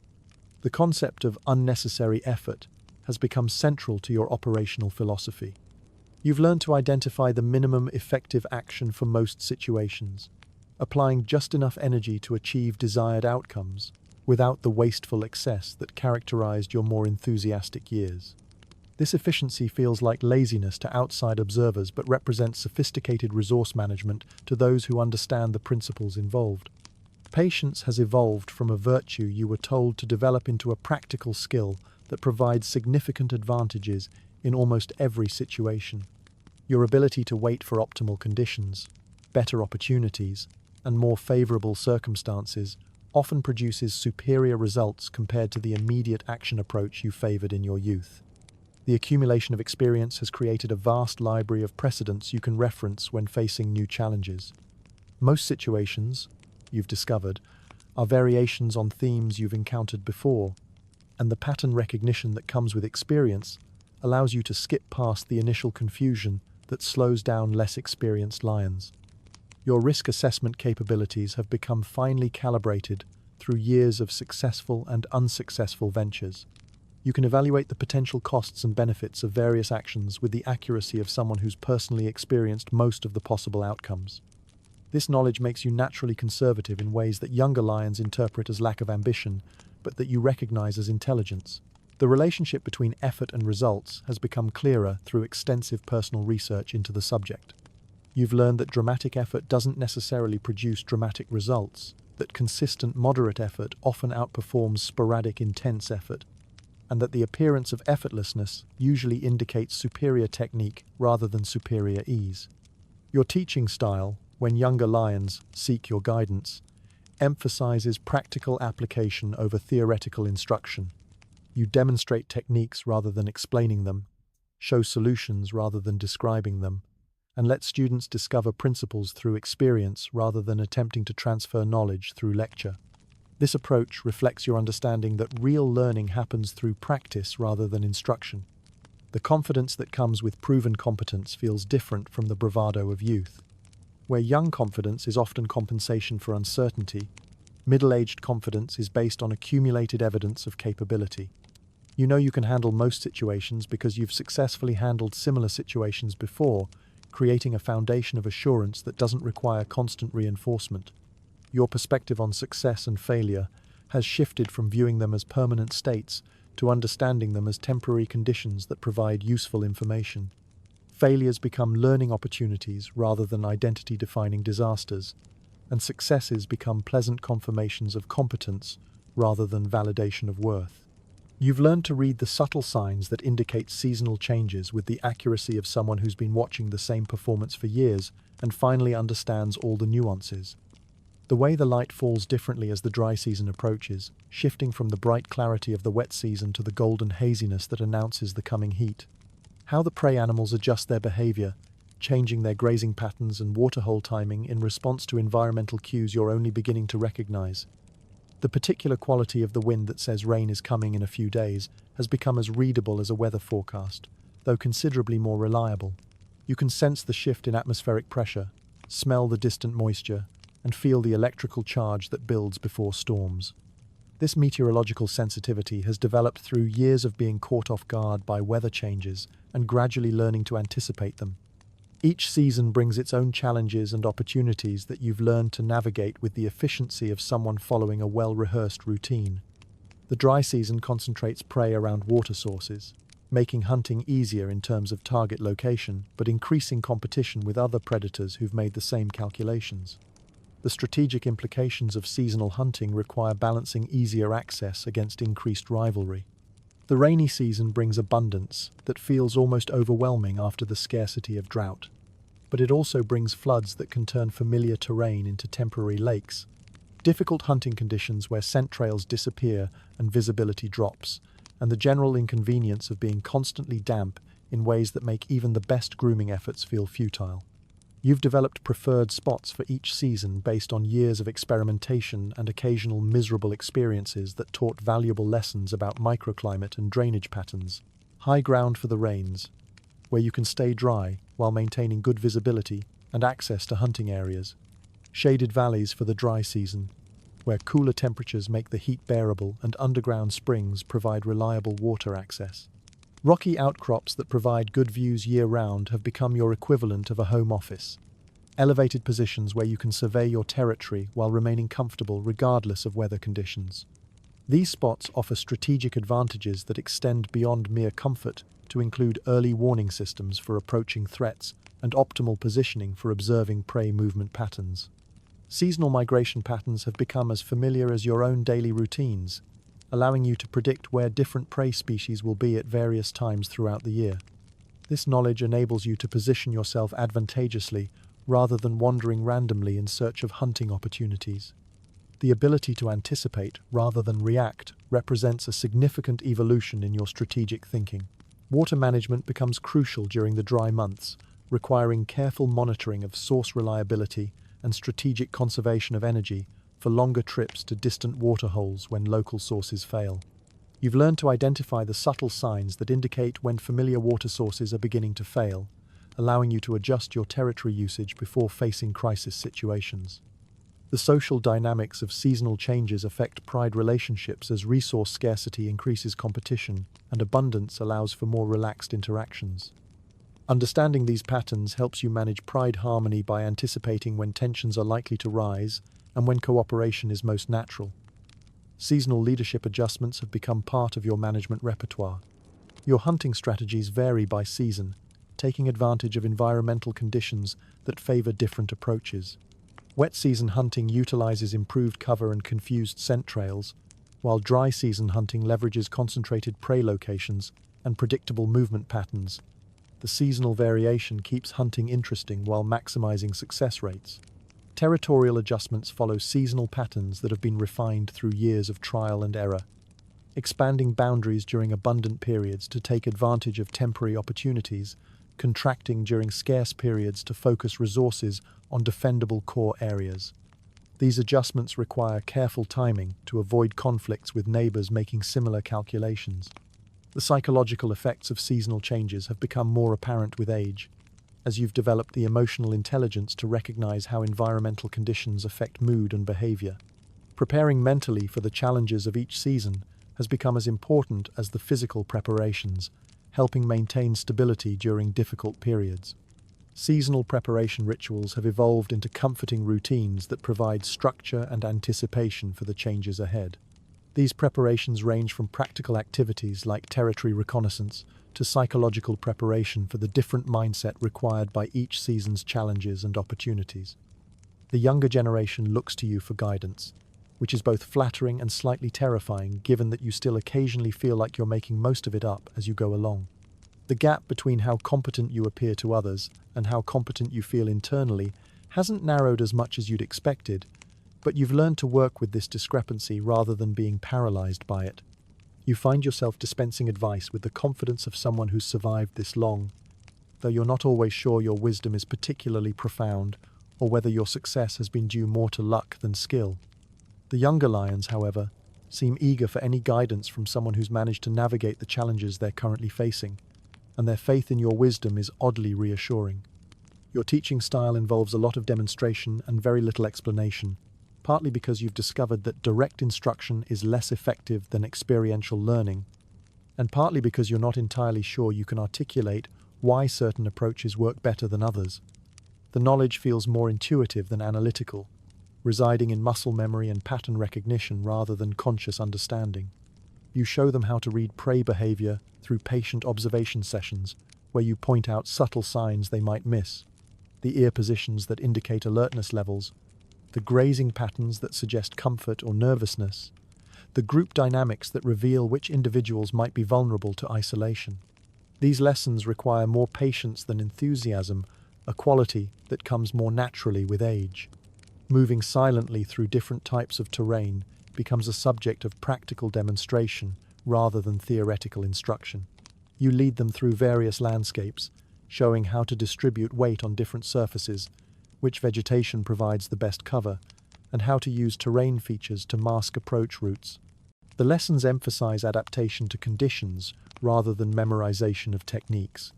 The concept of unnecessary effort has become central to your operational philosophy. You've learned to identify the minimum effective action for most situations, applying just enough energy to achieve desired outcomes without the wasteful excess that characterized your more enthusiastic years. This efficiency feels like laziness to outside observers but represents sophisticated resource management to those who understand the principles involved. Patience has evolved from a virtue you were told to develop into a practical skill that provides significant advantages in almost every situation. Your ability to wait for optimal conditions, better opportunities, and more favorable circumstances often produces superior results compared to the immediate action approach you favored in your youth. The accumulation of experience has created a vast library of precedents you can reference when facing new challenges. Most situations, you've discovered, are variations on themes you've encountered before, and the pattern recognition that comes with experience allows you to skip past the initial confusion that slows down less experienced lions. Your risk assessment capabilities have become finely calibrated through years of successful and unsuccessful ventures. You can evaluate the potential costs and benefits of various actions with the accuracy of someone who's personally experienced most of the possible outcomes. This knowledge makes you naturally conservative in ways that younger lions interpret as lack of ambition, but that you recognize as intelligence. The relationship between effort and results has become clearer through extensive personal research into the subject. You've learned that dramatic effort doesn't necessarily produce dramatic results, that consistent moderate effort often outperforms sporadic intense effort, and that the appearance of effortlessness usually indicates superior technique rather than superior ease. Your teaching style, when younger lions seek your guidance, emphasizes practical application over theoretical instruction. You demonstrate techniques rather than explaining them, show solutions rather than describing them, and let students discover principles through experience rather than attempting to transfer knowledge through lecture. This approach reflects your understanding that real learning happens through practice rather than instruction. The confidence that comes with proven competence feels different from the bravado of youth. Where young confidence is often compensation for uncertainty, middle-aged confidence is based on accumulated evidence of capability. You know you can handle most situations because you've successfully handled similar situations before, creating a foundation of assurance that doesn't require constant reinforcement. Your perspective on success and failure has shifted from viewing them as permanent states to understanding them as temporary conditions that provide useful information. Failures become learning opportunities rather than identity-defining disasters, and successes become pleasant confirmations of competence rather than validation of worth. You've learned to read the subtle signs that indicate seasonal changes with the accuracy of someone who's been watching the same performance for years and finally understands all the nuances. The way the light falls differently as the dry season approaches, shifting from the bright clarity of the wet season to the golden haziness that announces the coming heat. How the prey animals adjust their behavior, changing their grazing patterns and waterhole timing in response to environmental cues you're only beginning to recognize. The particular quality of the wind that says rain is coming in a few days has become as readable as a weather forecast, though considerably more reliable. You can sense the shift in atmospheric pressure, smell the distant moisture, and feel the electrical charge that builds before storms. This meteorological sensitivity has developed through years of being caught off guard by weather changes and gradually learning to anticipate them. Each season brings its own challenges and opportunities that you've learned to navigate with the efficiency of someone following a well-rehearsed routine. The dry season concentrates prey around water sources, making hunting easier in terms of target location, but increasing competition with other predators who've made the same calculations. The strategic implications of seasonal hunting require balancing easier access against increased rivalry. The rainy season brings abundance that feels almost overwhelming after the scarcity of drought. But it also brings floods that can turn familiar terrain into temporary lakes, difficult hunting conditions where scent trails disappear and visibility drops, and the general inconvenience of being constantly damp in ways that make even the best grooming efforts feel futile. You've developed preferred spots for each season based on years of experimentation and occasional miserable experiences that taught valuable lessons about microclimate and drainage patterns. High ground for the rains, where you can stay dry while maintaining good visibility and access to hunting areas. Shaded valleys for the dry season, where cooler temperatures make the heat bearable and underground springs provide reliable water access. Rocky outcrops that provide good views year-round have become your equivalent of a home office. Elevated positions where you can survey your territory while remaining comfortable regardless of weather conditions. These spots offer strategic advantages that extend beyond mere comfort to include early warning systems for approaching threats and optimal positioning for observing prey movement patterns. Seasonal migration patterns have become as familiar as your own daily routines, allowing you to predict where different prey species will be at various times throughout the year. This knowledge enables you to position yourself advantageously rather than wandering randomly in search of hunting opportunities. The ability to anticipate rather than react represents a significant evolution in your strategic thinking. Water management becomes crucial during the dry months, requiring careful monitoring of source reliability and strategic conservation of energy for longer trips to distant waterholes when local sources fail. You've learned to identify the subtle signs that indicate when familiar water sources are beginning to fail, allowing you to adjust your territory usage before facing crisis situations. The social dynamics of seasonal changes affect pride relationships as resource scarcity increases competition and abundance allows for more relaxed interactions. Understanding these patterns helps you manage pride harmony by anticipating when tensions are likely to rise and when cooperation is most natural. Seasonal leadership adjustments have become part of your management repertoire. Your hunting strategies vary by season, taking advantage of environmental conditions that favor different approaches. Wet season hunting utilizes improved cover and confused scent trails, while dry season hunting leverages concentrated prey locations and predictable movement patterns. The seasonal variation keeps hunting interesting while maximizing success rates. Territorial adjustments follow seasonal patterns that have been refined through years of trial and error, expanding boundaries during abundant periods to take advantage of temporary opportunities, contracting during scarce periods to focus resources on defendable core areas. These adjustments require careful timing to avoid conflicts with neighbors making similar calculations. The psychological effects of seasonal changes have become more apparent with age, as you've developed the emotional intelligence to recognize how environmental conditions affect mood and behavior. Preparing mentally for the challenges of each season has become as important as the physical preparations, helping maintain stability during difficult periods. Seasonal preparation rituals have evolved into comforting routines that provide structure and anticipation for the changes ahead. These preparations range from practical activities like territory reconnaissance to psychological preparation for the different mindset required by each season's challenges and opportunities. The younger generation looks to you for guidance, which is both flattering and slightly terrifying given that you still occasionally feel like you're making most of it up as you go along. The gap between how competent you appear to others and how competent you feel internally hasn't narrowed as much as you'd expected, but you've learned to work with this discrepancy rather than being paralyzed by it. You find yourself dispensing advice with the confidence of someone who's survived this long, though you're not always sure your wisdom is particularly profound or whether your success has been due more to luck than skill. The younger lions, however, seem eager for any guidance from someone who's managed to navigate the challenges they're currently facing, and their faith in your wisdom is oddly reassuring. Your teaching style involves a lot of demonstration and very little explanation, partly because you've discovered that direct instruction is less effective than experiential learning, and partly because you're not entirely sure you can articulate why certain approaches work better than others. The knowledge feels more intuitive than analytical, residing in muscle memory and pattern recognition rather than conscious understanding. You show them how to read prey behavior through patient observation sessions, where you point out subtle signs they might miss, the ear positions that indicate alertness levels, the grazing patterns that suggest comfort or nervousness, the group dynamics that reveal which individuals might be vulnerable to isolation. These lessons require more patience than enthusiasm, a quality that comes more naturally with age. Moving silently through different types of terrain becomes a subject of practical demonstration rather than theoretical instruction. You lead them through various landscapes, showing how to distribute weight on different surfaces, which vegetation provides the best cover, and how to use terrain features to mask approach routes. The lessons emphasize adaptation to conditions rather than memorization of techniques.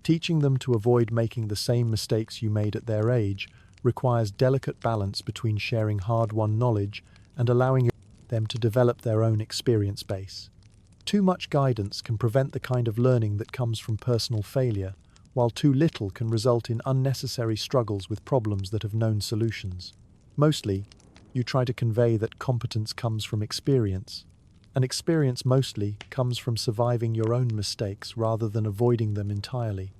Teaching them to avoid making the same mistakes you made at their age requires delicate balance between sharing hard-won knowledge and allowing them to develop their own experience base. Too much guidance can prevent the kind of learning that comes from personal failure, while too little can result in unnecessary struggles with problems that have known solutions. Mostly, you try to convey that competence comes from experience, and experience mostly comes from surviving your own mistakes rather than avoiding them entirely.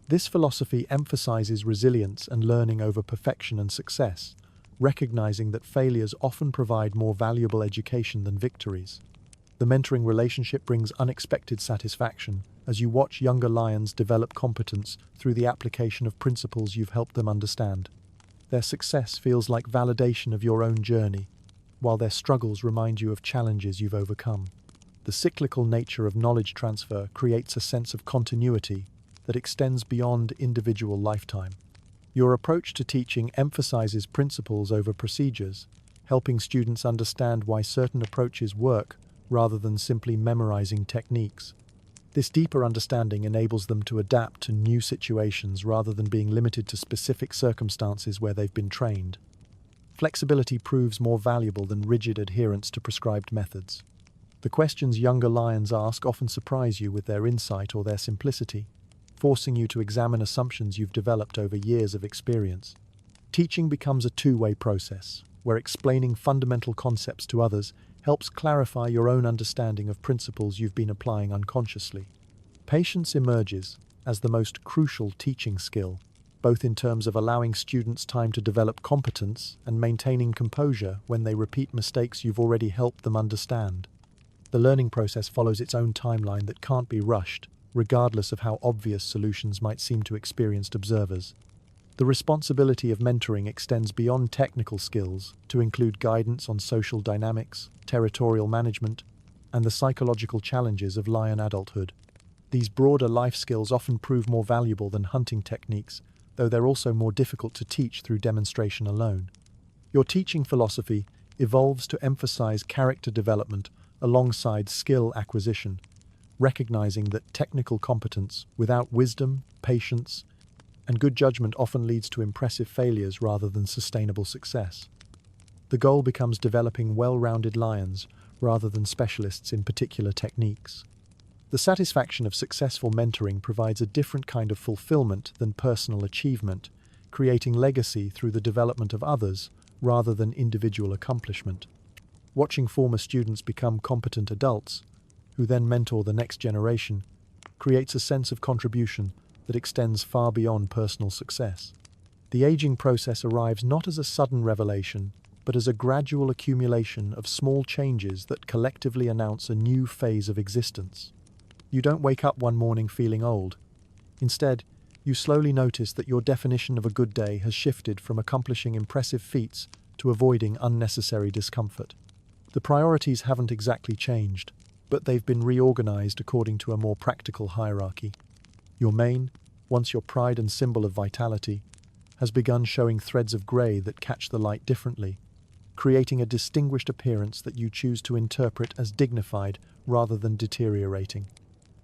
This philosophy emphasizes resilience and learning over perfection and success, recognizing that failures often provide more valuable education than victories. The mentoring relationship brings unexpected satisfaction as you watch younger lions develop competence through the application of principles you've helped them understand. Their success feels like validation of your own journey, while their struggles remind you of challenges you've overcome. The cyclical nature of knowledge transfer creates a sense of continuity that extends beyond individual lifetime. Your approach to teaching emphasizes principles over procedures, helping students understand why certain approaches work rather than simply memorizing techniques. This deeper understanding enables them to adapt to new situations rather than being limited to specific circumstances where they've been trained. Flexibility proves more valuable than rigid adherence to prescribed methods. The questions younger lions ask often surprise you with their insight or their simplicity. forcing you to examine assumptions you've developed over years of experience. Teaching becomes a two-way process, where explaining fundamental concepts to others helps clarify your own understanding of principles you've been applying unconsciously. Patience emerges as the most crucial teaching skill, both in terms of allowing students time to develop competence and maintaining composure when they repeat mistakes you've already helped them understand. The learning process follows its own timeline that can't be rushed, regardless of how obvious solutions might seem to experienced observers. The responsibility of mentoring extends beyond technical skills to include guidance on social dynamics, territorial management, and the psychological challenges of lion adulthood. These broader life skills often prove more valuable than hunting techniques, though they're also more difficult to teach through demonstration alone. Your teaching philosophy evolves to emphasize character development alongside skill acquisition, recognizing that technical competence without wisdom, patience, and good judgment often leads to impressive failures rather than sustainable success. The goal becomes developing well-rounded lions rather than specialists in particular techniques. The satisfaction of successful mentoring provides a different kind of fulfillment than personal achievement, creating legacy through the development of others rather than individual accomplishment. Watching former students become competent adults, who then mentor the next generation, creates a sense of contribution that extends far beyond personal success. The aging process arrives not as a sudden revelation, but as a gradual accumulation of small changes that collectively announce a new phase of existence. You don't wake up one morning feeling old. Instead, you slowly notice that your definition of a good day has shifted from accomplishing impressive feats to avoiding unnecessary discomfort. The priorities haven't exactly changed, but they've been reorganized according to a more practical hierarchy. Your mane, once your pride and symbol of vitality, has begun showing threads of grey that catch the light differently, creating a distinguished appearance that you choose to interpret as dignified rather than deteriorating.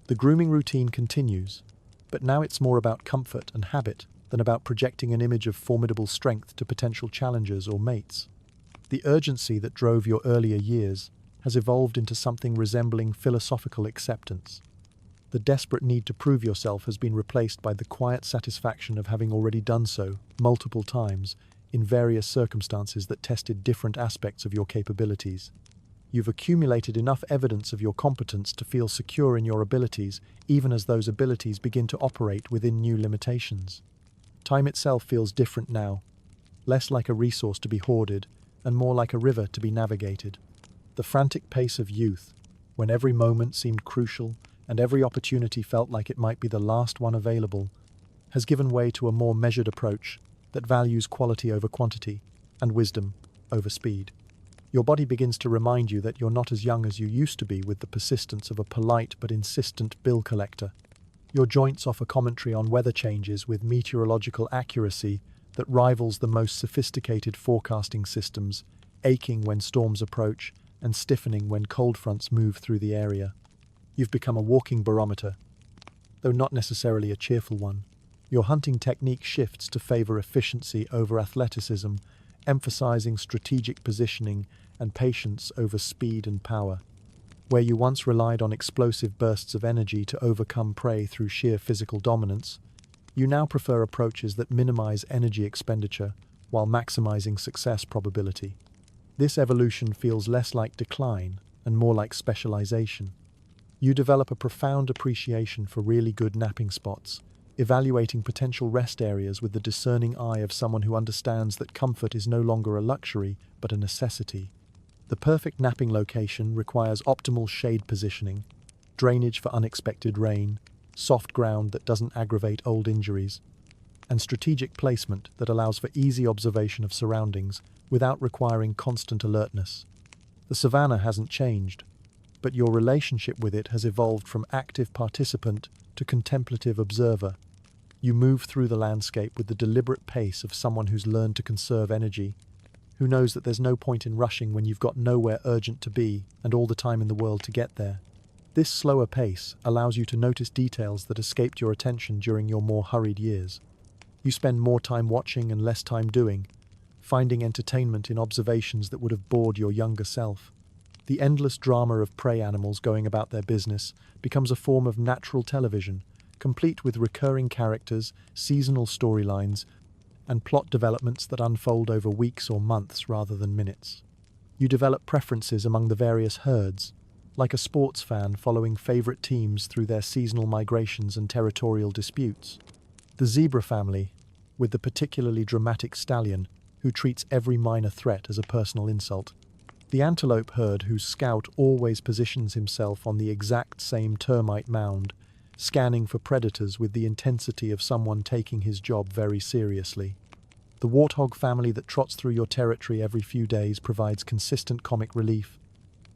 The grooming routine continues, but now it's more about comfort and habit than about projecting an image of formidable strength to potential challengers or mates. The urgency that drove your earlier years has evolved into something resembling philosophical acceptance. The desperate need to prove yourself has been replaced by the quiet satisfaction of having already done so multiple times in various circumstances that tested different aspects of your capabilities. You've accumulated enough evidence of your competence to feel secure in your abilities, even as those abilities begin to operate within new limitations. Time itself feels different now, less like a resource to be hoarded and more like a river to be navigated. The frantic pace of youth, when every moment seemed crucial and every opportunity felt like it might be the last one available, has given way to a more measured approach that values quality over quantity and wisdom over speed. Your body begins to remind you that you're not as young as you used to be with the persistence of a polite but insistent bill collector. Your joints offer commentary on weather changes with meteorological accuracy that rivals the most sophisticated forecasting systems, aching when storms approach and stiffening when cold fronts move through the area. You've become a walking barometer, though not necessarily a cheerful one. Your hunting technique shifts to favor efficiency over athleticism, emphasizing strategic positioning and patience over speed and power. Where you once relied on explosive bursts of energy to overcome prey through sheer physical dominance, you now prefer approaches that minimize energy expenditure while maximizing success probability. This evolution feels less like decline and more like specialization. You develop a profound appreciation for really good napping spots, evaluating potential rest areas with the discerning eye of someone who understands that comfort is no longer a luxury but a necessity. The perfect napping location requires optimal shade positioning, drainage for unexpected rain, soft ground that doesn't aggravate old injuries, and strategic placement that allows for easy observation of surroundings without requiring constant alertness. The savannah hasn't changed, but your relationship with it has evolved from active participant to contemplative observer. You move through the landscape with the deliberate pace of someone who's learned to conserve energy, who knows that there's no point in rushing when you've got nowhere urgent to be and all the time in the world to get there. This slower pace allows you to notice details that escaped your attention during your more hurried years. You spend more time watching and less time doing, finding entertainment in observations that would have bored your younger self. The endless drama of prey animals going about their business becomes a form of natural television, complete with recurring characters, seasonal storylines, and plot developments that unfold over weeks or months rather than minutes. You develop preferences among the various herds, like a sports fan following favorite teams through their seasonal migrations and territorial disputes. The zebra family, with the particularly dramatic stallion, who treats every minor threat as a personal insult. The antelope herd whose scout always positions himself on the exact same termite mound, scanning for predators with the intensity of someone taking his job very seriously. The warthog family that trots through your territory every few days provides consistent comic relief,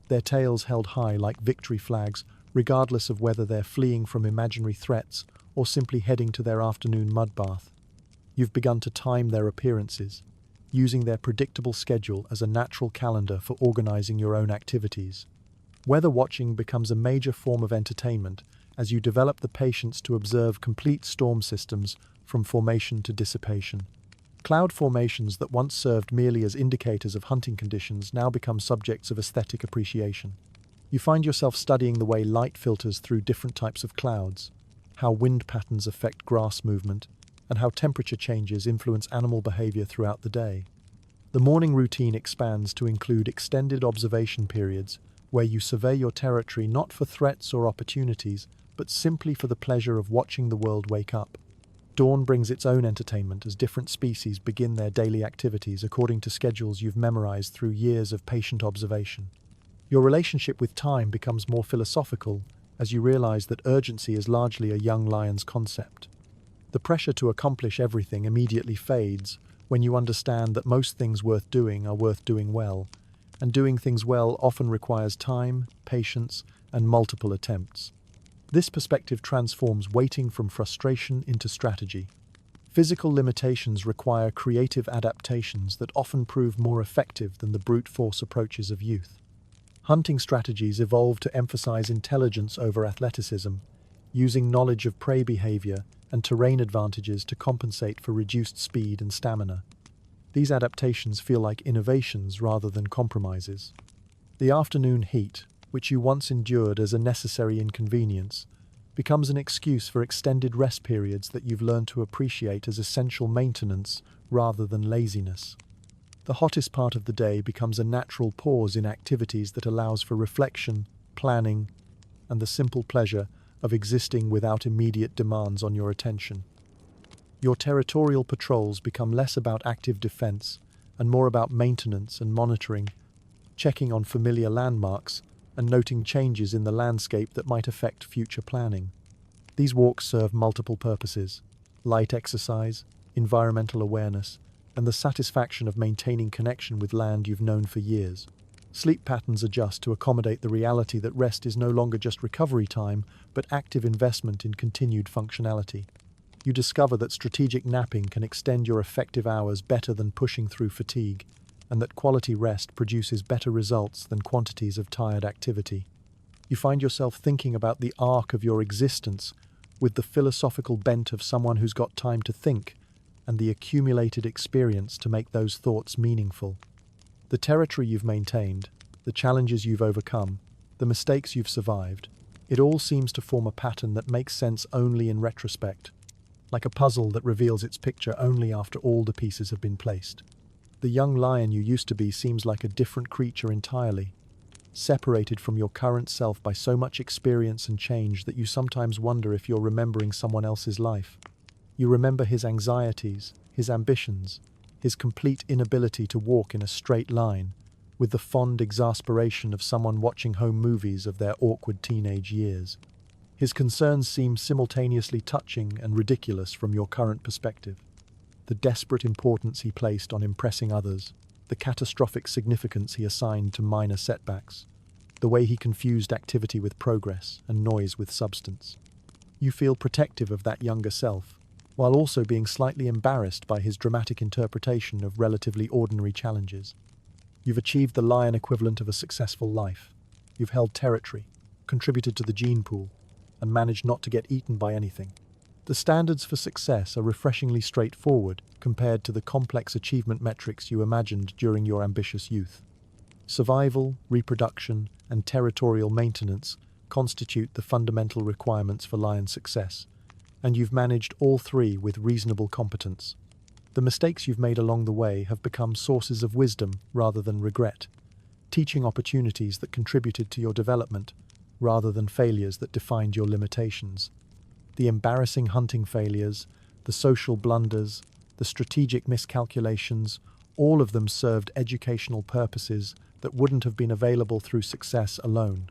their tails held high like victory flags, regardless of whether they're fleeing from imaginary threats or simply heading to their afternoon mud bath. You've begun to time their appearances, using their predictable schedule as a natural calendar for organizing your own activities. Weather watching becomes a major form of entertainment as you develop the patience to observe complete storm systems from formation to dissipation. Cloud formations that once served merely as indicators of hunting conditions now become subjects of aesthetic appreciation. You find yourself studying the way light filters through different types of clouds, how wind patterns affect grass movement, and how temperature changes influence animal behavior throughout the day. The morning routine expands to include extended observation periods where you survey your territory not for threats or opportunities, but simply for the pleasure of watching the world wake up. Dawn brings its own entertainment as different species begin their daily activities according to schedules you've memorized through years of patient observation. Your relationship with time becomes more philosophical as you realize that urgency is largely a young lion's concept. The pressure to accomplish everything immediately fades when you understand that most things worth doing are worth doing well, and doing things well often requires time, patience, and multiple attempts. This perspective transforms waiting from frustration into strategy. Physical limitations require creative adaptations that often prove more effective than the brute force approaches of youth. Hunting strategies evolve to emphasize intelligence over athleticism, using knowledge of prey behavior and terrain advantages to compensate for reduced speed and stamina. These adaptations feel like innovations rather than compromises. The afternoon heat, which you once endured as a necessary inconvenience, becomes an excuse for extended rest periods that you've learned to appreciate as essential maintenance rather than laziness. The hottest part of the day becomes a natural pause in activities that allows for reflection, planning, and the simple pleasure of existing without immediate demands on your attention. Your territorial patrols become less about active defense and more about maintenance and monitoring, checking on familiar landmarks and noting changes in the landscape that might affect future planning. These walks serve multiple purposes: light exercise, environmental awareness, and the satisfaction of maintaining connection with land you've known for years. Sleep patterns adjust to accommodate the reality that rest is no longer just recovery time, but active investment in continued functionality. You discover that strategic napping can extend your effective hours better than pushing through fatigue, and that quality rest produces better results than quantities of tired activity. You find yourself thinking about the arc of your existence with the philosophical bent of someone who's got time to think and the accumulated experience to make those thoughts meaningful. The territory you've maintained, the challenges you've overcome, the mistakes you've survived, it all seems to form a pattern that makes sense only in retrospect, like a puzzle that reveals its picture only after all the pieces have been placed. The young lion you used to be seems like a different creature entirely, separated from your current self by so much experience and change that you sometimes wonder if you're remembering someone else's life. You remember his anxieties, his ambitions, his complete inability to walk in a straight line, with the fond exasperation of someone watching home movies of their awkward teenage years. His concerns seem simultaneously touching and ridiculous from your current perspective. The desperate importance he placed on impressing others, the catastrophic significance he assigned to minor setbacks, the way he confused activity with progress and noise with substance. You feel protective of that younger self, while also being slightly embarrassed by his dramatic interpretation of relatively ordinary challenges. You've achieved the lion equivalent of a successful life. You've held territory, contributed to the gene pool, and managed not to get eaten by anything. The standards for success are refreshingly straightforward compared to the complex achievement metrics you imagined during your ambitious youth. Survival, reproduction, and territorial maintenance constitute the fundamental requirements for lion success, and you've managed all three with reasonable competence. The mistakes you've made along the way have become sources of wisdom rather than regret, teaching opportunities that contributed to your development rather than failures that defined your limitations. The embarrassing hunting failures, the social blunders, the strategic miscalculations, all of them served educational purposes that wouldn't have been available through success alone.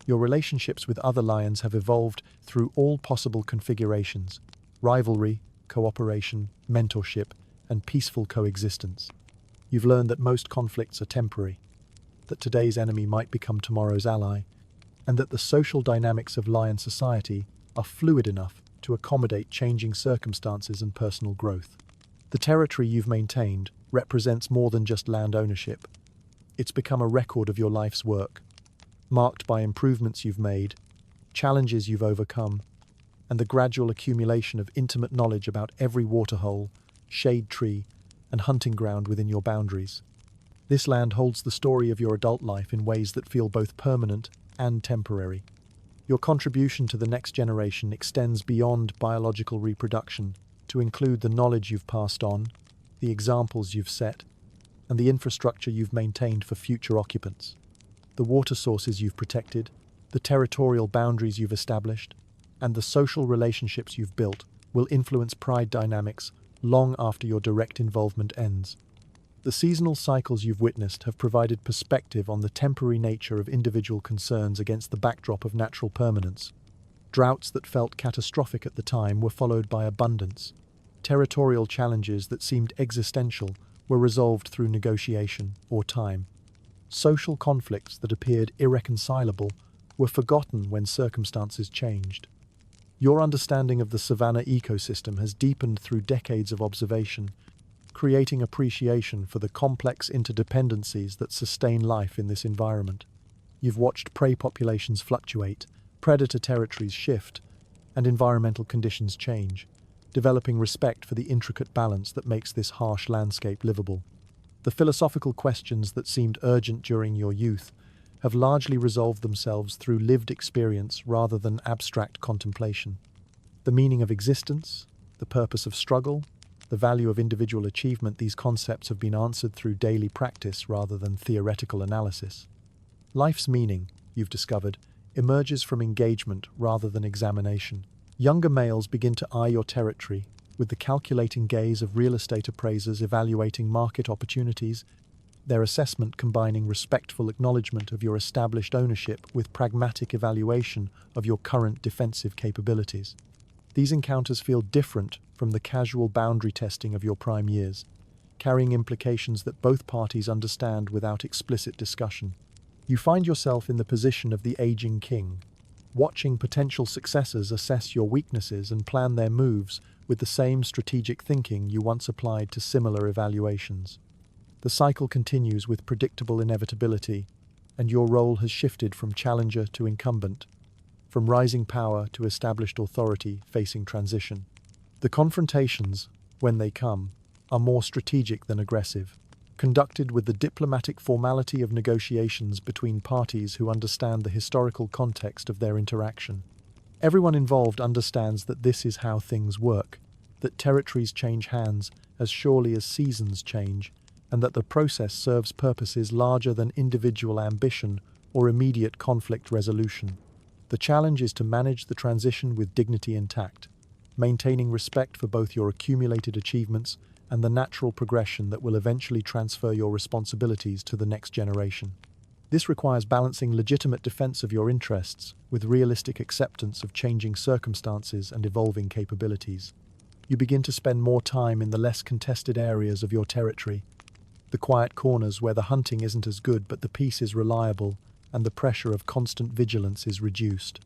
Your relationships with other lions have evolved through all possible configurations: rivalry, cooperation, mentorship, and peaceful coexistence. You've learned that most conflicts are temporary, that today's enemy might become tomorrow's ally, and that the social dynamics of lion society are fluid enough to accommodate changing circumstances and personal growth. The territory you've maintained represents more than just land ownership. It's become a record of your life's work, marked by improvements you've made, challenges you've overcome, and the gradual accumulation of intimate knowledge about every waterhole, shade tree, and hunting ground within your boundaries. This land holds the story of your adult life in ways that feel both permanent and temporary. Your contribution to the next generation extends beyond biological reproduction to include the knowledge you've passed on, the examples you've set, and the infrastructure you've maintained for future occupants. The water sources you've protected, the territorial boundaries you've established, and the social relationships you've built will influence pride dynamics long after your direct involvement ends. The seasonal cycles you've witnessed have provided perspective on the temporary nature of individual concerns against the backdrop of natural permanence. Droughts that felt catastrophic at the time were followed by abundance. Territorial challenges that seemed existential were resolved through negotiation or time. Social conflicts that appeared irreconcilable were forgotten when circumstances changed. Your understanding of the savanna ecosystem has deepened through decades of observation, creating appreciation for the complex interdependencies that sustain life in this environment. You've watched prey populations fluctuate, predator territories shift, and environmental conditions change, developing respect for the intricate balance that makes this harsh landscape livable. The philosophical questions that seemed urgent during your youth have largely resolved themselves through lived experience rather than abstract contemplation. The meaning of existence, the purpose of struggle, the value of individual achievement, these concepts have been answered through daily practice rather than theoretical analysis. Life's meaning, you've discovered, emerges from engagement rather than examination. Younger males begin to eye your territory with the calculating gaze of real estate appraisers evaluating market opportunities, their assessment combining respectful acknowledgement of your established ownership with pragmatic evaluation of your current defensive capabilities. These encounters feel different from the casual boundary testing of your prime years, carrying implications that both parties understand without explicit discussion. You find yourself in the position of the aging king, watching potential successors assess your weaknesses and plan their moves with the same strategic thinking you once applied to similar evaluations. The cycle continues with predictable inevitability, and your role has shifted from challenger to incumbent, from rising power to established authority facing transition. The confrontations, when they come, are more strategic than aggressive, conducted with the diplomatic formality of negotiations between parties who understand the historical context of their interaction. Everyone involved understands that this is how things work, that territories change hands as surely as seasons change, and that the process serves purposes larger than individual ambition or immediate conflict resolution. The challenge is to manage the transition with dignity intact, maintaining respect for both your accumulated achievements and the natural progression that will eventually transfer your responsibilities to the next generation. This requires balancing legitimate defense of your interests with realistic acceptance of changing circumstances and evolving capabilities. You begin to spend more time in the less contested areas of your territory, the quiet corners where the hunting isn't as good but the peace is reliable and the pressure of constant vigilance is reduced.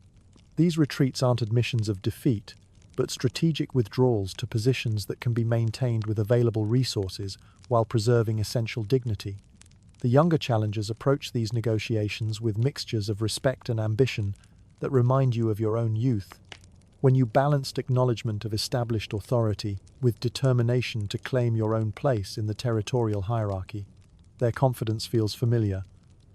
These retreats aren't admissions of defeat, but strategic withdrawals to positions that can be maintained with available resources while preserving essential dignity. The younger challengers approach these negotiations with mixtures of respect and ambition that remind you of your own youth, when you balanced acknowledgement of established authority with determination to claim your own place in the territorial hierarchy. Their confidence feels familiar,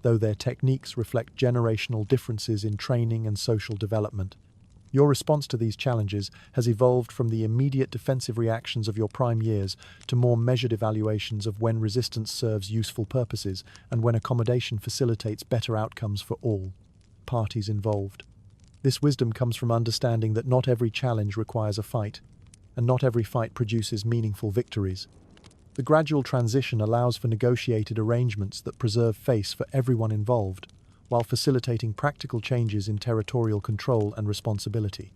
though their techniques reflect generational differences in training and social development. Your response to these challenges has evolved from the immediate defensive reactions of your prime years to more measured evaluations of when resistance serves useful purposes and when accommodation facilitates better outcomes for all parties involved. This wisdom comes from understanding that not every challenge requires a fight, and not every fight produces meaningful victories. The gradual transition allows for negotiated arrangements that preserve face for everyone involved, while facilitating practical changes in territorial control and responsibility.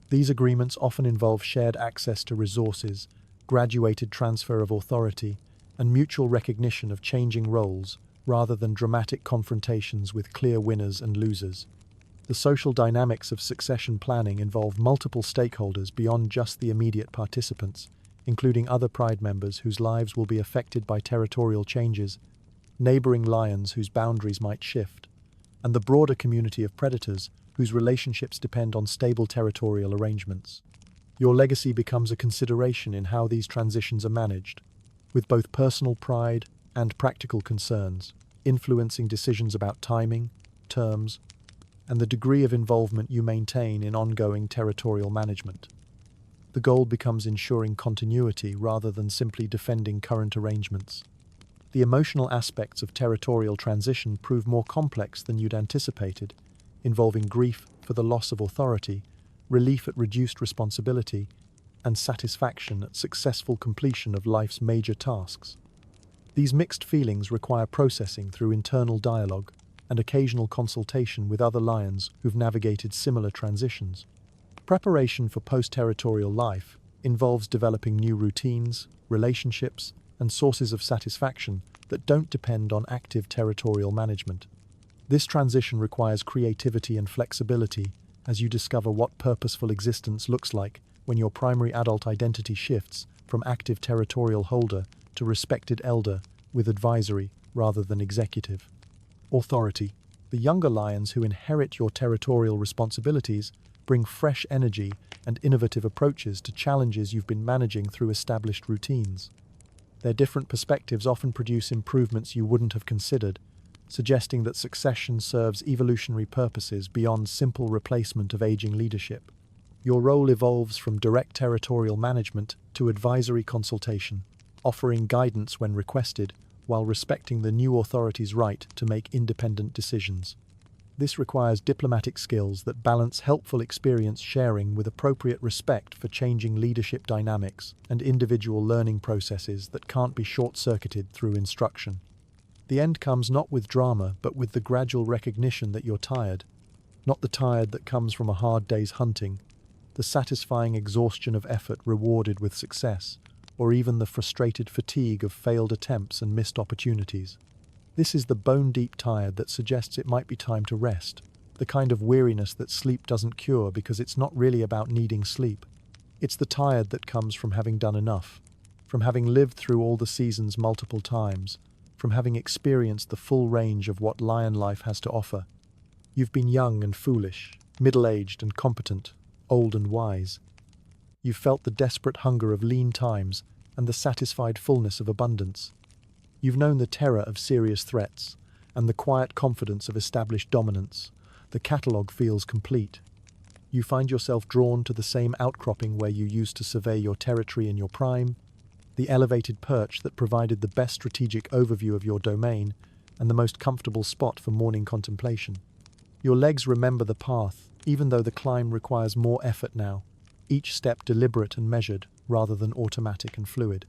These agreements often involve shared access to resources, graduated transfer of authority, and mutual recognition of changing roles, rather than dramatic confrontations with clear winners and losers. The social dynamics of succession planning involve multiple stakeholders beyond just the immediate participants, including other Pride members whose lives will be affected by territorial changes, neighboring lions whose boundaries might shift, and the broader community of predators whose relationships depend on stable territorial arrangements. Your legacy becomes a consideration in how these transitions are managed, with both personal pride and practical concerns, influencing decisions about timing, terms, and the degree of involvement you maintain in ongoing territorial management. The goal becomes ensuring continuity rather than simply defending current arrangements. The emotional aspects of territorial transition prove more complex than you'd anticipated, involving grief for the loss of authority, relief at reduced responsibility, and satisfaction at successful completion of life's major tasks. These mixed feelings require processing through internal dialogue and occasional consultation with other lions who've navigated similar transitions. Preparation for post-territorial life involves developing new routines, relationships, and sources of satisfaction that don't depend on active territorial management. This transition requires creativity and flexibility as you discover what purposeful existence looks like when your primary adult identity shifts from active territorial holder to respected elder with advisory rather than executive authority. The younger lions who inherit your territorial responsibilities bring fresh energy and innovative approaches to challenges you've been managing through established routines. Their different perspectives often produce improvements you wouldn't have considered, suggesting that succession serves evolutionary purposes beyond simple replacement of aging leadership. Your role evolves from direct territorial management to advisory consultation, offering guidance when requested, while respecting the new authority's right to make independent decisions. This requires diplomatic skills that balance helpful experience sharing with appropriate respect for changing leadership dynamics and individual learning processes that can't be short-circuited through instruction. The end comes not with drama, but with the gradual recognition that you're tired, not the tired that comes from a hard day's hunting, the satisfying exhaustion of effort rewarded with success, or even the frustrated fatigue of failed attempts and missed opportunities. This is the bone-deep tired that suggests it might be time to rest, the kind of weariness that sleep doesn't cure because it's not really about needing sleep. It's the tired that comes from having done enough, from having lived through all the seasons multiple times, from having experienced the full range of what lion life has to offer. You've been young and foolish, middle-aged and competent, old and wise. You've felt the desperate hunger of lean times and the satisfied fullness of abundance. You've known the terror of serious threats and the quiet confidence of established dominance. The catalogue feels complete. You find yourself drawn to the same outcropping where you used to survey your territory in your prime, the elevated perch that provided the best strategic overview of your domain and the most comfortable spot for morning contemplation. Your legs remember the path, even though the climb requires more effort now, each step deliberate and measured rather than automatic and fluid.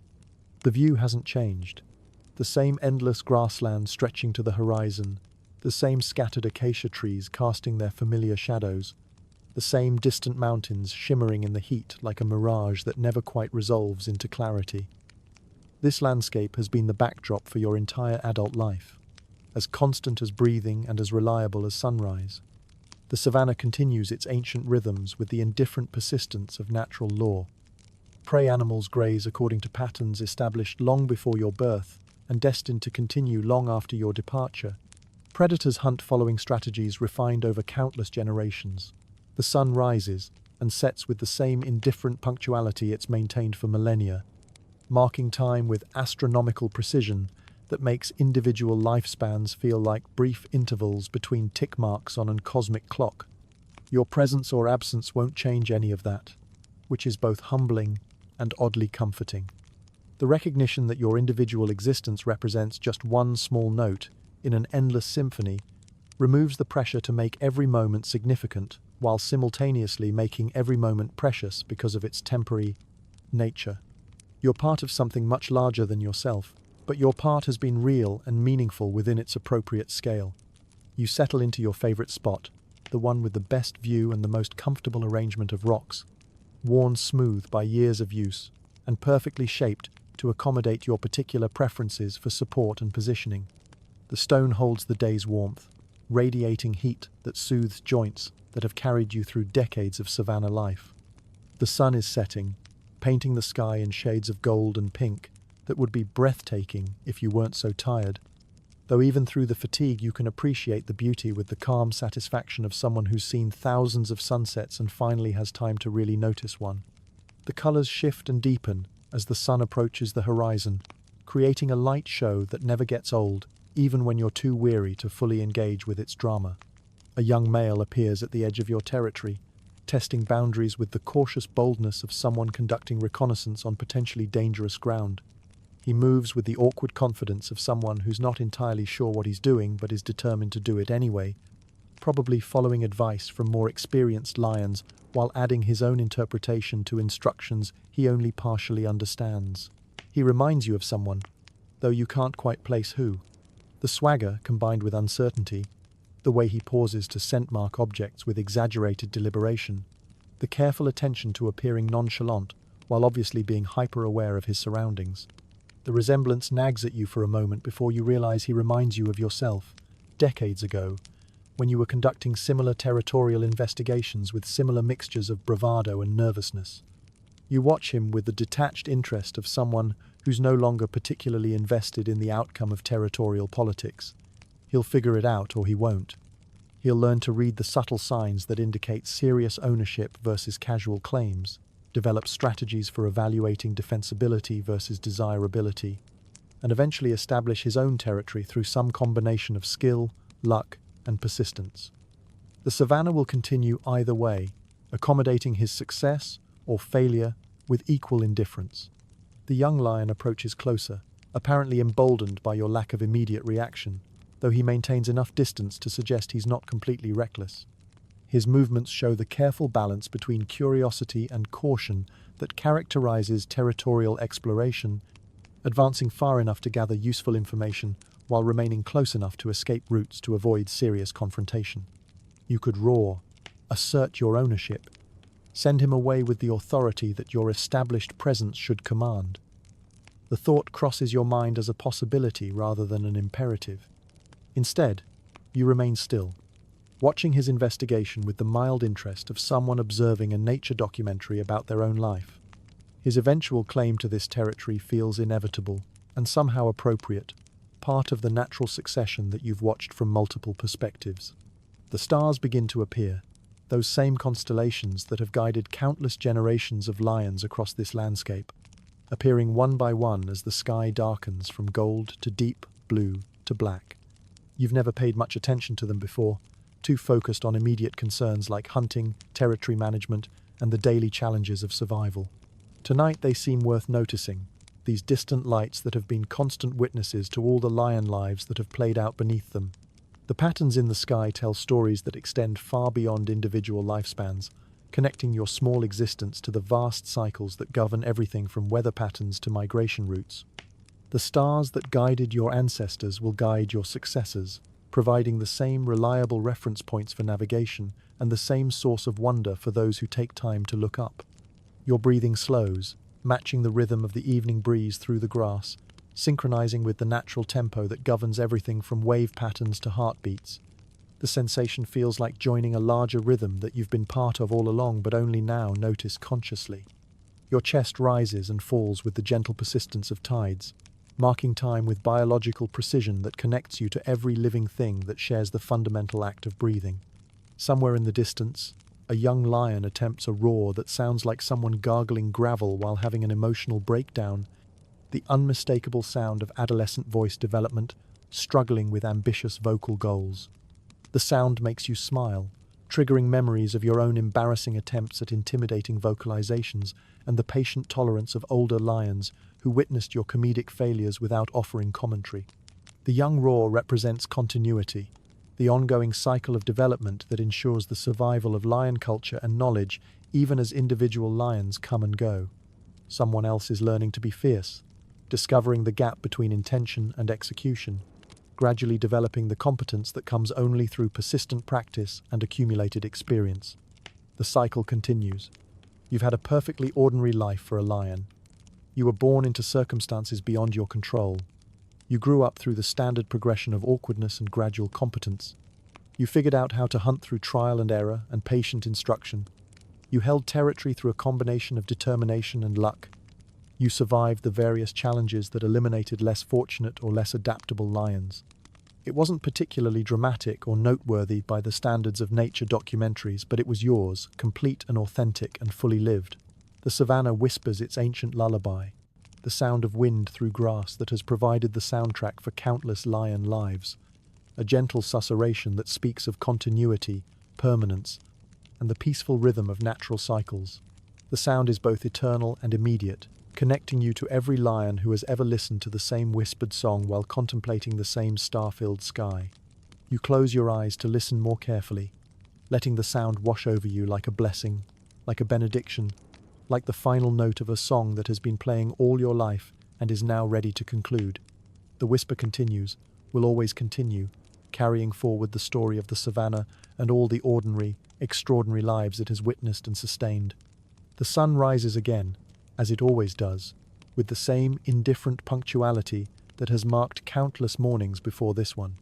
The view hasn't changed. The same endless grassland stretching to the horizon, the same scattered acacia trees casting their familiar shadows, the same distant mountains shimmering in the heat like a mirage that never quite resolves into clarity. This landscape has been the backdrop for your entire adult life, as constant as breathing and as reliable as sunrise. The savannah continues its ancient rhythms with the indifferent persistence of natural law. Prey animals graze according to patterns established long before your birth and destined to continue long after your departure. Predators hunt following strategies refined over countless generations. The sun rises and sets with the same indifferent punctuality it's maintained for millennia, marking time with astronomical precision that makes individual lifespans feel like brief intervals between tick marks on an cosmic clock. Your presence or absence won't change any of that, which is both humbling and oddly comforting. The recognition that your individual existence represents just one small note in an endless symphony removes the pressure to make every moment significant, while simultaneously making every moment precious because of its temporary nature. You're part of something much larger than yourself, but your part has been real and meaningful within its appropriate scale. You settle into your favorite spot, the one with the best view and the most comfortable arrangement of rocks, worn smooth by years of use, and perfectly shaped to accommodate your particular preferences for support and positioning. The stone holds the day's warmth, radiating heat that soothes joints that have carried you through decades of Savannah life. The sun is setting, painting the sky in shades of gold and pink that would be breathtaking if you weren't so tired. Though even through the fatigue you can appreciate the beauty with the calm satisfaction of someone who's seen thousands of sunsets and finally has time to really notice one. The colors shift and deepen as the sun approaches the horizon, creating a light show that never gets old, even when you're too weary to fully engage with its drama. A young male appears at the edge of your territory, testing boundaries with the cautious boldness of someone conducting reconnaissance on potentially dangerous ground. He moves with the awkward confidence of someone who's not entirely sure what he's doing but is determined to do it anyway, probably following advice from more experienced lions while adding his own interpretation to instructions he only partially understands. He reminds you of someone, though you can't quite place who. The swagger, combined with uncertainty, the way he pauses to scent mark objects with exaggerated deliberation, the careful attention to appearing nonchalant while obviously being hyper-aware of his surroundings. The resemblance nags at you for a moment before you realize he reminds you of yourself, decades ago, when you were conducting similar territorial investigations with similar mixtures of bravado and nervousness. You watch him with the detached interest of someone who's no longer particularly invested in the outcome of territorial politics. He'll figure it out or he won't. He'll learn to read the subtle signs that indicate serious ownership versus casual claims, develop strategies for evaluating defensibility versus desirability, and eventually establish his own territory through some combination of skill, luck, and persistence. The Savannah will continue either way, accommodating his success or failure with equal indifference. The young lion approaches closer, apparently emboldened by your lack of immediate reaction, though he maintains enough distance to suggest he's not completely reckless. His movements show the careful balance between curiosity and caution that characterizes territorial exploration, advancing far enough to gather useful information while remaining close enough to escape routes to avoid serious confrontation. You could roar, assert your ownership, send him away with the authority that your established presence should command. The thought crosses your mind as a possibility rather than an imperative. Instead, you remain still, watching his investigation with the mild interest of someone observing a nature documentary about their own life. His eventual claim to this territory feels inevitable and somehow appropriate, part of the natural succession that you've watched from multiple perspectives. The stars begin to appear, those same constellations that have guided countless generations of lions across this landscape, appearing one by one as the sky darkens from gold to deep blue to black. You've never paid much attention to them before, too focused on immediate concerns like hunting, territory management, and the daily challenges of survival. Tonight they seem worth noticing, these distant lights that have been constant witnesses to all the lion lives that have played out beneath them. The patterns in the sky tell stories that extend far beyond individual lifespans, connecting your small existence to the vast cycles that govern everything from weather patterns to migration routes. The stars that guided your ancestors will guide your successors, providing the same reliable reference points for navigation and the same source of wonder for those who take time to look up. Your breathing slows, matching the rhythm of the evening breeze through the grass, synchronizing with the natural tempo that governs everything from wave patterns to heartbeats. The sensation feels like joining a larger rhythm that you've been part of all along but only now notice consciously. Your chest rises and falls with the gentle persistence of tides, marking time with biological precision that connects you to every living thing that shares the fundamental act of breathing. Somewhere in the distance, a young lion attempts a roar that sounds like someone gargling gravel while having an emotional breakdown, the unmistakable sound of adolescent voice development, struggling with ambitious vocal goals. The sound makes you smile, triggering memories of your own embarrassing attempts at intimidating vocalizations and the patient tolerance of older lions who witnessed your comedic failures without offering commentary. The young roar represents continuity, the ongoing cycle of development that ensures the survival of lion culture and knowledge even as individual lions come and go. Someone else is learning to be fierce, discovering the gap between intention and execution, gradually developing the competence that comes only through persistent practice and accumulated experience. The cycle continues. You've had a perfectly ordinary life for a lion. You were born into circumstances beyond your control. You grew up through the standard progression of awkwardness and gradual competence. You figured out how to hunt through trial and error and patient instruction. You held territory through a combination of determination and luck. You survived the various challenges that eliminated less fortunate or less adaptable lions. It wasn't particularly dramatic or noteworthy by the standards of nature documentaries, but it was yours, complete and authentic and fully lived. The savannah whispers its ancient lullaby, the sound of wind through grass that has provided the soundtrack for countless lion lives, a gentle susurration that speaks of continuity, permanence, and the peaceful rhythm of natural cycles. The sound is both eternal and immediate, connecting you to every lion who has ever listened to the same whispered song while contemplating the same star-filled sky. You close your eyes to listen more carefully, letting the sound wash over you like a blessing, like a benediction, like the final note of a song that has been playing all your life and is now ready to conclude. The whisper continues, will always continue, carrying forward the story of the savannah and all the ordinary, extraordinary lives it has witnessed and sustained. The sun rises again, as it always does, with the same indifferent punctuality that has marked countless mornings before this one.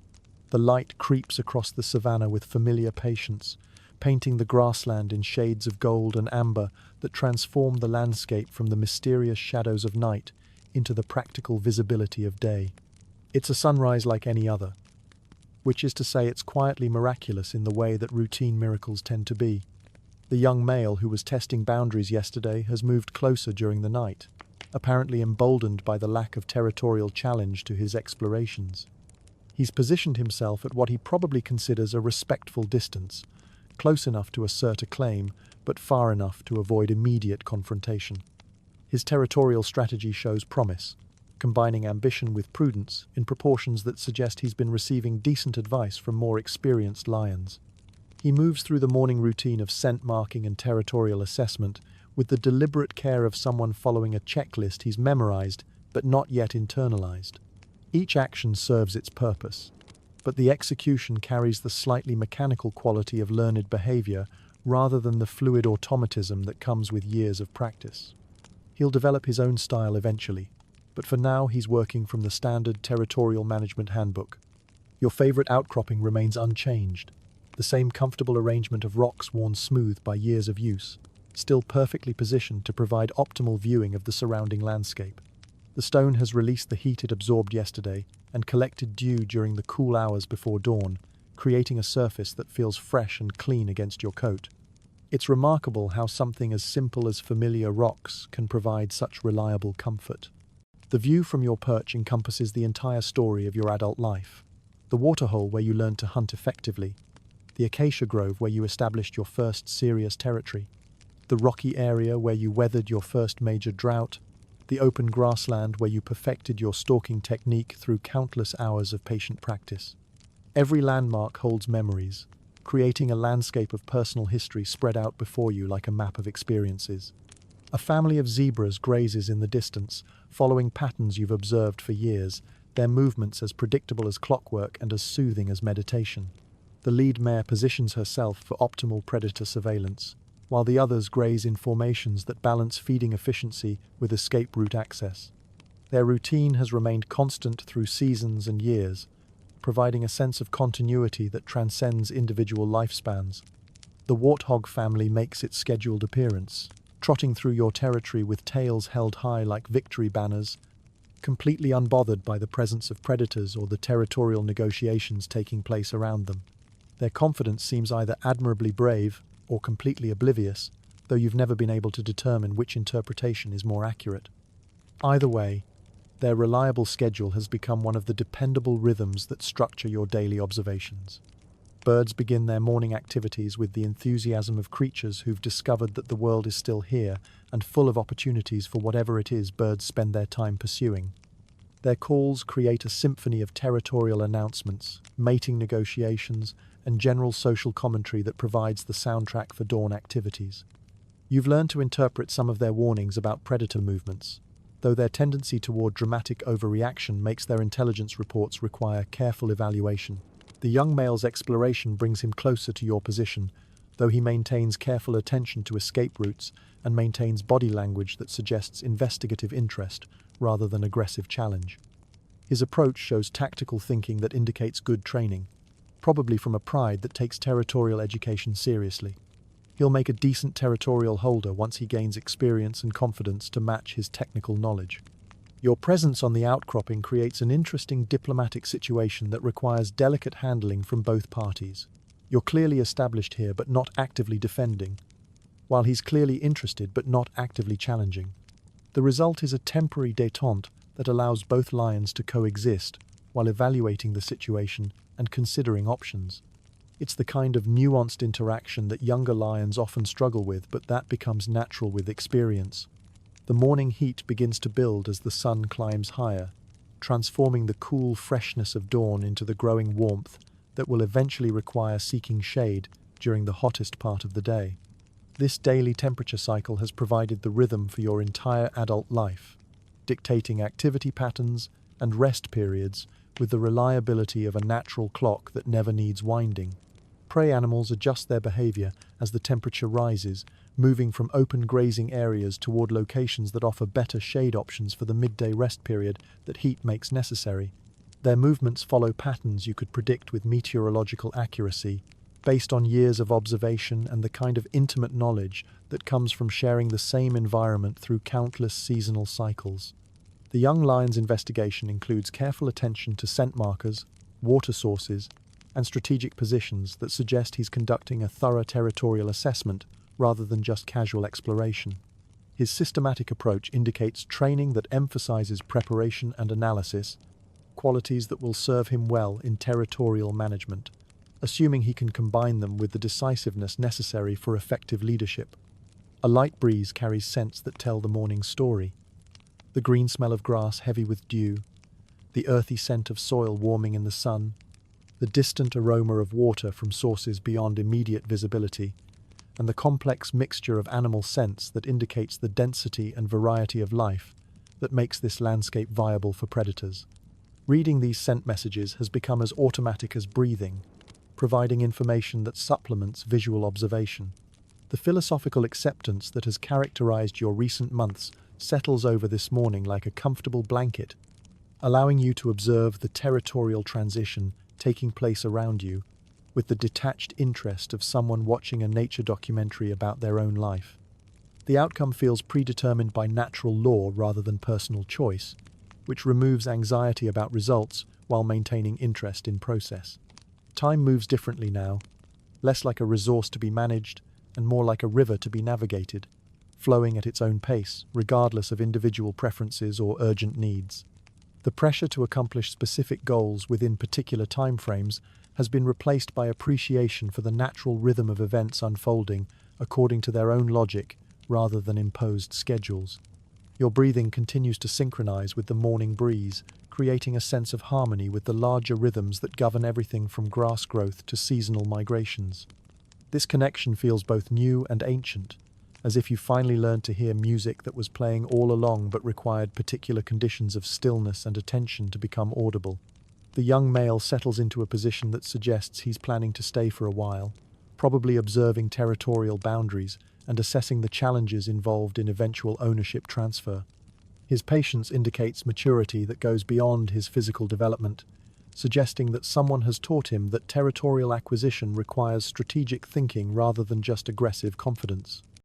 The light creeps across the savannah with familiar patience, painting the grassland in shades of gold and amber that transform the landscape from the mysterious shadows of night into the practical visibility of day. It's a sunrise like any other, which is to say it's quietly miraculous in the way that routine miracles tend to be. The young male who was testing boundaries yesterday has moved closer during the night, apparently emboldened by the lack of territorial challenge to his explorations. He's positioned himself at what he probably considers a respectful distance, close enough to assert a claim, but far enough to avoid immediate confrontation. His territorial strategy shows promise, combining ambition with prudence in proportions that suggest he's been receiving decent advice from more experienced lions. He moves through the morning routine of scent marking and territorial assessment with the deliberate care of someone following a checklist he's memorized but not yet internalized. Each action serves its purpose, but the execution carries the slightly mechanical quality of learned behavior rather than the fluid automatism that comes with years of practice. He'll develop his own style eventually, but for now he's working from the standard territorial management handbook. Your favorite outcropping remains unchanged, the same comfortable arrangement of rocks worn smooth by years of use, still perfectly positioned to provide optimal viewing of the surrounding landscape. The stone has released the heat it absorbed yesterday and collected dew during the cool hours before dawn, creating a surface that feels fresh and clean against your coat. It's remarkable how something as simple as familiar rocks can provide such reliable comfort. The view from your perch encompasses the entire story of your adult life. The waterhole where you learned to hunt effectively, the acacia grove where you established your first serious territory, the rocky area where you weathered your first major drought, the open grassland where you perfected your stalking technique through countless hours of patient practice. Every landmark holds memories, creating a landscape of personal history spread out before you like a map of experiences. A family of zebras grazes in the distance, following patterns you've observed for years, their movements as predictable as clockwork and as soothing as meditation. The lead mare positions herself for optimal predator surveillance, while the others graze in formations that balance feeding efficiency with escape route access. Their routine has remained constant through seasons and years, providing a sense of continuity that transcends individual lifespans. The warthog family makes its scheduled appearance, trotting through your territory with tails held high like victory banners, completely unbothered by the presence of predators or the territorial negotiations taking place around them. Their confidence seems either admirably brave or completely oblivious, though you've never been able to determine which interpretation is more accurate. Either way, their reliable schedule has become one of the dependable rhythms that structure your daily observations. Birds begin their morning activities with the enthusiasm of creatures who've discovered that the world is still here and full of opportunities for whatever it is birds spend their time pursuing. Their calls create a symphony of territorial announcements, mating negotiations, and general social commentary that provides the soundtrack for dawn activities. You've learned to interpret some of their warnings about predator movements, though their tendency toward dramatic overreaction makes their intelligence reports require careful evaluation. The young male's exploration brings him closer to your position, though he maintains careful attention to escape routes and maintains body language that suggests investigative interest rather than aggressive challenge. His approach shows tactical thinking that indicates good training, probably from a pride that takes territorial education seriously. He'll make a decent territorial holder once he gains experience and confidence to match his technical knowledge. Your presence on the outcropping creates an interesting diplomatic situation that requires delicate handling from both parties. You're clearly established here but not actively defending, while he's clearly interested but not actively challenging. The result is a temporary détente that allows both lions to coexist while evaluating the situation and considering options. It's the kind of nuanced interaction that younger lions often struggle with, but that becomes natural with experience. The morning heat begins to build as the sun climbs higher, transforming the cool freshness of dawn into the growing warmth that will eventually require seeking shade during the hottest part of the day. This daily temperature cycle has provided the rhythm for your entire adult life, dictating activity patterns and rest periods with the reliability of a natural clock that never needs winding. Prey animals adjust their behavior as the temperature rises, moving from open grazing areas toward locations that offer better shade options for the midday rest period that heat makes necessary. Their movements follow patterns you could predict with meteorological accuracy, based on years of observation and the kind of intimate knowledge that comes from sharing the same environment through countless seasonal cycles. The young lion's investigation includes careful attention to scent markers, water sources, and strategic positions that suggest he's conducting a thorough territorial assessment rather than just casual exploration. His systematic approach indicates training that emphasizes preparation and analysis, qualities that will serve him well in territorial management, assuming he can combine them with the decisiveness necessary for effective leadership. A light breeze carries scents that tell the morning story. The green smell of grass heavy with dew, the earthy scent of soil warming in the sun, the distant aroma of water from sources beyond immediate visibility, and the complex mixture of animal scents that indicates the density and variety of life that makes this landscape viable for predators. Reading these scent messages has become as automatic as breathing, providing information that supplements visual observation. The philosophical acceptance that has characterized your recent months settles over this morning like a comfortable blanket, allowing you to observe the territorial transition taking place around you with the detached interest of someone watching a nature documentary about their own life. The outcome feels predetermined by natural law rather than personal choice, which removes anxiety about results while maintaining interest in process. Time moves differently now, less like a resource to be managed and more like a river to be navigated, flowing at its own pace, regardless of individual preferences or urgent needs. The pressure to accomplish specific goals within particular timeframes has been replaced by appreciation for the natural rhythm of events unfolding according to their own logic rather than imposed schedules. Your breathing continues to synchronize with the morning breeze, creating a sense of harmony with the larger rhythms that govern everything from grass growth to seasonal migrations. This connection feels both new and ancient, as if you finally learned to hear music that was playing all along but required particular conditions of stillness and attention to become audible. The young male settles into a position that suggests he's planning to stay for a while, probably observing territorial boundaries and assessing the challenges involved in eventual ownership transfer. His patience indicates maturity that goes beyond his physical development, suggesting that someone has taught him that territorial acquisition requires strategic thinking rather than just aggressive confidence.